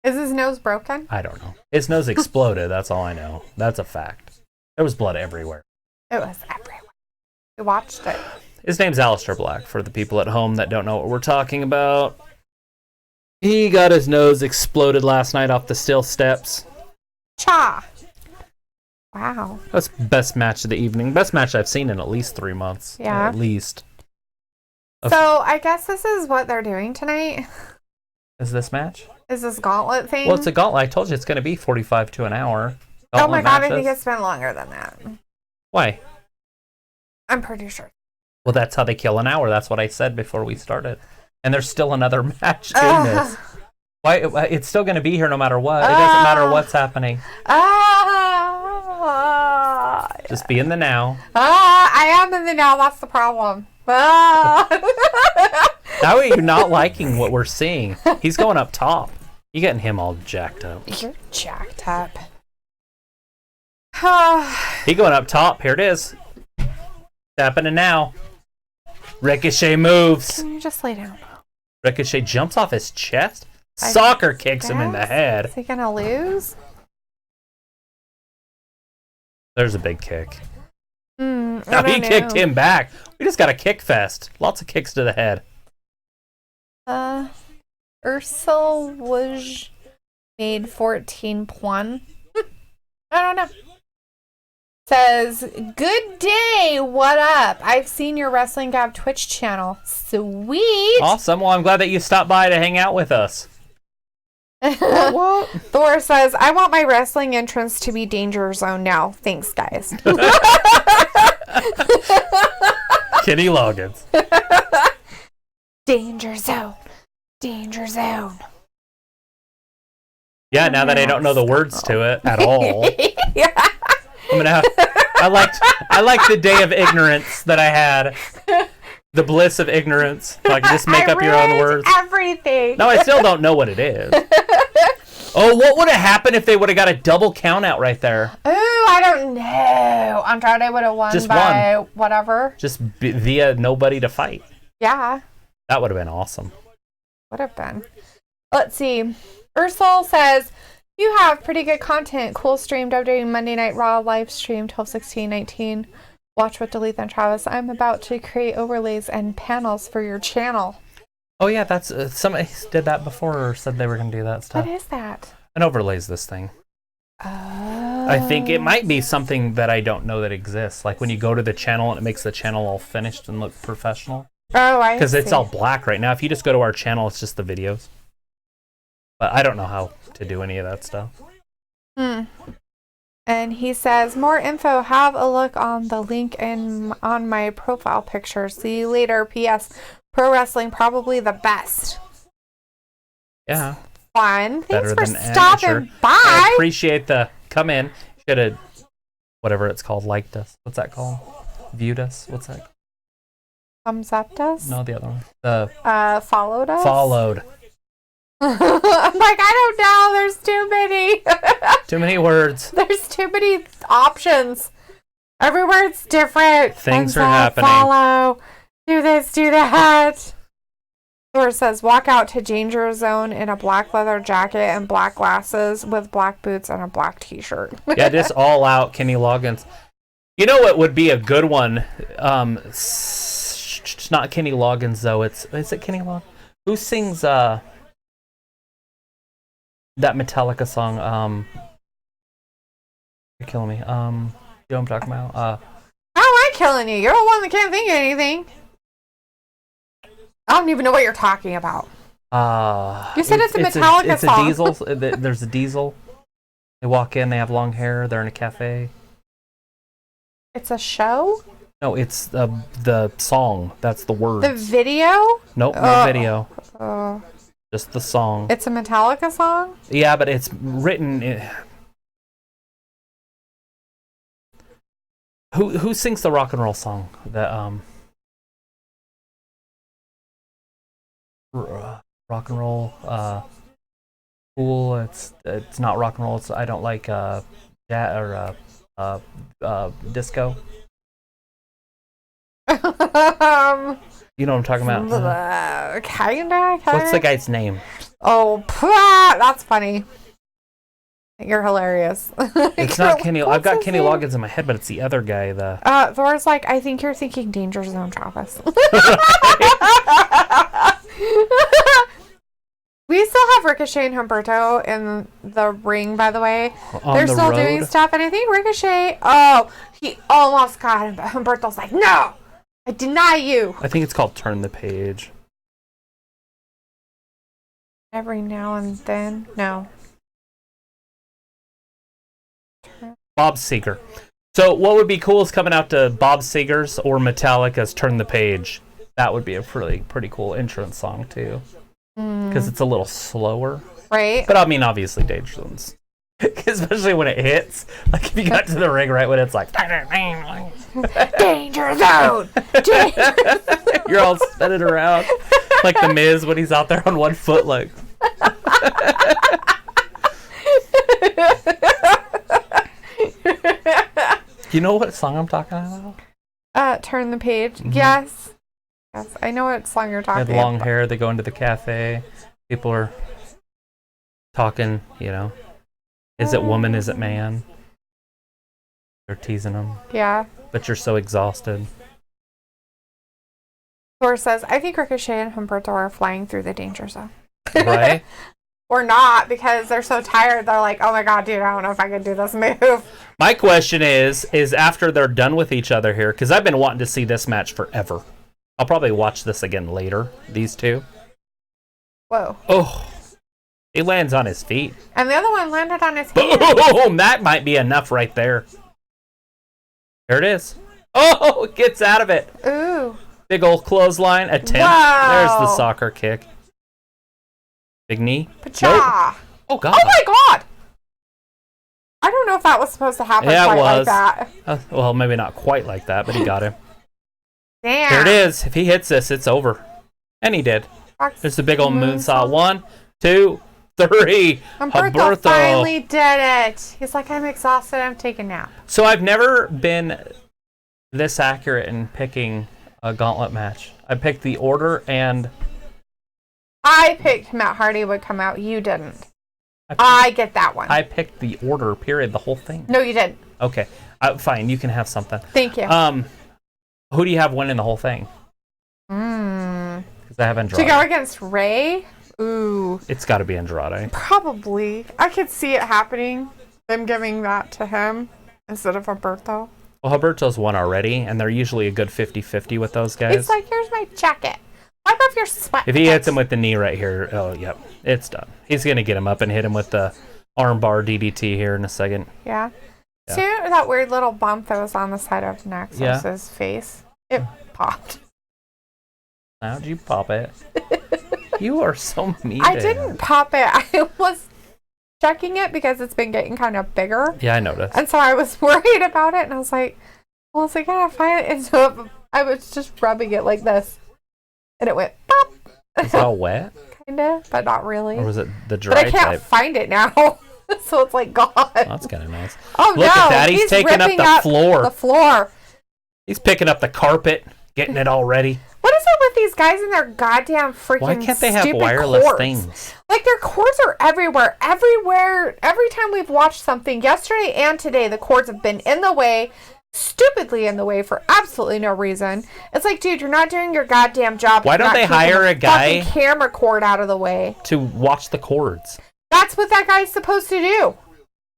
Is his nose broken? I don't know. His nose exploded. That's all I know. That's a fact. There was blood everywhere. It was everywhere. We watched it. His name's Aleister Black, for the people at home that don't know what we're talking about. He got his nose exploded last night off the steel steps. Cha! Wow. That's best match of the evening. Best match I've seen in at least 3 months. Yeah. At least. So, I guess this is what they're doing tonight. Is this match? Is this gauntlet thing? Well, it's a gauntlet. I told you it's going to be 45 to an hour. Oh my god, matches. I think it's been longer than that. Why? I'm pretty sure. Well, that's how they kill an hour. That's what I said before we started. And there's still another match in this. Why? It's still going to be here no matter what. It doesn't matter what's happening. Just be in the now. I am in the now. That's the problem. How are you not liking what we're seeing? He's going up top. You getting him all jacked up. You're jacked up. He going up top. Here it is. It's happening now. Ricochet moves. Can you just lay down? Ricochet jumps off his chest. Soccer kicks him in the head. Is he gonna lose? There's a big kick. No, he kicked him back. We just got a kick fest. Lots of kicks to the head. Ursula was made 14 pon. I don't know. Says, good day, what up? I've seen your Wrestling Gab Twitch channel. Sweet. Awesome. Well, I'm glad that you stopped by to hang out with us. What? Thor says, I want my wrestling entrance to be Danger Zone now. Thanks, guys. Kenny Loggins. Danger Zone. Danger Zone. Yeah, now that I don't know the words to it at all. Yeah. I'm gonna have. I liked the day of ignorance that I had. The bliss of ignorance. Like just make up your own words. Everything. No, I still don't know what it is. Oh, what would have happened if they would have got a double count out right there? Ooh, I don't know. Andrade would have won Just by whatever. Just via nobody to fight. Yeah. That would have been awesome. Would have been. Let's see. Ursula says, you have pretty good content. Cool stream, WWE Monday Night Raw live stream 12/16/19. Watch with Delete and Travis. I'm about to create overlays and panels for your channel. Oh yeah, that's somebody did that before or said they were going to do that stuff. What is that? An overlays this thing. Oh. I think it might be something that I don't know that exists. Like when you go to the channel and it makes the channel all finished and look professional. Oh, I see. Because it's all black right now. If you just go to our channel, it's just the videos. But I don't know how to do any of that stuff. And he says, more info, have a look on the link on my profile picture. See you later. P.S. Pro wrestling probably the best. Yeah. Fun. Thanks Better for than stopping amateur. by. I appreciate the come in. Should have, whatever it's called, liked us. What's that called? Viewed us? What's that called? Thumbs up us? No, the other one. The followed us? followed. I'm like, I don't know. There's too many. Too many words. There's too many options. Every word's different. Things Thumbs are up, happening. Follow. Do this, do that. Thor says, walk out to Danger Zone in a black leather jacket and black glasses with black boots and a black t-shirt. Yeah, just all out Kenny Loggins. You know what would be a good one? It's not Kenny Loggins though. Is it Kenny Loggins? Who sings that Metallica song? You're killing me. You know what I'm talking about? How am I killing you? You're the one that can't think of anything. I don't even know what you're talking about. You said it's a Metallica song. It's a Diesel. There's a Diesel. They walk in. They have long hair. They're in a cafe. It's a show? No, it's the song. That's the words. The video? Nope, no video. Uh, Just the song. it's a Metallica song? Yeah, but it's written. Who sings the rock and roll song? The rock and roll cool. It's not rock and roll. I don't like disco. You know what I'm talking about? Kinda. What's the guy's name? Oh, that's funny. You're hilarious. It's not Kenny. I've got Kenny Loggins in my head, but it's the other guy. Thor's like, I think you're thinking Danger Zone, Travis. We still have Ricochet and Humberto in the ring, by the way. They're still doing stuff, and I think Ricochet, he almost got him, but Humberto's like, no, I deny you. I think it's called Turn the Page. Every now and then, no. Bob Seger. So what would be cool is coming out to Bob Seger's or Metallica's Turn the Page. That would be a pretty cool entrance song, too. Because it's a little slower. Right. But I mean, obviously, Danger Zone's. Especially when it hits. Like, if you got to the ring right when it's like... Danger Zone! You're all spinning around. Like the Miz when he's out there on one foot, like... You know what song I'm talking about? Turn the Page. Mm-hmm. Yes, I know what song you're talking about. They have long hair. They go into the cafe. People are talking, is it woman, is it man? They're teasing them. Yeah. But you're so exhausted. Thor says, I think Ricochet and Humberto are flying through the danger zone. Right? Or not, because they're so tired, they're like, oh my god, dude, I don't know if I can do this move. My question is after they're done with each other here, because I've been wanting to see this match forever. I'll probably watch this again later, these two. Whoa. Oh, he lands on his feet. And the other one landed on his hand. Boom! That might be enough right there. There it is. Oh, it gets out of it. Ooh. Big old clothesline attempt. Wow. There's the soccer kick. Big knee. Pacha. Nope. Oh, God. Oh, my God. I don't know if that was supposed to happen yeah, quite it was. like that. Well, maybe not quite like that, but he got him. Damn. There it is. If he hits this, it's over. And he did. There's the big old moonsault. 1, 2, 3. Humberto finally did it. He's like, I'm exhausted. I'm taking a nap. So I've never been this accurate in picking a gauntlet match. I picked the order and... I picked Matt Hardy would come out. You didn't. I get that one. I picked the order, period, the whole thing. No, you didn't. Okay. Fine, you can have something. Thank you. Who do you have winning the whole thing? Because I have Andrade. To go against Ray? Ooh. It's got to be Andrade. Probably. I could see it happening. Them giving that to him instead of Humberto. Well, Humberto's won already, and they're usually a good 50-50 with those guys. It's like, here's my jacket. Wipe off your sweat. If he hits him with the knee right here, oh, yep, it's done. He's going to get him up and hit him with the armbar DDT here in a second. Yeah. See that weird little bump that was on the side of Naxos's face? It popped. How'd you pop it? You are so mean. I didn't pop it. I was checking it because it's been getting kind of bigger. Yeah, I noticed. And so I was worried about it, and I was like, well, is it going to find it? And so I was just rubbing it like this. And it went pop. Is it all wet? Kinda, but not really. Or was it the dry But I can't type? find it now. So it's like gone. Oh, that's kind of nice. Oh, Look at that. He's taking up the floor. The floor. He's picking up the carpet, getting it all ready. What is it with these guys and their goddamn freaking Why can't they have stupid wireless cords? things? Like, their cords are everywhere. Everywhere. Every time we've watched something, yesterday and today, the cords have been in the way. Stupidly in the way for absolutely no reason. It's like, dude, you're not doing your goddamn job. Why don't they hire a guy camera cord out of the way to watch the cords? That's what that guy's supposed to do.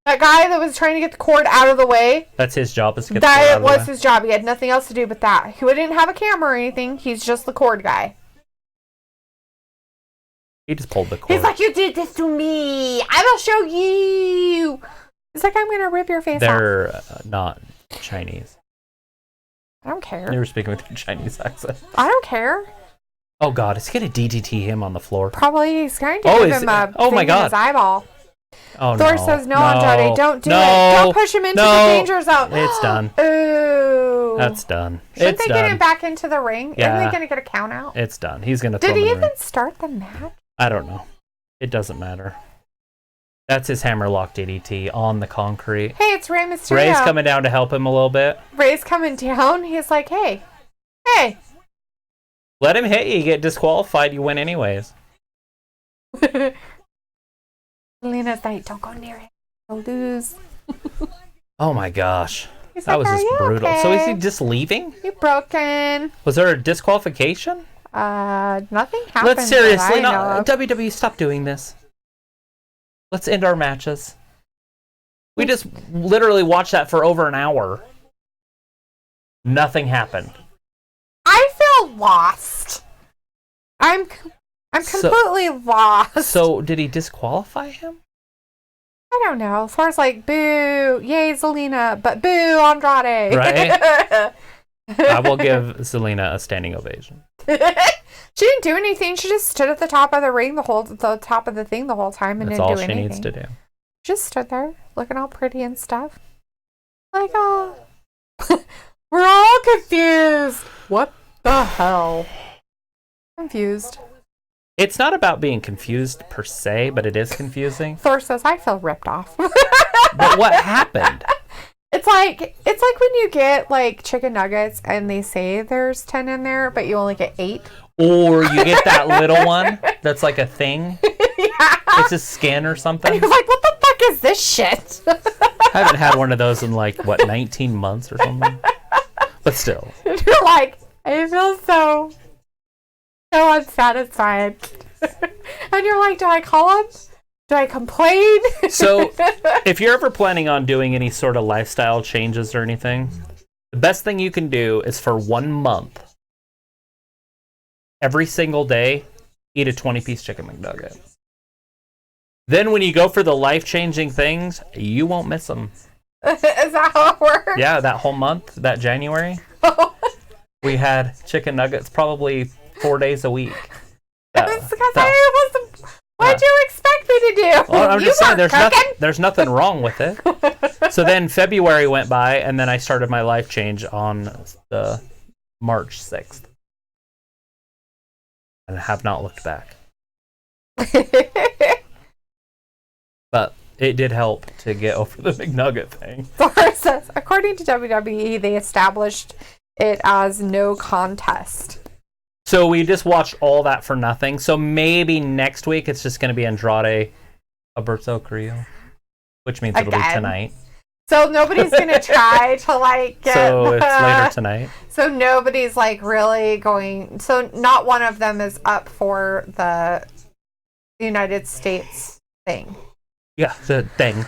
That guy that was trying to get the cord out of the way. That's his job. Is to get the cord out of the way. That was his job. He had nothing else to do but that. He didn't have a camera or anything. He's just the cord guy. He just pulled the cord. He's like, you did this to me. I will show you. He's like, I'm gonna rip your face off. They're not Chinese. I don't care. You were speaking with your Chinese accent. I don't care. Oh God, is he gonna DDT him on the floor? Probably. He's going to give him a thing in his eyeball. Oh, Thor no. says, no, No. Andrade, don't do No. it. Don't push him into No. the danger zone. It's done. Ooh. That's done. Shouldn't It's they get done. him back into the ring? Yeah. Isn't they going to get a count out? It's done. He's going to Did throw him he in the even ring. start the match? I don't know. It doesn't matter. That's his hammerlock DDT on the concrete. Hey, it's Rey Mysterio. Ray's coming down to help him a little bit. Ray's coming down. He's like, hey. Let him hit you. You get disqualified. You win anyways. Lena's like, don't go near it. You'll lose. Oh my gosh. He's That like, was are just you brutal. okay? So is he just leaving? You broken. Was there a disqualification? Nothing happened. Let's seriously that I not. know of. WWE, stop doing this. Let's end our matches. We just literally watched that for over an hour. Nothing happened. I feel lost. I'm completely lost. So did he disqualify him? I don't know. Thor's like, boo, yay, Zelina, but boo, Andrade. Right? I will give Zelina a standing ovation. She didn't do anything. She just stood at the top of the ring, the top of the thing the whole time, and That's didn't all do she anything. needs to do. Just stood there, looking all pretty and stuff. Like, oh, we're all confused. What the hell? Confused. It's not about being confused per se, but it is confusing. Thor says, I feel ripped off. But what happened? It's like when you get like chicken nuggets and they say there's 10 in there, but you only get 8. Or you get that little one that's like a thing. Yeah. It's a skin or something. And you're like, what the fuck is this shit? I haven't had one of those in like, 19 months or something? But still. You're like, I feel so unsatisfied. And you're like, do I call him? Do I complain? So, if you're ever planning on doing any sort of lifestyle changes or anything, the best thing you can do is for 1 month, every single day, eat a 20-piece chicken McNugget. Then when you go for the life-changing things, you won't miss them. Is that how it works? Yeah, that whole month, that January, we had chicken nuggets probably 4 days a week. It's because I wasn't. What'd you expect me to do? Well, I'm You just saying, weren't there's nothing wrong with it. So then February went by, and then I started my life change on the March 6th. And I have not looked back. But it did help to get over the McNugget thing. Thor says, according to WWE, they established it as no contest. So we just watched all that for nothing. So maybe next week it's just going to be Andrade Alberto Carrillo, which means it'll be Again. tonight. So nobody's gonna try to like get. So it's later tonight. So nobody's like really going. So not one of them is up for the United States thing. Yeah, the thing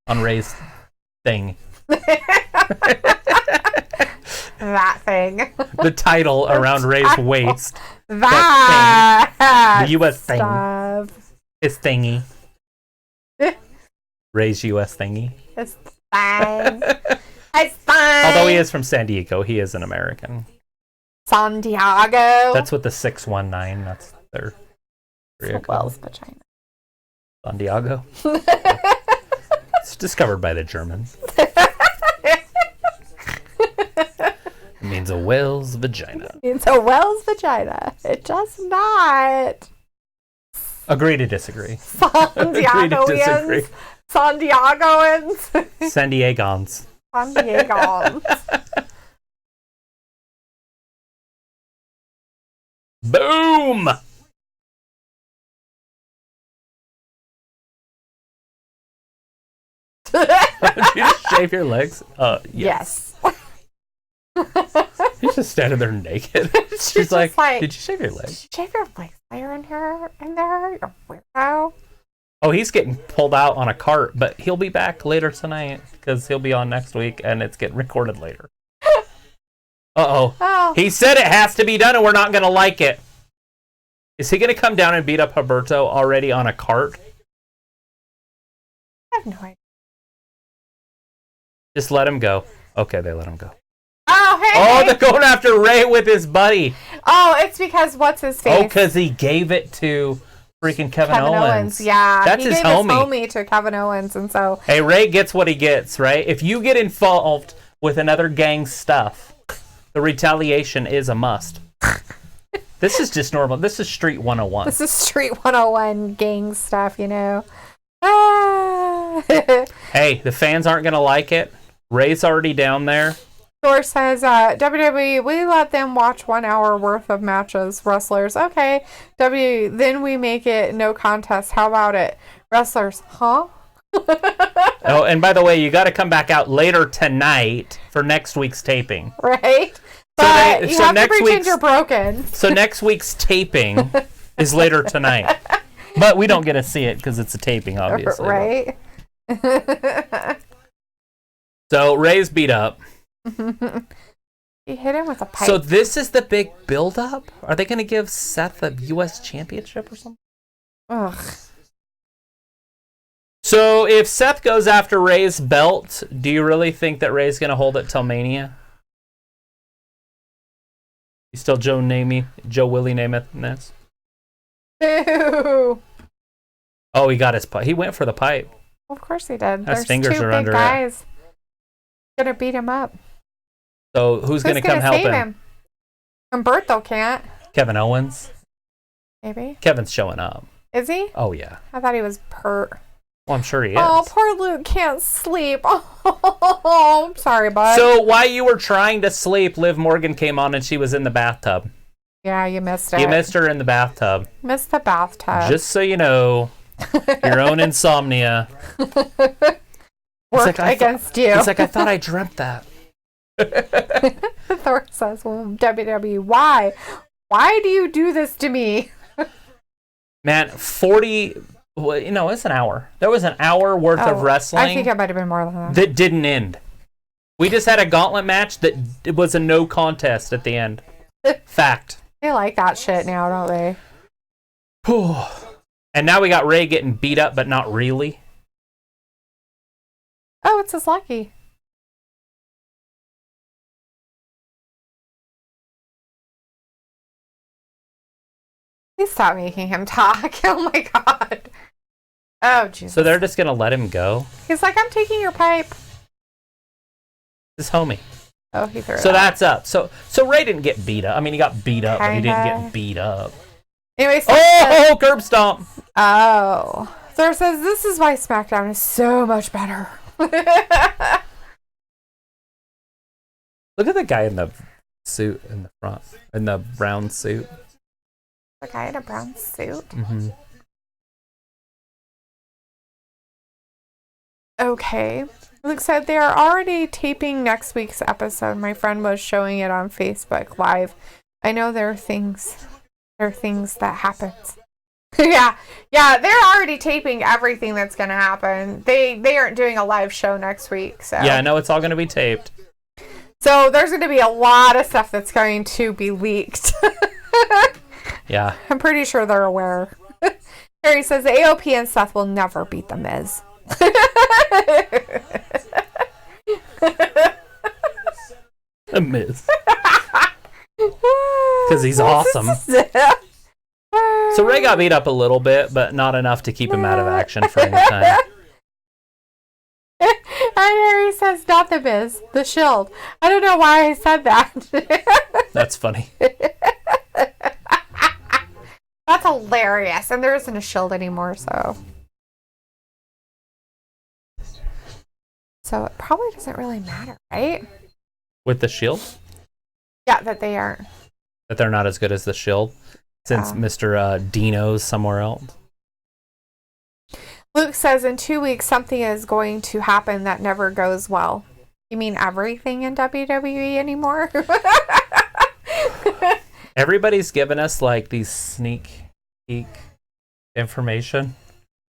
on Ray's thing. That thing. The title around Ray's waist. That The U.S. thing. stuff. His thingy. Ray's U.S. thingy. It's fine. It's fine. Although he is from San Diego, he is an American. Santiago. That's what the 619, that's their area code. Wells vagina. San Diego. It's discovered by the Germans. It means a whale's vagina. It's a Wells vagina. It does not. Agree to disagree. Agree to disagree. Santiagoans. San Diegans. San Diegans. Boom! Did you just shave your legs? Yes. He's just standing there naked. She's like, did you shave your legs? Did you shave your legs while you're in there? You weirdo. Oh, he's getting pulled out on a cart, but he'll be back later tonight because he'll be on next week and it's getting recorded later. Uh-oh. Oh. He said it has to be done and we're not going to like it. Is he going to come down and beat up Humberto already on a cart? I have no idea. Just let him go. Okay, they let him go. Oh, hey. Oh, they're going after Ray with his buddy. Oh, it's because what's his face? Oh, because he gave it to freaking Kevin Owens. Yeah, that's he his gave homie. his homie to Kevin Owens, and so Hey, Ray gets what he gets, right? If you get involved with another gang's stuff, the retaliation is a must. This is just normal. This is Street 101. This is Street 101 gang stuff, you know. Ah. Hey, the fans aren't going to like it. Ray's already down there. Thor says, WWE, we let them watch 1 hour worth of matches, wrestlers. Okay. Then we make it no contest. How about it? Wrestlers, huh? Oh, and by the way, you got to come back out later tonight for next week's taping. Right? But you have to pretend you're broken. So next week's taping is later tonight. But we don't get to see it because it's a taping, obviously. Right? So Ray's beat up. He hit him with a pipe. So this is the big build-up? Are they going to give Seth a U.S. championship or something? Ugh. So if Seth goes after Ray's belt, do you really think that Ray's going to hold it till Mania? He's still Joe Willie Namath in this? Ew. Oh, he got his pipe. He went for the pipe. Of course he did. His There's fingers two are big under guys. Gonna beat him up. So who's going to come help save him? Humberto can't. Kevin Owens? Maybe. Kevin's showing up. Is he? Oh, yeah. I thought he was pert. Well, I'm sure he is. Oh, poor Luke can't sleep. Oh, I'm sorry, bud. So while you were trying to sleep, Liv Morgan came on and she was in the bathtub. Yeah, you missed it. You missed her in the bathtub. Missed the bathtub. Just so you know, your own insomnia worked against you. It's like, I thought I dreamt that. Thor says, well, WWE, why? Why do you do this to me? Man, 40... Well, you know, it's an hour. There was an hour worth of wrestling. I think it might have been more than that. That didn't end. We just had a gauntlet match that it was a no contest at the end. Fact. They like that shit now, don't they? And now we got Ray getting beat up, but not really. Oh, it's his lucky. Please stop making him talk. Oh my god. Oh, Jesus. So they're just going to let him go? He's like, I'm taking your pipe. His homie. Oh, he threw it So out. that's up. So Ray didn't get beat up. I mean, he got beat up, but he didn't get beat up. Anyway, curb stomp. Oh. Thor says, this is why SmackDown is so much better. Look at the guy in the suit in the front. In the brown suit. The guy in a brown suit? Mm-hmm. Okay. Luke said they are already taping next week's episode. My friend was showing it on Facebook Live. I know there are things that happens. yeah, they're already taping everything that's going to happen. They aren't doing a live show next week, so. Yeah, I know it's all going to be taped. So there's going to be a lot of stuff that's going to be leaked. Yeah. I'm pretty sure they're aware. Harry says the AOP and Seth will never beat the Miz. The Miz. Because he's awesome. So Ray got beat up a little bit, but not enough to keep him out of action for any time. And Harry says, not the Miz, the Shield. I don't know why I said that. That's funny. That's hilarious. And there isn't a Shield anymore, so. So it probably doesn't really matter, right? With the Shield? Yeah, that they aren't. That they're not as good as the Shield? Since Mr. Dino's somewhere else? Luke says in 2 weeks something is going to happen that never goes well. You mean everything in WWE anymore? Everybody's giving us like these sneak peek information.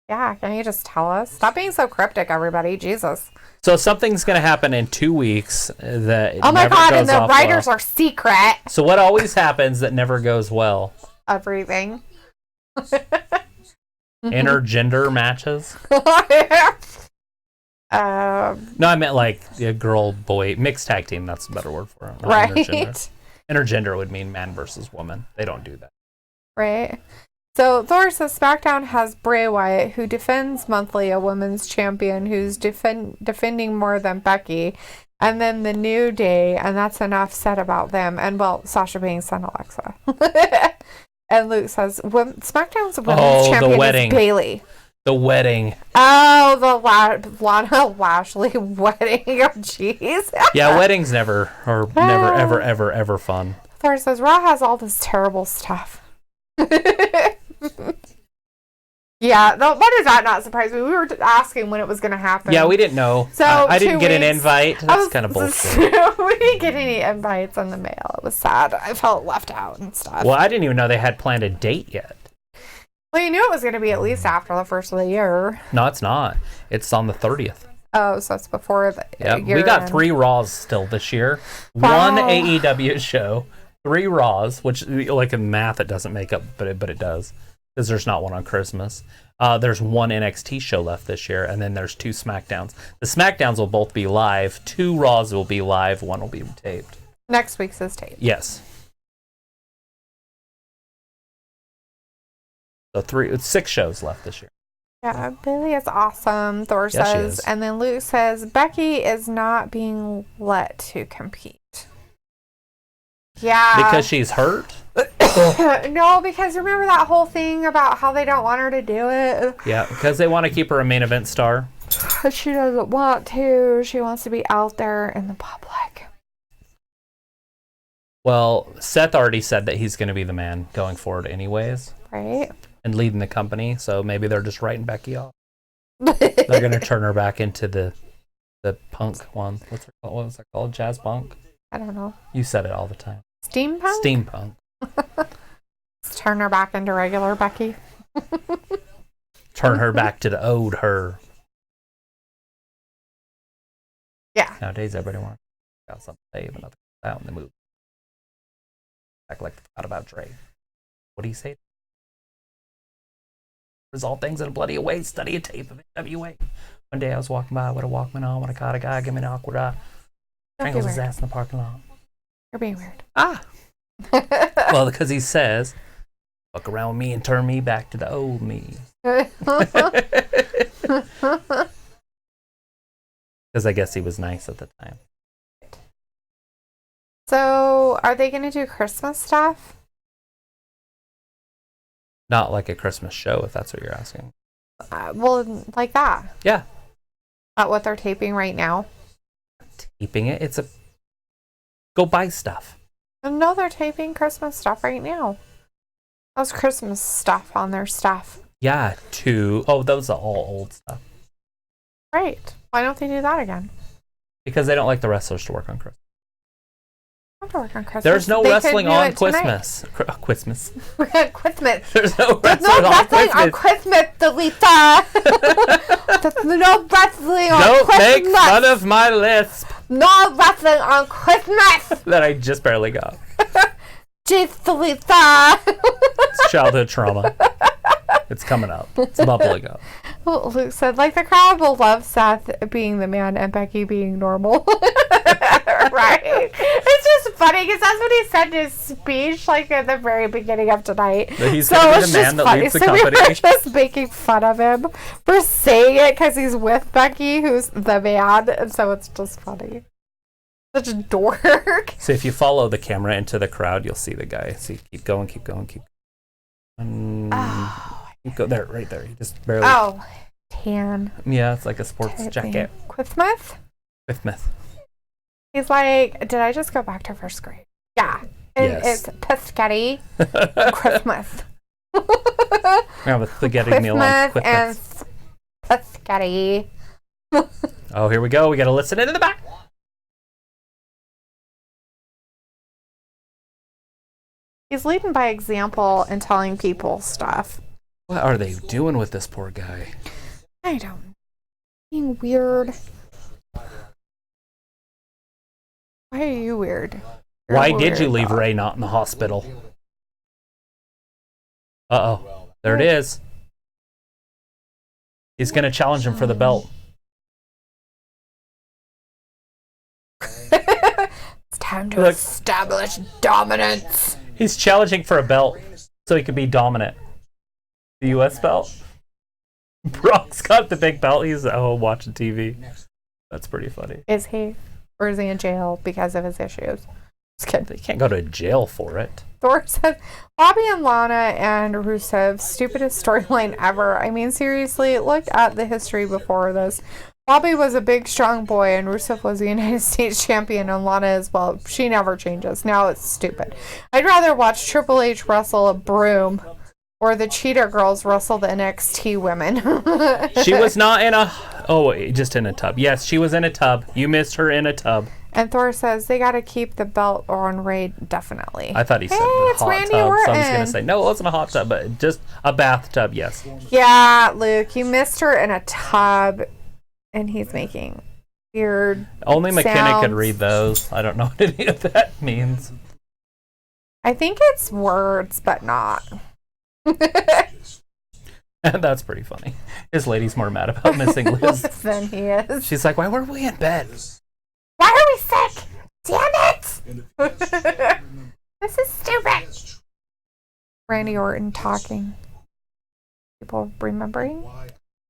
Yeah, can you just tell us? Stop being so cryptic, everybody. Jesus. So something's going to happen in 2 weeks that oh my never god, goes and the off writers well. are secret. So what always happens that never goes well? Everything. Intergender matches? No, I meant like a girl, boy, mixed tag team. That's a better word for it. Not right. Intergender. Intergender would mean man versus woman. They don't do that. Right. So Thor says SmackDown has Bray Wyatt, who defends monthly a women's champion who's defending more than Becky. And then the New Day, and that's enough said about them. And, well, Sasha Banks and Alexa. And Luke says, SmackDown's women's champion is Bayley. The wedding. Oh, the Lana Lashley wedding. Oh, jeez. Yeah, weddings never, ever, ever, ever fun. Thor says, Raw has all this terrible stuff. Yeah, why does that not surprise me? We were asking when it was going to happen. Yeah, we didn't know. So I didn't get an invite. That's kind of bullshit. We didn't get any invites in the mail. It was sad. I felt left out and stuff. Well, I didn't even know they had planned a date yet. Well, you knew it was going to be at least after the first of the year. No, it's not. It's on the 30th. Oh, so it's before the year. We got 3 Raws still this year. Wow. 1 AEW show. 3 Raws, which, like in math, it doesn't make up, but it does. Because there's not one on Christmas. There's 1 NXT show left this year, and then there's 2 SmackDowns. The SmackDowns will both be live. 2 Raws will be live. 1 will be taped. Next week's is taped. Yes. So 6 shows left this year. Yeah, Bayley is awesome, Thor says. And then Luke says, Becky is not being let to compete. Yeah. Because she's hurt? No, because remember that whole thing about how they don't want her to do it? Yeah, because they want to keep her a main event star. She doesn't want to. She wants to be out there in the public. Well, Seth already said that he's going to be the man going forward anyways. Right. And leading the company, so maybe they're just writing Becky off. They're going to turn her back into the punk one. What was that called? Jazz punk? I don't know. You said it all the time. Steampunk? Steampunk. Let's turn her back into regular Becky. Turn her back to the old her. Yeah. Nowadays, everybody wants to got something to say, but nothing out in the movie. Act like they forgot about Dre. What do you say? There's all things in a bloody way. Study a tape of NWA. One day I was walking by with a Walkman on when I caught a guy give me an awkward eye. Strangles his ass in the parking lot. You're being weird. Ah. Well, because he says, fuck around with me and turn me back to the old me. Because I guess he was nice at the time. So, are they going to do Christmas stuff? Not like a Christmas show, if that's what you're asking. Well, like that. Yeah. Not what they're taping right now. Taping it? It's a... Go buy stuff. No, they're taping Christmas stuff right now. Those Christmas stuff on their stuff. Yeah, Oh, those are all old stuff. Right. Why don't they do that again? Because they don't like the wrestlers to work on Christmas. To work on Christmas. There's no wrestling on Christmas. Christmas. Christmas. There's no wrestling on Christmas, Delita. There's no wrestling on Don't Christmas. make fun of my lisp. No wrestling on Christmas. That I just barely got. Jeez, Delita. It's childhood trauma. It's coming up. It's bubbling up. Well, Luke said, like, the crowd will love Seth being the man and Becky being normal. Right? It's just funny because that's what he said in his speech, like, at the very beginning of tonight. But he's going to be the man that leads the company. We were just making fun of him for saying it because he's with Becky, who's the man, and so it's just funny. Such a dork. So if you follow the camera into the crowd, you'll see the guy. See, keep going. Keep go there, right there. You just barely. Oh, tan. Yeah, it's like a sports jacket. Quithmith? Quithmith. He's like, did I just go back to first grade? Yeah. And yes. It's Piscetti Christmas. We have a spaghetti meal on Quithmith. And Piscetti. Oh, here we go. We got to listen into the back. He's leading by example and telling people stuff. What are they doing with this poor guy? I don't know. Being weird. Why are you weird? Why did you leave Ray not in the hospital? Uh-oh. There it is. He's going to challenge him for the belt. It's time to establish dominance. He's challenging for a belt so he can be dominant. The U.S. belt? Brock's got the big belt. He's at home watching TV. That's pretty funny. Is he? Or is he in jail because of his issues? Just kidding. They can't go to jail for it. Thor says, Bobby and Lana and Rusev, stupidest storyline ever. I mean, seriously, look at the history before this. Bobby was a big, strong boy, and Rusev was the United States champion, and Lana as well. She never changes. Now it's stupid. I'd rather watch Triple H wrestle a broom or the Cheetah Girls wrestle the NXT women. She was not in a... Oh, wait, just in a tub. Yes, she was in a tub. You missed her in a tub. And Thor says they got to keep the belt on Ray, definitely. I thought he said the it's hot Randy tub, Orton. so I was going to say, no, it wasn't a hot tub, but just a bathtub, yes. Yeah, Luke, you missed her in a tub, and he's making weird Only McKenna could sounds. read those. I don't know what any of that means. I think it's words, but not. And that's pretty funny. This lady's more mad about missing Liz. Than he is. She's like, why were we in bed? Why are we sick? Damn it! This is stupid. Randy Orton talking. People remembering?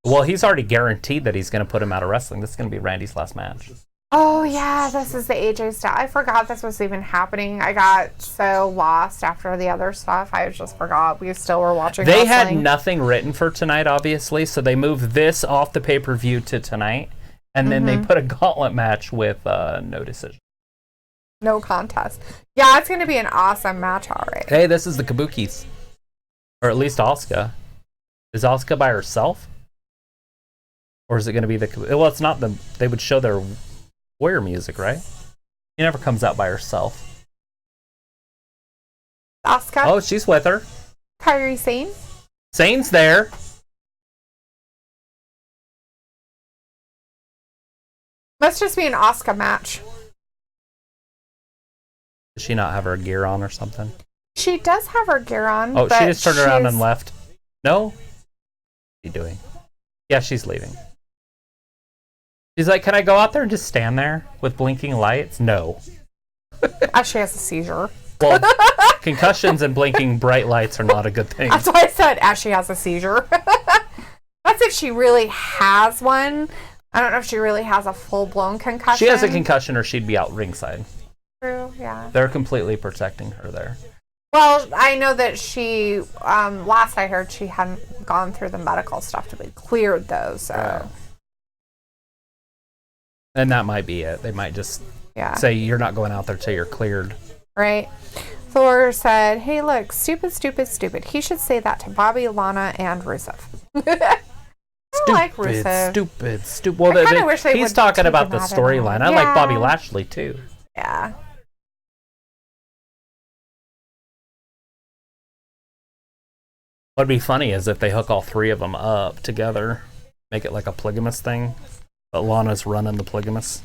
Well, he's already guaranteed that he's going to put him out of wrestling. This is going to be Randy's last match. Oh, yeah, this is the AJ stuff. I forgot this was even happening. I got so lost after the other stuff. I just forgot. We still were watching They had wrestling. nothing written for tonight, obviously, so they moved this off the pay-per-view to tonight, and then they put a gauntlet match with no decision. No contest. Yeah, it's going to be an awesome match, all right. Hey, this is the Kabukis. Or at least Asuka. Is Asuka by herself? Or is it going to be the... Well, it's not the... They would show their Warrior music, right? She never comes out by herself. Asuka, Oh, she's with her. Kairi Sane. Zane's there. Must just be an Asuka match. Does she not have her gear on or something? She does have her gear on. Oh, but she just turned around she's- and left. No? What's she doing? Yeah, she's leaving. She's like, can I go out there and just stand there with blinking lights? No. She has a seizure. Well, concussions and blinking bright lights are not a good thing. That's why I said Ashley has a seizure. That's if she really has one. I don't know if she really has a full-blown concussion. She has a concussion or she'd be out ringside. True, yeah. They're completely protecting her there. Well, I know that she, last I heard, she hadn't gone through the medical stuff to be cleared, though, so. Right. And that might be it. They might just Yeah. say you're not going out there till you're cleared. Right? Thor said, hey, look, stupid, stupid, stupid. He should say that to Bobby, Lana, and Rusev. I like Rusev. Stupid. Well, I kinda wish they he's would talking take about him the out of storyline. it. I like Bobby Yeah. Lashley, too. Yeah. What'd be funny is if they hook all three of them up together, make it like a polygamous thing, but Lana's running the polygamous.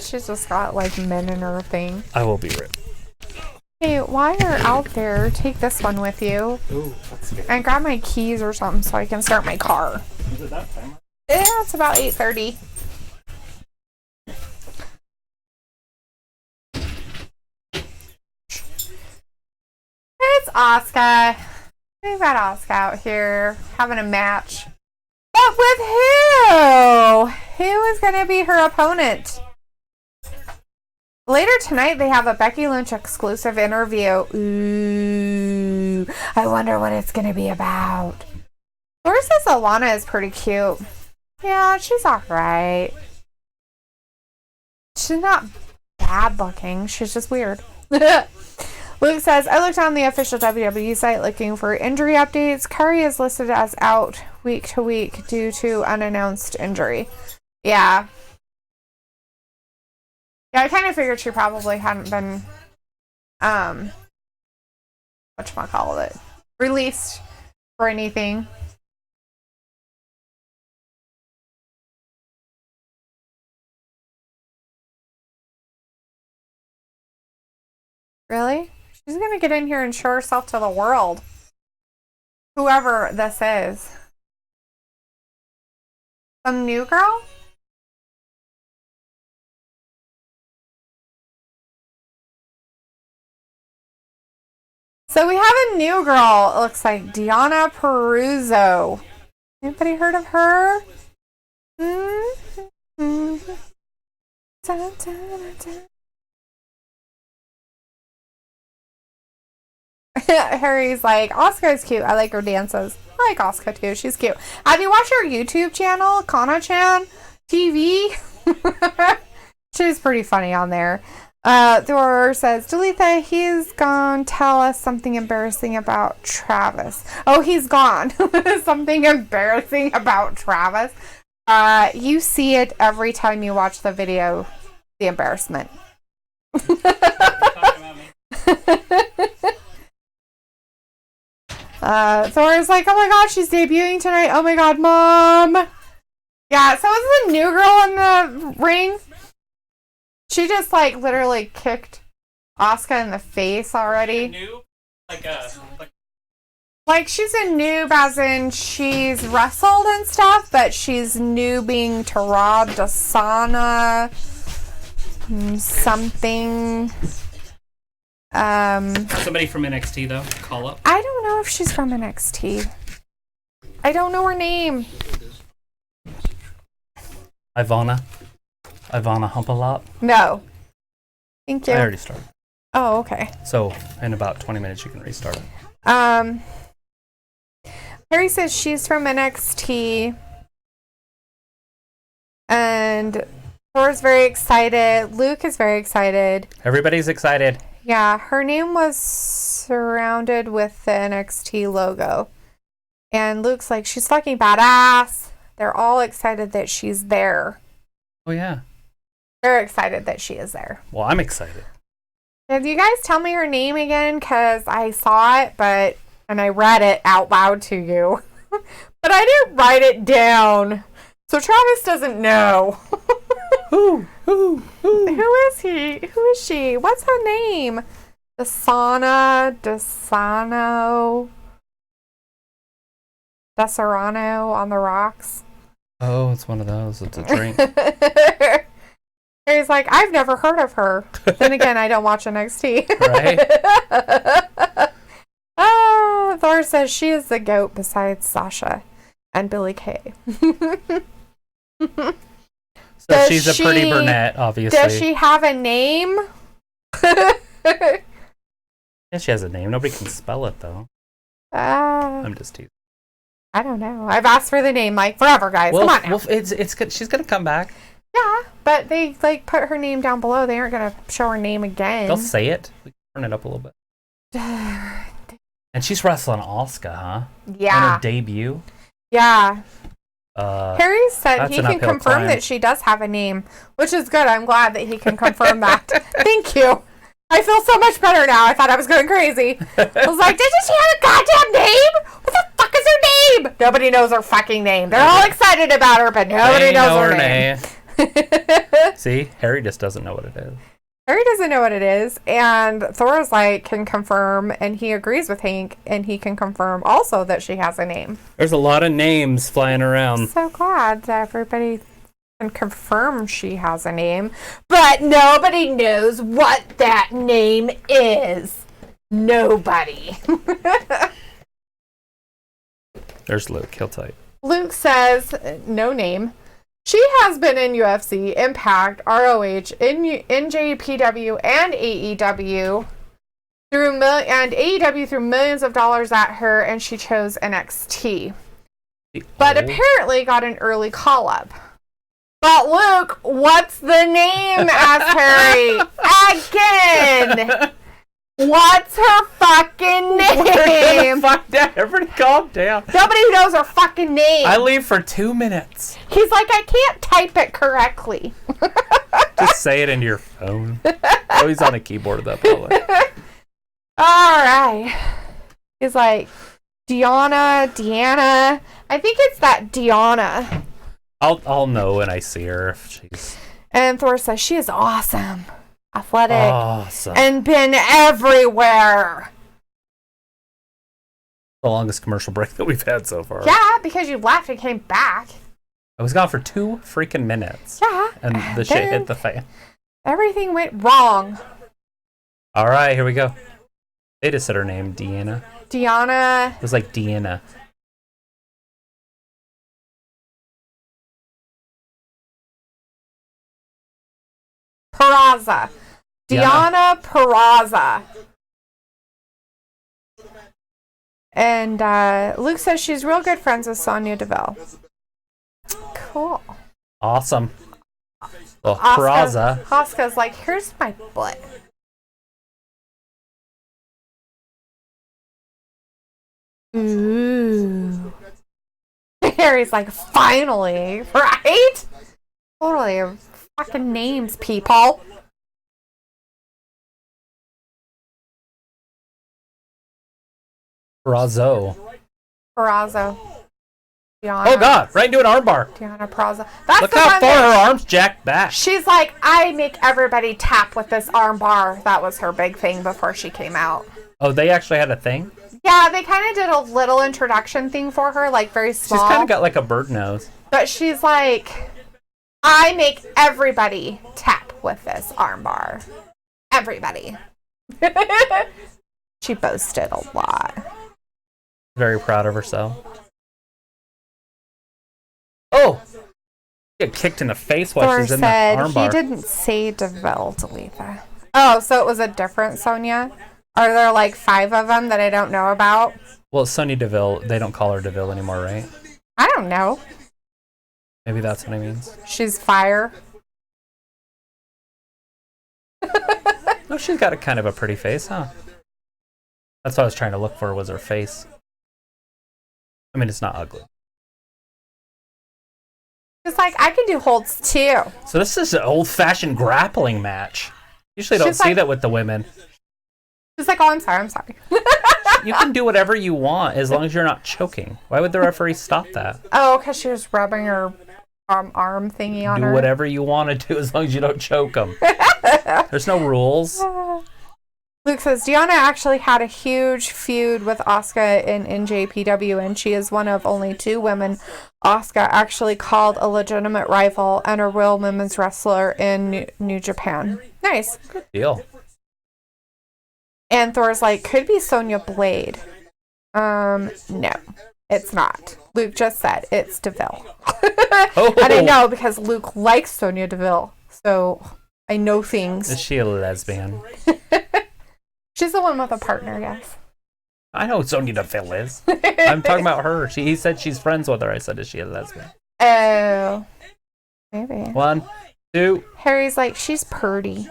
She's just got, like, men in her thing. I will be right. Hey, while you're out there, take this one with you. Ooh, that's scary. And grab my keys or something so I can start my car. Is it that time? Yeah, it's about 8:30. It's Asuka. We've got Asuka out here having a match. But with who? Who is going to be her opponent? Later tonight, they have a Becky Lynch exclusive interview. Ooh, I wonder what it's going to be about. Laura says Alana is pretty cute. Yeah, she's alright. She's not bad looking. She's just weird. Luke says, I looked on the official WWE site looking for injury updates. Curry is listed as out week to week due to unannounced injury. Yeah. Yeah, I kind of figured she probably hadn't been, whatchamacallit, released for anything. Really? She's going to get in here and show herself to the world. Whoever this is. Some new girl? So we have a new girl. It looks like Deanna Peruzzo. Anybody heard of her? Harry's like, Asuka's cute. I like her dances. I like Asuka too. She's cute. Have you watched her YouTube channel, Kana-chan TV? She's pretty funny on there. Thor says, Dalitha, he's gone. Tell us something embarrassing about Travis. Oh, he's gone. Something embarrassing about Travis. You see it every time you watch the video. The embarrassment. Thor's like, oh my god, she's debuting tonight. Oh my god, Mom. Yeah, so is the new girl in the ring? She just, like, literally kicked Asuka in the face already. Noob? Like, she's a noob as in she's wrestled and stuff, but she's noobing to Rob Dasana something. Somebody from NXT, though. Call up. I don't know if she's from NXT. I don't know her name. Ivana Humpalot. No. Thank you. I already started. Oh, okay. So, in about 20 minutes, you can restart it. Harry says she's from NXT. And Thor's very excited. Luke is very excited. Everybody's excited. Yeah, her name was surrounded with the NXT logo. And Luke's like, she's fucking badass. They're all excited that she's there. Oh, yeah. They're excited that she is there. Well, I'm excited. If you guys tell me her name again, because I saw it, and I read it out loud to you. But I didn't write it down. So Travis doesn't know. Who is he? Who is she? What's her name? Desano on the rocks. Oh, it's one of those. It's a drink. He's like, I've never heard of her. Then again, I don't watch NXT. Right? Thor says she is the GOAT besides Sasha and Billie Kay. So she's a pretty brunette, obviously. Does she have a name? Yeah, she has a name. Nobody can spell it, though. I'm just teasing. I don't know. I've asked for the name like forever, guys. Well, come on now. Well, it's good. She's gonna come back. Yeah, but they like put her name down below. They aren't gonna show her name again. They'll say it. We can turn it up a little bit. And she's wrestling Asuka, huh? Yeah. In her debut. Yeah. Harry said he can confirm that she does have a name, which is good. I'm glad that he can confirm that. Thank you. I feel so much better now. I thought I was going crazy. I was like, doesn't she have a goddamn name? What the fuck is her name? Nobody knows her fucking name. They're all excited about her, but nobody knows her name. See? Harry just doesn't know what it is. Harry doesn't know what it is, and Thor's like can confirm, and he agrees with Hank, and he can confirm also that she has a name. There's a lot of names flying around. I'm so glad that everybody can confirm she has a name, but nobody knows what that name is. Nobody. There's Luke. He'll tell you. Luke says, no name. She has been in UFC, Impact, ROH, NJPW, and AEW threw millions of dollars at her, and she chose NXT. But apparently got an early call-up. But Luke, what's the name? Asked Harry. Again! What's her fucking name? Everybody calm down. Nobody knows her fucking name. I leave for 2 minutes. He's like, I can't type it correctly. Just say it into your phone. Oh, he's on a keyboard, though, probably. All right. He's like, Deanna. I think it's that Deanna. I'll know when I see her if she's... And Thor says, she is awesome. Athletic. Awesome. And been everywhere. The longest commercial break that we've had so far. Yeah, because you left and came back. I was gone for 2 freaking minutes. Yeah. And the shit hit the fan. Everything went wrong. All right, here we go. They just said her name, Deanna. Deanna. It was like Deanna. Peraza. Deanna Peraza. And Luke says she's real good friends with Sonya Deville. Cool. Awesome. Well, Peraza. Asuka's like, here's my butt. Ooh. Harry's like, finally, right? Totally. Fucking names, people. Peraza. Peraza. Deanna. Oh God! Right into an armbar. Deanna Peraza. That's Look the how one far that her arms jacked back. she's like, I make everybody tap with this arm bar. That was her big thing before she came out. Oh, they actually had a thing? Yeah, they kind of did a little introduction thing for her, like very small. She's kind of got like a bird nose. But she's like, I make everybody tap with this arm bar. Everybody. She boasted a lot. Very proud of herself. Oh! Get kicked in the face while Thor she's in the said armbar. he didn't say Deville to Letha. Oh, so it was a different Sonya? Are there like 5 of them that I don't know about? Well, Sonya Deville, they don't call her Deville anymore, right? I don't know. Maybe that's what it means. She's fire. Oh, she's got a kind of a pretty face, huh? That's what I was trying to look for, was her face. I mean, it's not ugly. She's like, I can do holds too. So this is an old-fashioned grappling match. Usually don't She's see like- that with the women. She's like, oh, I'm sorry. You can do whatever you want as long as you're not choking. Why would the referee stop that? Oh, because she was rubbing her arm thingy on Do her. whatever you want to do as long as you don't choke them. There's no rules. Luke says, Deanna actually had a huge feud with Asuka in NJPW, and she is one of only 2 women Asuka actually called a legitimate rival and a real women's wrestler in New Japan. Nice. Deal. And Thor's like, could be Sonya Blade. No, it's not. Luke just said it's Deville. Oh. And I know because Luke likes Sonya Deville, so I know things. Is she a lesbian? She's the one with a partner, yes. I know Sonya Deville is. I'm talking about her. He said she's friends with her. I said, is she a lesbian? Oh, maybe. 1, 2. Harry's like, she's purty.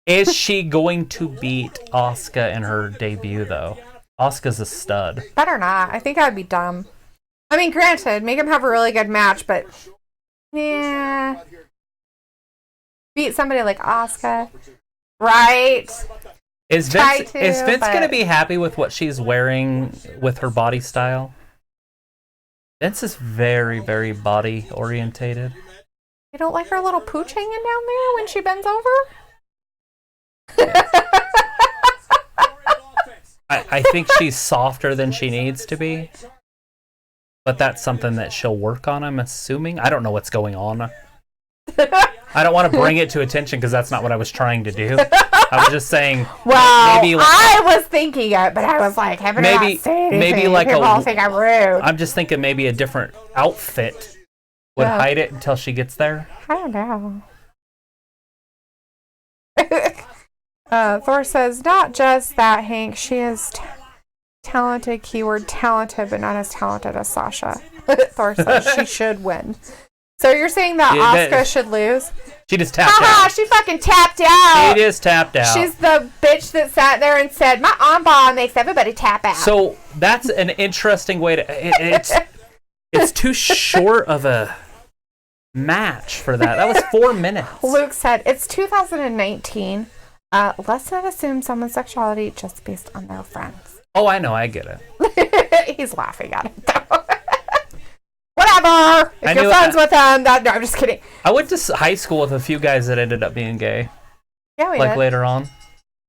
Is she going to beat Asuka in her debut, though? Asuka's a stud. Better not. I think I'd be dumb. I mean, granted, make him have a really good match, but yeah, beat somebody like Asuka, right? Is Try Vince, to, is Vince but- going to be happy with what she's wearing with her body style? Vince is very, very body orientated. You don't like her little pooch hanging down there when she bends over? I think she's softer than she needs to be. But that's something that she'll work on, I'm assuming. I don't know what's going on. I don't want to bring it to attention because that's not what I was trying to do. I was just saying, Well, maybe like, I was thinking it, but I was like, I better Maybe- not say anything. maybe like People a- will think I'm rude. I'm just thinking maybe a different outfit would Yeah. hide it until she gets there. I don't know. Thor says, not just that, Hank. She is talented, keyword talented, but not as talented as Sasha. Thor says she should win. So you're saying that Yeah, Asuka should lose? She just tapped Haha, out. she fucking tapped out. She just tapped out. She's the bitch that sat there and said, my armband makes everybody tap out. So that's an interesting way to. It's too short of a match for that. That was 4 minutes. Luke said, it's 2019. Let's not assume someone's sexuality just based on their friends. Oh, I know. I get it. He's laughing at it, though. Whatever. If you're friends with them, no, I'm just kidding. I went to high school with a few guys that ended up being gay. Yeah, we Like did. later on.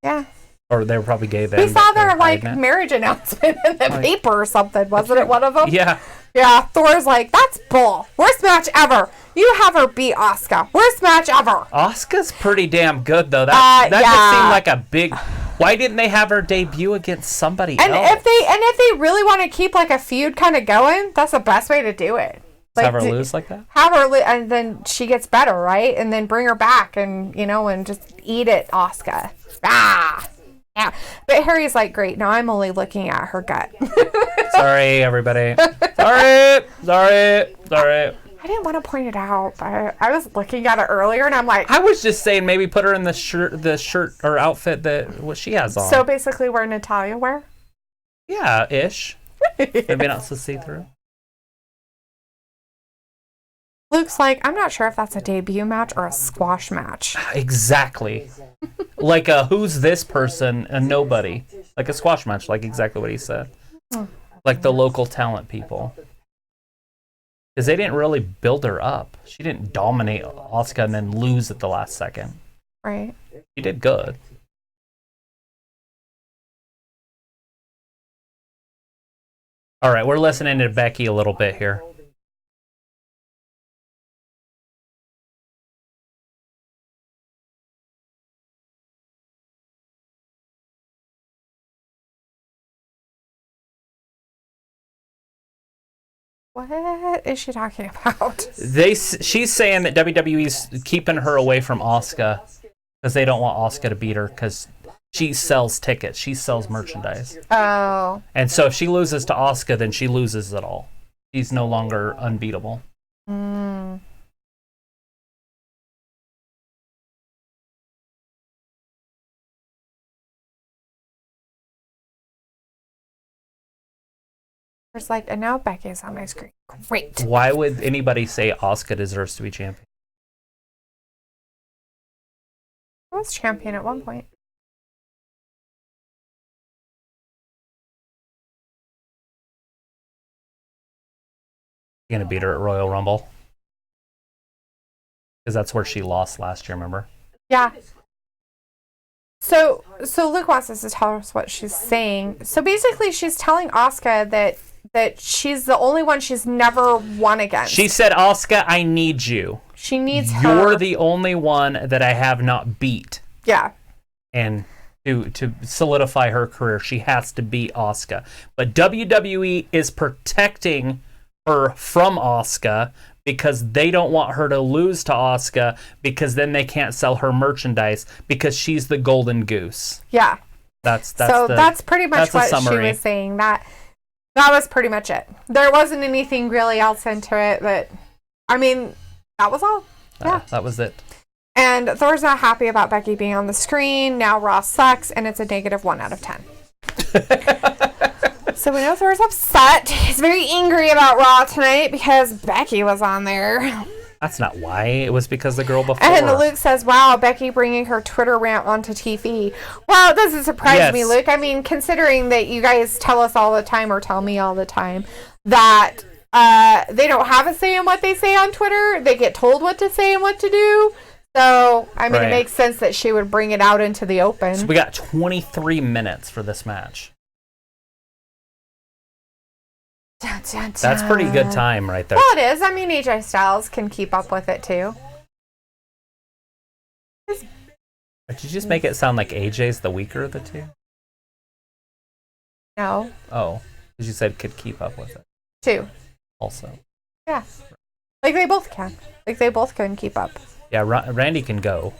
Yeah. Or they were probably gay then. We but saw they were their, like, hiding it. marriage announcement in the paper or something. Wasn't it one of them? Yeah. Yeah, Thor's like, that's bull. Worst match ever. You have her beat Asuka. Worst match ever. Asuka's pretty damn good, though. That just yeah. seemed like a big Why didn't they have her debut against somebody and else? if they really want to keep like a feud kind of going, that's the best way to do it. Like, have her lose like that? Have her and then she gets better, right? And then bring her back and, and just eat it, Asuka. Ah! Yeah. But Harry's like, great, now I'm only looking at her gut. Sorry, everybody. Sorry. I didn't want to point it out, but I was looking at it earlier and I'm like... I was just saying maybe put her in the shirt or outfit that what she has on. So basically where Natalya wear? Yeah, ish. Maybe not so see-through. Luke's like, I'm not sure if that's a debut match or a squash match. Exactly. Like a who's this person, a nobody. Like a squash match, like exactly what he said. Like the local talent people. Because they didn't really build her up. She didn't dominate Asuka and then lose at the last second. Right. She did good. All right, we're listening to Becky a little bit here. What is she talking about? She's saying that WWE's keeping her away from Asuka because they don't want Asuka to beat her because she sells tickets. She sells merchandise. Oh. And so if she loses to Asuka, then she loses it all. She's no longer unbeatable. Mm. It's like, and now Becky's on my screen. Great. Why would anybody say Asuka deserves to be champion? I was champion at one point. You're going to beat her at Royal Rumble? Because that's where she lost last year, remember? Yeah. So Luke wants us to tell us what she's saying. So basically she's telling Asuka that she's the only one she's never won against. She said, Asuka, I need you. She needs her. You're the only one that I have not beat. Yeah. And to solidify her career, she has to beat Asuka. But WWE is protecting her from Asuka because they don't want her to lose to Asuka because then they can't sell her merchandise because she's the golden goose. Yeah. That's pretty much what she was saying. That was pretty much it. There wasn't anything really else into it, but I mean, that was all. Yeah. That was it. And Thor's not happy about Becky being on the screen. Now Raw sucks, and it's a -1 out of 10. So we know Thor's upset. He's very angry about Raw tonight because Becky was on there. That's not why. It was because the girl before. And Luke says, wow, Becky bringing her Twitter rant onto TV. Well, it doesn't surprise me, Luke. I mean, considering that you guys tell us all the time, or tell me all the time, that they don't have a say in what they say on Twitter. They get told what to say and what to do. So, I mean, It makes sense that she would bring it out into the open. So we got 23 minutes for this match. Dun, dun, dun. That's pretty good time right there. Well, it is. I mean, AJ Styles can keep up with it, too. Did you just make it sound like AJ's the weaker of the two? No. Oh, because you said could keep up with it. 2. Also. Yeah. Like, they both can. Like, they both can keep up. Yeah, Randy can go.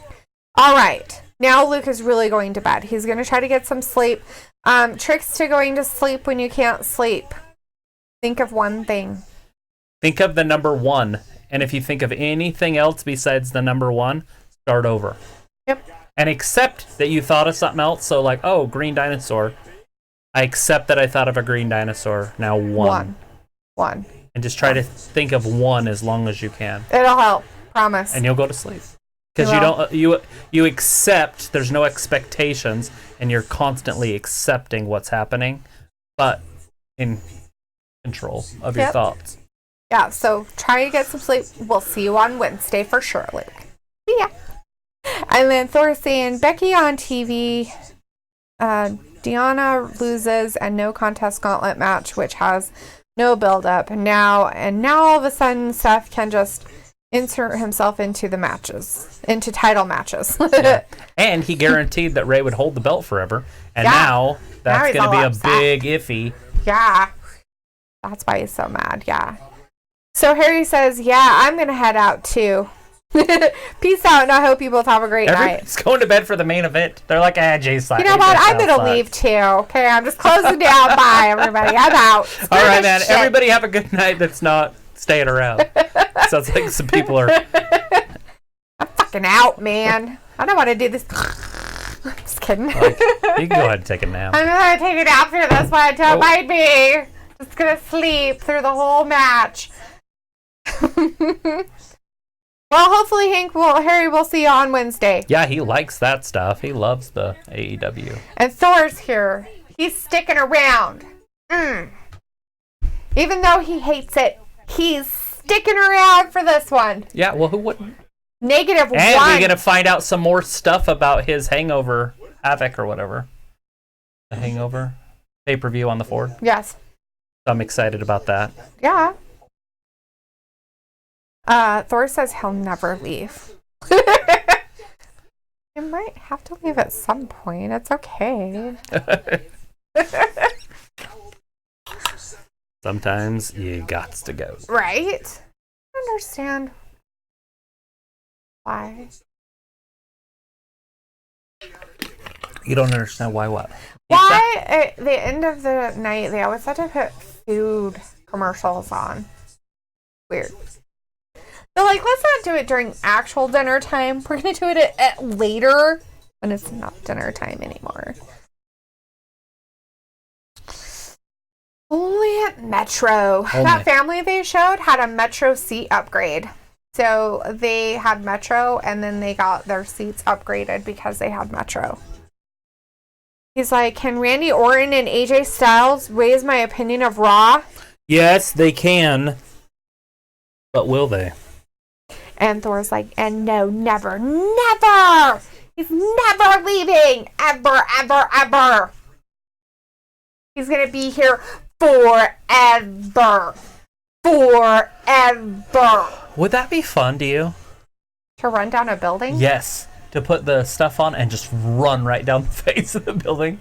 All right. Now Luke is really going to bed. He's going to try to get some sleep. Tricks to going to sleep when you can't sleep. Think of one thing. Think of the number 1. And if you think of anything else besides the number 1, start over. Yep. And accept that you thought of something else. So like, oh, green dinosaur. I accept that I thought of a green dinosaur. Now 1. 1. And just try to think of 1 as long as you can. It'll help. Promise. And you'll go to sleep. Because you accept, there's no expectations, and you're constantly accepting what's happening, but in control of your thoughts. Yeah, so try to get some sleep. We'll see you on Wednesday for sure, Luke. Yeah. And then Thor saying, Becky on TV, Deonna loses a no contest gauntlet match, which has no build up. And now all of a sudden Seth can just insert himself into the matches, into title matches. Yeah. And he guaranteed that Ray would hold the belt forever. And now that's going to be a big iffy. Yeah. That's why he's so mad. Yeah. So Harry says, yeah, I'm going to head out too. Peace out, and I hope you both have a great night. Everybody's going to bed for the main event. They're like, Jay's side. You know what? I'm going to leave too. Okay, I'm just closing down. Bye, everybody. I'm out. All right, man. Shit. Everybody have a good night that's not staying around. Sounds like some people are... I'm fucking out, man. I don't want to do this. I'm just kidding. Like, you can go ahead and take a nap. I'm going to take a nap through this one. Don't mind me. Just going to sleep through the whole match. Well, hopefully, Harry will see you on Wednesday. Yeah, he likes that stuff. He loves the AEW. And Thor's here. He's sticking around. Even though he hates it, he's sticking around for this one. Yeah, well, who wouldn't? -1. And we're going to find out some more stuff about his Hangover, Havoc or whatever. The Hangover pay-per-view on the 4th. Yes. So I'm excited about that. Yeah. Thor says he'll never leave. You might have to leave at some point. It's okay. Sometimes you gots to go. Right? I understand why. You don't understand why what? Why at the end of the night they always have to put food commercials on. Weird. They're like, let's not do it during actual dinner time. We're going to do it at later when it's not dinner time anymore. Only at Metro. That family they showed had a Metro seat upgrade. So they had Metro and then they got their seats upgraded because they had Metro. He's like, can Randy Orton and AJ Styles raise my opinion of Raw? Yes, they can. But will they? And Thor's like, and no, never, never! He's never leaving! Ever, ever, ever! He's gonna be here forever! Forever! Would that be fun to you? To run down a building? Yes. To put the stuff on and just run right down the face of the building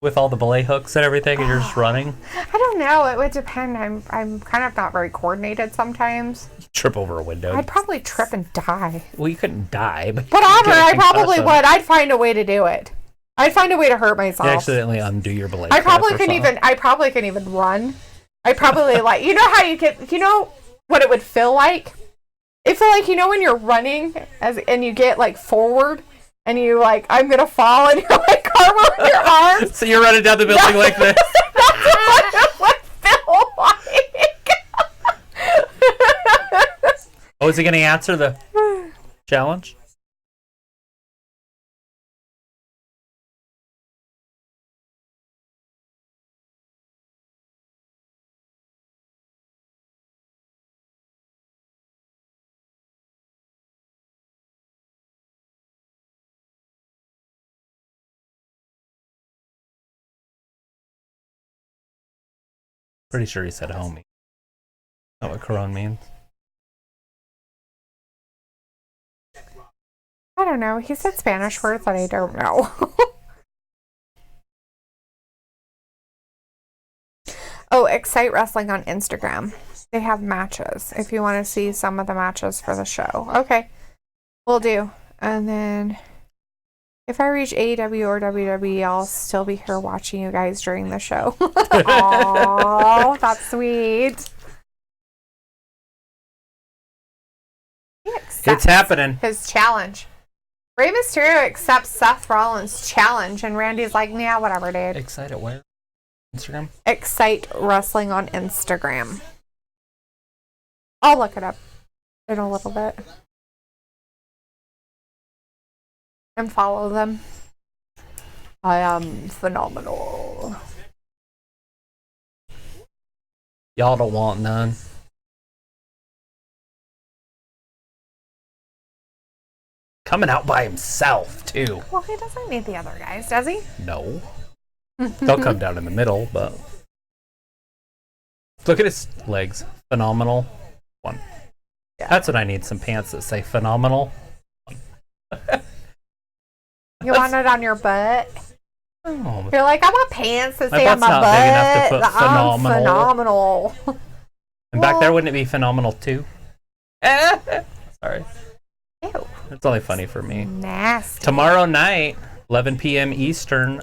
with all the belay hooks and everything, and you're just running. I don't know. It would depend. I'm kind of not very coordinated sometimes. Trip over a window. I'd probably trip and die. Well, you couldn't die, but whatever. I probably would. I'd find a way to do it. I'd find a way to hurt myself. You accidentally undo your belay. I probably couldn't even run. I probably like, you know how you know what it would feel like? It feel like, you know, when you're running and you get like forward and you like, I'm gonna fall, and you're like arm over your arms. So you're running down the building like this. That's what it would feel like. Oh, is he gonna answer the challenge? Pretty sure he said homie. Not what Corona means. I don't know. He said Spanish words that I don't know. Oh, Excite Wrestling on Instagram. They have matches if you want to see some of the matches for the show. Okay. We'll do. And then if I reach AEW or WWE, I'll still be here watching you guys during the show. Oh, that's sweet. It's happening. His challenge. Rey Mysterio accepts Seth Rollins' challenge, and Randy's like, yeah, whatever, dude. Excite at where? Instagram? Excite Wrestling on Instagram. I'll look it up in a little bit. And follow them. I am phenomenal. Y'all don't want none. Coming out by himself, too. Well, he doesn't need the other guys, does he? No. They'll come down in the middle, but... Look at his legs. Phenomenal. One. Yeah. That's what I need, some pants that say phenomenal. You want it on your butt? Oh, You're like, I want pants that say on butt's my not butt. big enough to put I'm phenomenal. phenomenal. and back there, wouldn't it be phenomenal too? Sorry. Ew. It's only funny for me. Nasty. Tomorrow night, 11 p.m. Eastern,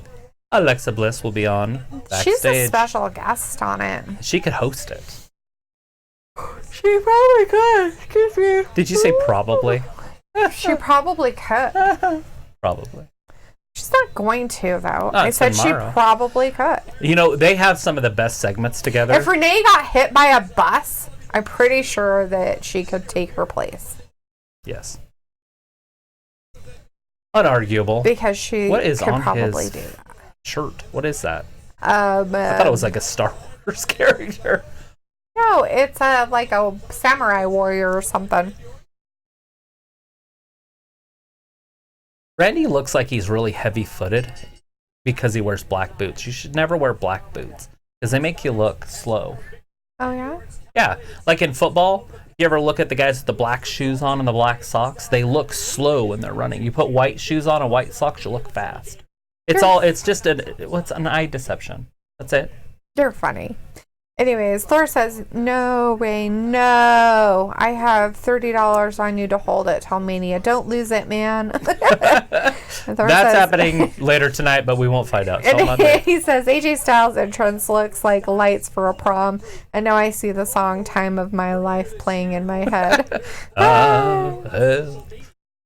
Alexa Bliss will be on backstage. She's a special guest on it. She could host it. She probably could. Excuse me. Did you say probably? She probably could. Probably. She's not going to, though. I Not said tomorrow. she probably could. You know, they have some of the best segments together. If Renee got hit by a bus, I'm pretty sure that she could take her place. Yes. Unarguable. Because she What is could on probably his do that. shirt? What is that? I I thought it was like a Star Wars character. No, it's like a samurai warrior or something. Randy looks like he's really heavy-footed because he wears black boots. You should never wear black boots because they make you look slow. Oh, yeah? Yeah, like in football, you ever look at the guys with the black shoes on and the black socks? They look slow when they're running. You put white shoes on and white socks, you look fast. It's just an eye deception. That's it. You're funny. Anyways, Thor says, no way, no. I have $30 on you to hold it till Mania. Don't lose it, man. That's happening later tonight, but we won't find out till Monday. He says, AJ Styles' entrance looks like lights for a prom. And now I see the song Time of My Life playing in my head.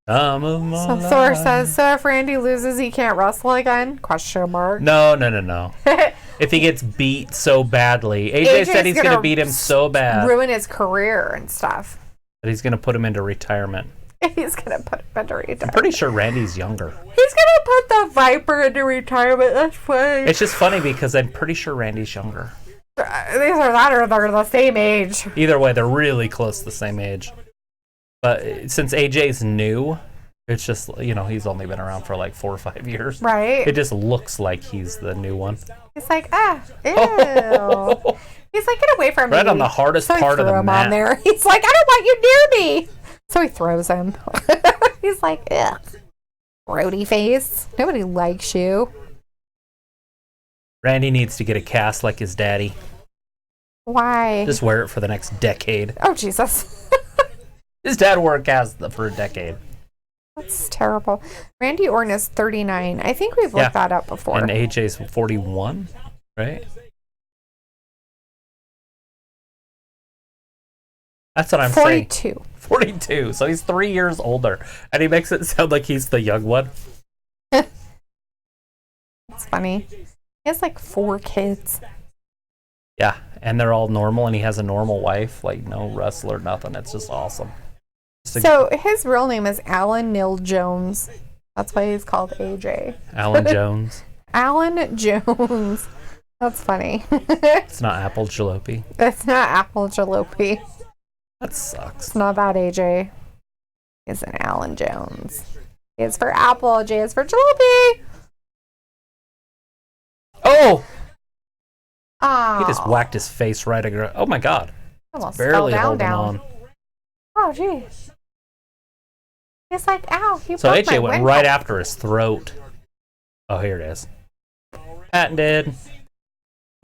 So Thor says, so if Randy loses, he can't wrestle again? Question mark. No. If he gets beat so badly. AJ said he's going to beat him so bad. Ruin his career and stuff. That he's going to put him into retirement. He's going to put him into retirement. I'm pretty sure Randy's younger. He's going to put the Viper into retirement. That's funny. It's just funny because I'm pretty sure Randy's younger. These are that or they're the same age. Either way, they're really close to the same age. But since AJ's new, it's just, he's only been around for like 4 or 5 years. Right. It just looks like he's the new one. He's like, ew. He's like, get away from me. Right on the hardest part of the him mat. on there. He's like, I don't want you near me. So he throws him. He's like, ugh. Grody face. Nobody likes you. Randy needs to get a cast like his daddy. Why? Just wear it for the next decade. Oh, Jesus. His dad wore a cast for a decade. That's terrible. Randy Orton is 39. I think we've looked that up before. And AJ's 41, right? That's what I'm saying. 42. 42. So he's 3 years older. And he makes it sound like he's the young one. It's funny. He has like 4 kids. Yeah. And they're all normal. And he has a normal wife. Like no wrestler, nothing. It's just awesome. So his real name is Alan Neil Jones. That's why he's called AJ. Alan Jones. Alan Jones. That's funny. It's not apple jalopy. It's not apple jalopy. That sucks. It's not that AJ. It's an Alan Jones. A is for apple. J is for jalopy. Oh! Oh. He just whacked his face right across. Oh my God. Almost Barely fell holding down. on. Oh, jeez. He's like, ow, he So broke my AJ went windpipe. right after his throat. Oh, here it is. Patented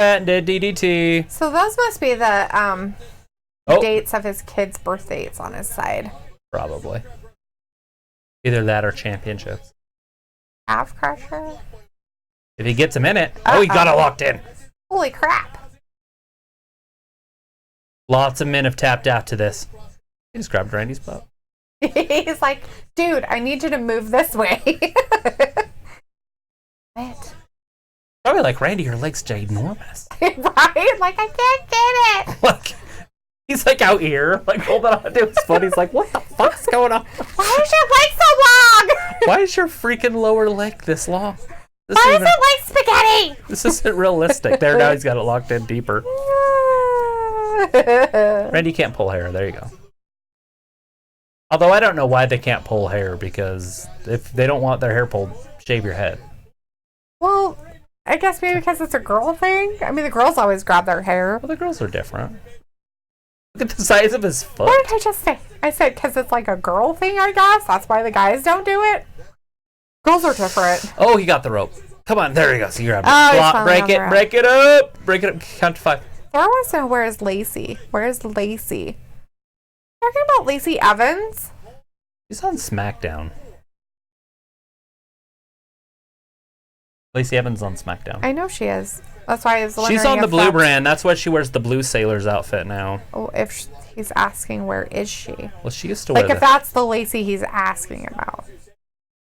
DDT. So those must be the Oh, dates of his kids' birth dates on his side. probably. Either that or championships. Calf crusher? If he gets him in it. Oh, he got it locked in. Holy crap. Lots of men have tapped out to this. He just grabbed Randy's butt. He's like, dude, I need you to move this way. What? Probably like, Randy, your leg's ginormous. Right? Like, I can't get it. Like, he's like out here, like holding on to his foot. He's like, what the fuck's going on? Why is your leg so long? Why is your freaking lower leg this long? Why is it like spaghetti? This isn't realistic. There, now he's got it locked in deeper. Randy can't pull hair. There you go. Although I don't know why they can't pull hair, because if they don't want their hair pulled, shave your head. Well, I guess maybe because it's a girl thing. I mean, the girls always grab their hair. Well, the girls are different. Look at the size of his foot. What did I just say? I said because it's like a girl thing, I guess. That's why the guys don't do it. Girls are different. Oh, he got the rope. Come on, there he goes. You grab it. Oh, break it up. Break it up. Count to 5. Thor wants to know where's Lacey. Where's Lacey? Talking about Lacey Evans? She's on SmackDown. Lacey Evans on SmackDown. I know she is. That's why I was wondering. She's on the if blue that's- brand. That's why she wears the blue sailor's outfit now. Oh, if he's asking where is she? Well, she used to wear Like if that's the Lacey he's asking about.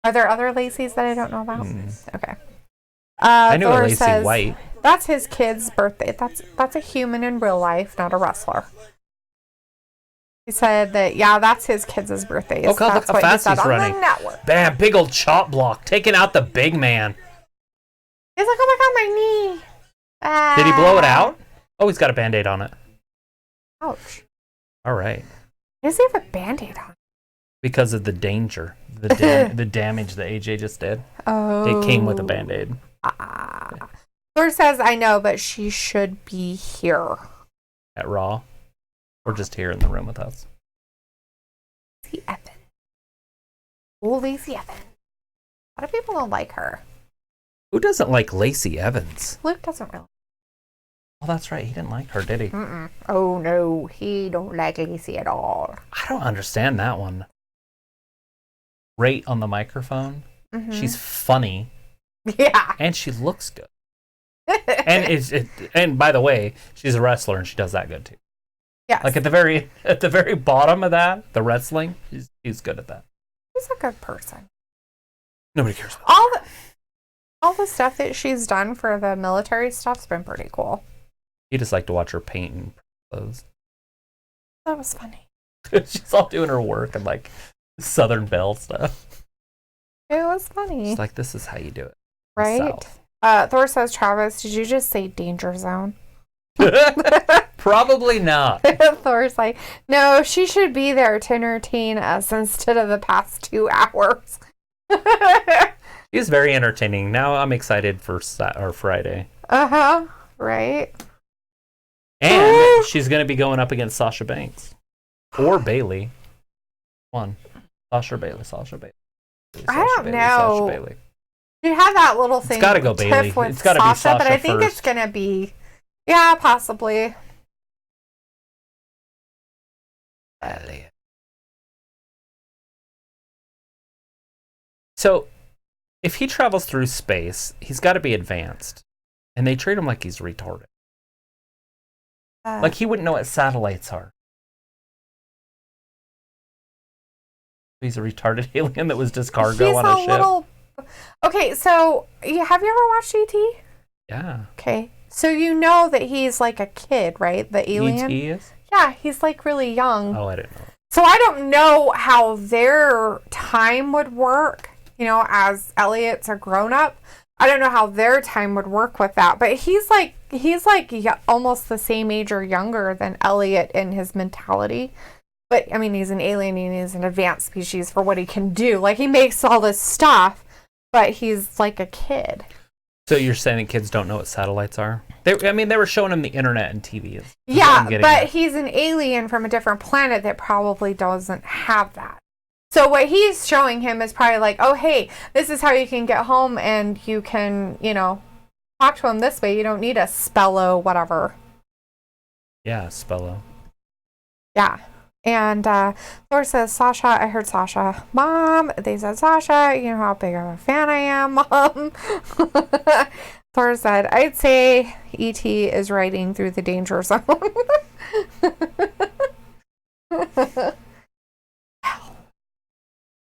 Are there other Lacey's that I don't know about? Okay. I knew Thor a Lacey says, White. That's his kid's birthday. That's a human in real life, not a wrestler. He said that, yeah, that's his kid's birthday. Oh, God, look That's how what he fast said he's on running. the network. Bam, big old chop block. Taking out the big man. He's like, oh my God, my knee. Did he blow it out? Oh, he's got a Band-Aid on it. Ouch. All right. Why does he have a Band-Aid on? Because of the danger, the damage that AJ just did. Oh. It came with a Band-Aid. Thor says, I know, but she should be here. At Raw. Or just here in the room with us. Lacey Evans. Oh, Lacey Evans. A lot of people don't like her. Who doesn't like Lacey Evans? Luke doesn't really. Oh, that's right. He didn't like her, did he? Mm-mm. Oh, no. He don't like Lacey at all. I don't understand that one. Rate on the microphone. Mm-hmm. She's funny. Yeah. And she looks good. And by the way, she's a wrestler and she does that good too. Yes. Like at the very bottom of that, the wrestling, she's good at that. She's a good person. Nobody cares about All the stuff that she's done for the military stuff's been pretty cool. You just like to watch her paint and clothes. That was funny. She's all doing her work and like Southern Belle stuff. It was funny. She's like, this is how you do it. Right? Thor says, Travis, did you just say danger zone? Probably not. Thor's like, no, she should be there to entertain us instead of the past 2 hours. She's very entertaining. Now I'm excited for Friday. Uh-huh. Right? And she's going to be going up against Sasha Banks. Or Bailey. One. Sasha Bailey. I don't know. Sasha Bailey. You have that little thing. It's got to go Bailey. It's got to be Sasha but I think first. it's going to be, yeah, possibly. So, if he travels through space, he's got to be advanced. And they treat him like he's retarded. Like he wouldn't know what satellites are. He's a retarded alien that was just cargo on a ship. Little... Okay, so have you ever watched E.T.? Yeah. Okay, so you know that he's like a kid, right? The alien? E.T. is? Yeah, he's like really young. Oh, I didn't know. So I don't know how their time would work, you know, as Elliot's a grown-up. I don't know how their time would work with that, but he's like almost the same age or younger than Elliot in his mentality. But I mean, he's an alien and he's an advanced species for what he can do. Like he makes all this stuff, but he's like a kid. So you're saying that kids don't know what satellites are? They were showing him the internet and TV. Yeah, but he's an alien from a different planet that probably doesn't have that. So what he's showing him is probably like, oh, hey, this is how you can get home and you can, you know, talk to him this way. You don't need a Spello, whatever. Yeah, Spello. Yeah. And Thor says, Sasha, I heard Sasha. Mom, they said, Sasha, you know how big of a fan I am, Mom. Thor said, I'd say E.T. is riding through the danger zone.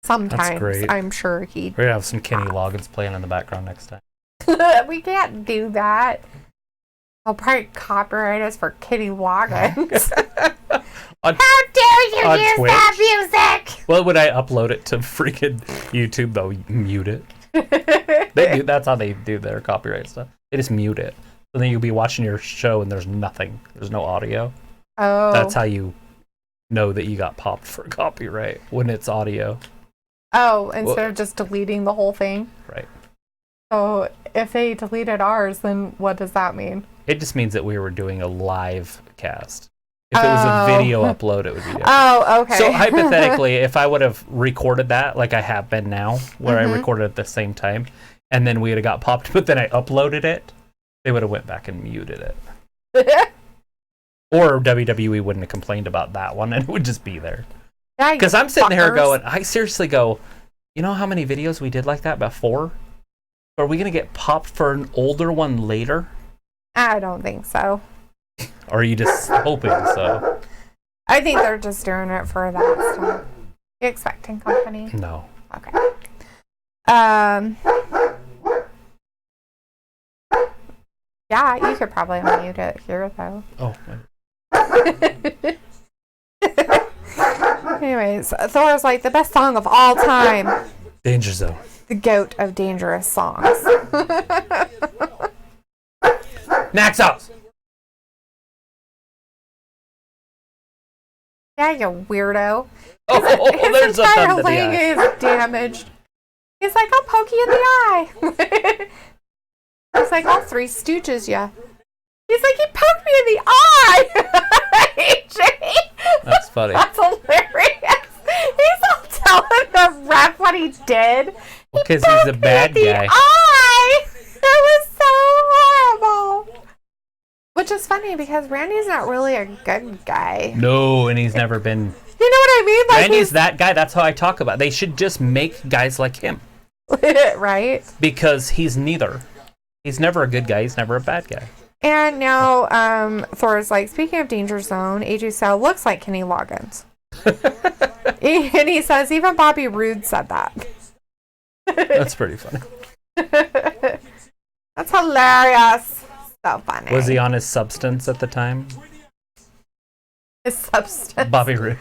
Sometimes, I'm sure we're gonna have some Kenny Loggins playing in the background next time. We can't do that. They'll probably copyright us for Kenny Loggins. How dare you use Twitch. that music? Well, when I upload it to freaking YouTube, they'll mute it. That's how they do their copyright stuff. They just mute it. So then you'll be watching your show and there's nothing. There's no audio. Oh. That's how you know that you got popped for copyright when it's audio. Oh, instead of just deleting the whole thing? Right. So if they deleted ours, then what does that mean? It just means that we were doing a live cast. If it was a video upload, it would be different. Oh, okay. So hypothetically, if I would have recorded that like I have been now, where I recorded at the same time, and then we would have got popped, but then I uploaded it, they would have went back and muted it. Or WWE wouldn't have complained about that one, and it would just be there. Because I'm sitting there going, I seriously go, you know how many videos we did like that before? Are we going to get popped for an older one later? I don't think so. Or are you just hoping so? I think they're just doing it for that stuff. You expecting company? No. Okay. Yeah, you could probably unmute it here, though. Oh. Anyways, Thor's like the best song of all time. Danger Zone. The goat of dangerous songs. Naxos! Yeah, you weirdo. Oh, there's a entire thumb to the leg eye. is damaged. He's like, I'll poke you in the eye. He's like, I'll Three Stooges ya. He's like, he poked me in the eye. AJ. That's funny. That's hilarious. He's all telling the ref what he did. Because he's a bad guy. Eye. It was so horrible. Which is funny because Randy's not really a good guy. No, and he's never been. You know what I mean? Like Randy's that guy. That's how I talk about it. They should just make guys like him. Right? Because he's neither. He's never a good guy. He's never a bad guy. And now Thor's like, speaking of Danger Zone, AJ Styles looks like Kenny Loggins. And he says, even Bobby Roode said that. That's pretty funny. That's hilarious. So funny. Was he on his substance at the time? His substance. Bobby Roode.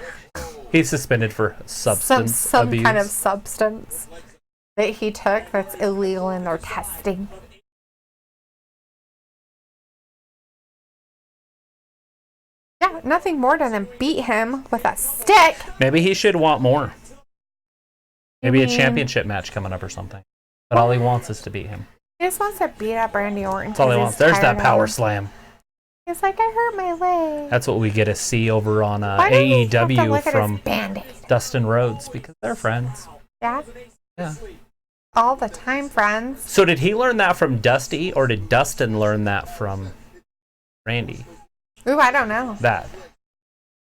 He's suspended for substance Some abuse. kind of substance that he took that's illegal in their testing. Yeah, nothing more than beat him with a stick. Maybe he should want more. Maybe a mean- championship match coming up or something. But all he wants is to beat him. He just wants to beat up Randy Orton. That's all he 'cause wants. he's There's that tired power of him. slam. He's like, I hurt my leg. That's what we get to see over on Why don't we have to AEW look at his from Band-Aid? Dustin Rhodes because they're friends. Yeah, Yeah. all the time, friends. So did he learn that from Dusty or did Dustin learn that from Randy? Ooh, I don't know. That.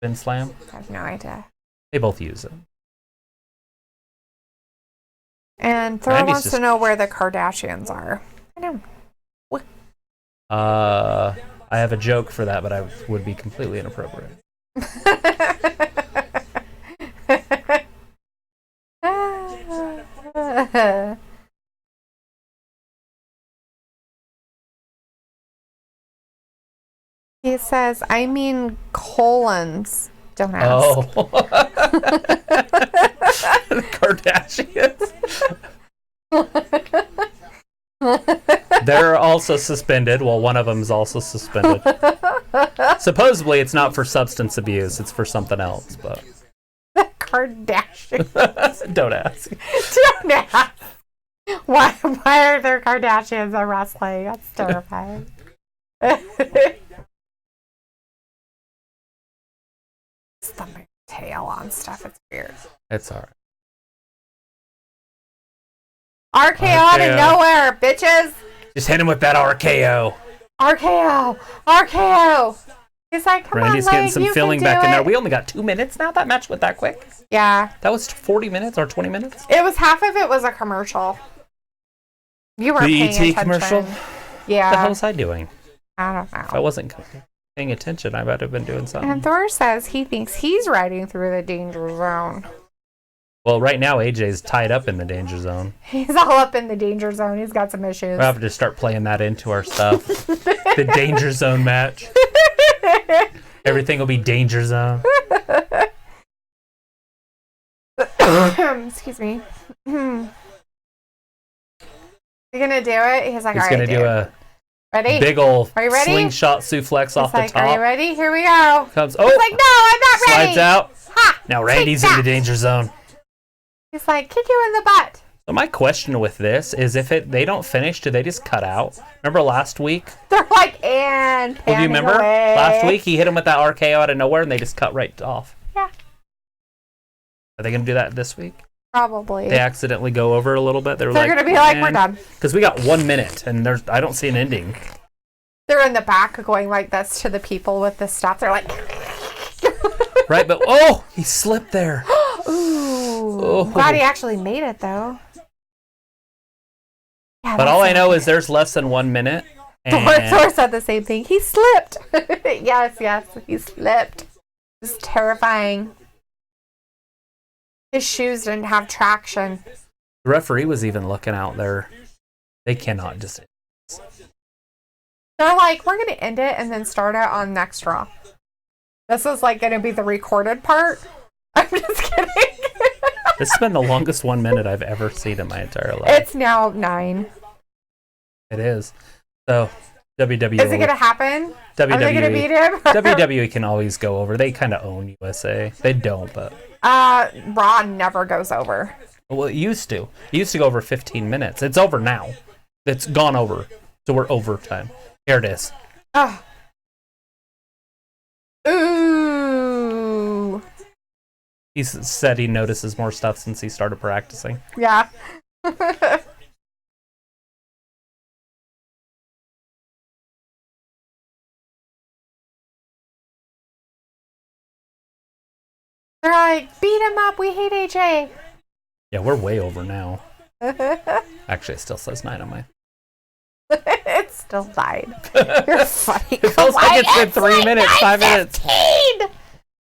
Spin slam? I have no idea. They both use it. And Thor Randy's wants just- to know where the Kardashians are. I don't. I have a joke for that, but I would be completely inappropriate. He says, I mean colons. Don't ask. Oh. The Kardashians. They're also suspended. Well, one of them is also suspended. Supposedly, it's not for substance abuse. It's for something else, but The Kardashians. don't ask. Don't ask. Why are there Kardashians in wrestling? That's terrifying. Thumbing tail on stuff. It's weird. It's all right. RKO out of RKO. nowhere, bitches. Just hit him with that RKO. RKO. RKO. He's like, come Randy's on, getting Leg, some you filling can back do in there. it. We only got 2 minutes now. That match went that quick. Yeah. That was 40 minutes or 20 minutes. It was half of it was a commercial. You weren't The paying ET attention. commercial? What the hell Yeah. was I doing? I don't If I know. wasn't paying attention, I might have been doing something. And Thor says he thinks he's riding through the danger zone. Well, right now AJ's tied up in the danger zone. He's all up in the danger zone. He's got some issues. We'll have to just start playing that into our stuff. The danger zone match. Everything will be danger zone. Excuse me. You gonna do it? He's like, He's all going right, to do dude. a Ready? big ol' Are you ready? slingshot suplex off He's like, the are you top. ready? Here we go. Comes, He's like, no, I'm not ready. slides out. Ha! Now Take Randy's in the that. danger zone. He's like, kick you in the butt. So my question with this is, if they don't finish, do they just cut out? Remember last week? They're like, and Well, do you remember away. last week he hit him with that RKO out of nowhere, and they just cut right off? Yeah. Are they going to do that this week? Probably. They accidentally go over a little bit. They're going to be like, we're done. Because we got 1 minute, and I don't see an ending. They're in the back going like this to the people with the stuff. They're like... Right, but he slipped there. Ooh. Glad he actually made it, though. Yeah, but all I know is there's less than 1 minute. Thor said the same thing. He slipped. yes, he slipped. It's terrifying. His shoes didn't have traction. The referee was even looking out there. They cannot just... They're like, we're going to end it and then start it on next Raw. This is like going to be the recorded part. I'm just kidding. This has been the longest 1 minute I've ever seen in my entire life. It's now 9. It is. So, WWE... Is it going to happen? WWE, Are they going to beat him? WWE can always go over. They kind of own USA. They don't, but... Raw never goes over. Well, it used to. It used to go over 15 minutes. It's over now. It's gone over. So we're overtime. Here it is. Oh. Ooh. He said he notices more stuff since he started practicing. Yeah. They're like, beat him up. We hate AJ. Yeah, we're way over now. Actually, it still says 9 on my... It still died. You're funny. It feels like it's been 3 minutes, 5 minutes.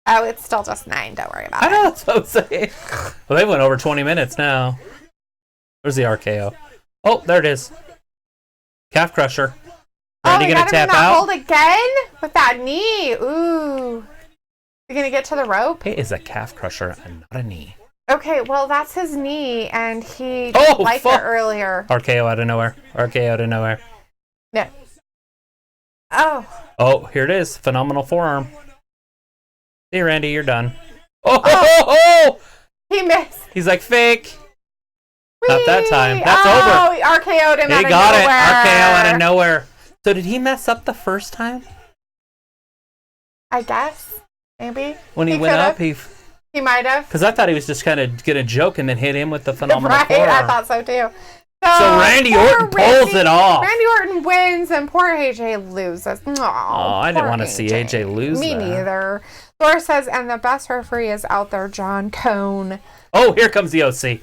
Oh, it's still just 9. Don't worry about I it. know, that's what I'm saying. Well, they went over 20 minutes now. Where's the RKO? Oh, there it is. Calf crusher. Randy gonna tap out? Hold again? With that knee. Ooh. You gonna get to the rope? It is a calf crusher and not a knee. Okay, well, that's his knee, and he didn't like it earlier. RKO out of nowhere. RKO out of nowhere. No. Oh. Oh, here it is. Phenomenal forearm. See, Randy, you're done. Oh! He missed. He's like, fake. Whee! Not that time. That's over. Oh, RKO'd him He got it. RKO out of nowhere. So did he mess up the first time? I guess. Maybe. When he went up, he might have. Because I thought he was just kind of going to joke and then hit him with the phenomenal forearm. I thought so too. So Randy Orton pulls it off. Randy Orton wins and poor AJ loses. I didn't want to see AJ lose. Me neither. Thor says, and the best referee is out there, John Cone. Oh, here comes the OC.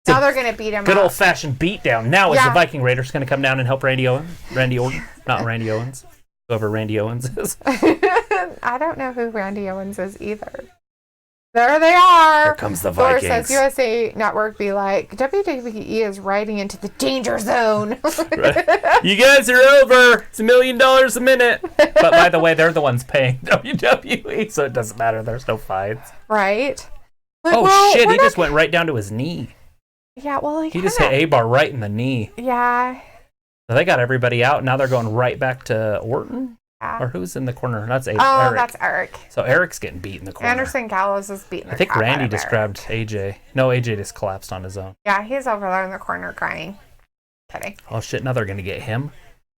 Now they're going to beat him Good up. old-fashioned beatdown. Now is the Viking Raiders going to come down and help Randy Orton? Not Randy Owens. Whoever Randy Owens is. I don't know who Randy Owens is either. There they are. Here comes the Vikings. Thor says USA Network be like, WWE is riding into the danger zone. Right. You guys are over. It's $1 million a minute. But by the way, they're the ones paying WWE, so it doesn't matter. There's no fights. Right. Like, shit. He just went right down to his knee. Yeah, well, he just hit A-Bar right in the knee. Yeah. So they got everybody out. Now they're going right back to Orton. Yeah. Or who's in the corner? That's Eric. That's Eric. So Eric's getting beat in the corner. Anderson Gallows is beating the I think crap Randy out of just Eric. grabbed AJ. No, AJ just collapsed on his own. Yeah, he's over there in the corner crying. Kidding. Oh shit! Now they're gonna get him.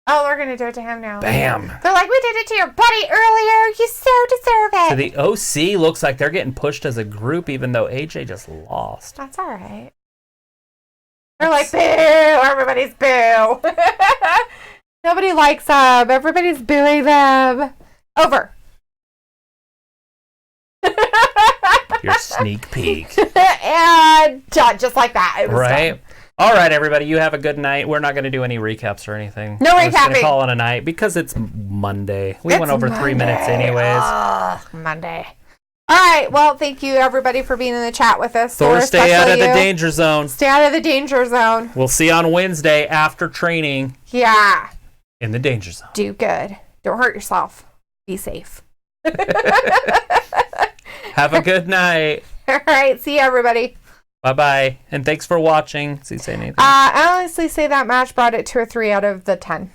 Oh, they're gonna do it to him now. Bam! They're like, we did it to your buddy earlier. You so deserve it. So the OC looks like they're getting pushed as a group, even though AJ just lost. That's all right. They're like, boo! Everybody's boo. Nobody likes them. Everybody's booing them. Over. Your sneak peek. And just like that. It was right? done. All right, everybody. You have a good night. We're not going to do any recaps or anything. No We're just recapping. gonna call it a night because it's Monday. We went over 3 minutes anyways. Monday. All right. Well, thank you, everybody, for being in the chat with us. Thor, stay out of the danger zone. Stay out of the danger zone. We'll see you on Wednesday after training. Yeah. In the danger zone. Do good. Don't hurt yourself. Be safe. Have a good night. All right. See you, everybody. Bye-bye. And thanks for watching. See you say anything. I honestly say that match brought it to a 3 out of the 10.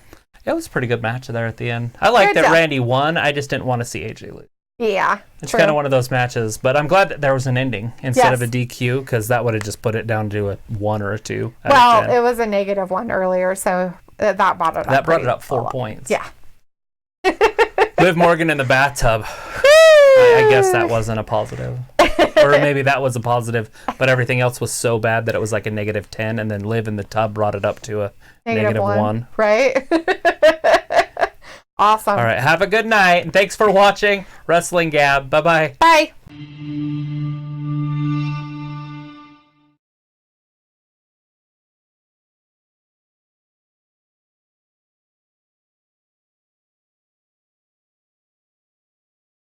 It was a pretty good match there at the end. I like that Randy won. I just didn't want to see AJ lose. Yeah. It's true. kind of one of those matches, but I'm glad that there was an ending instead Yes. of a DQ, because that would have just put it down to a 1 or a 2 out Well, of 10. it was a -1 earlier, so that brought it up. That brought it pretty up 4 well. points. Yeah. Liv Morgan in the bathtub. I guess that wasn't a positive. Or maybe that was a positive, but everything else was so bad that it was like a -10, and then Liv in the tub brought it up to a -1. Right? Awesome. All right, have a good night, and thanks for watching Wrestling Gab. Bye-bye. Bye.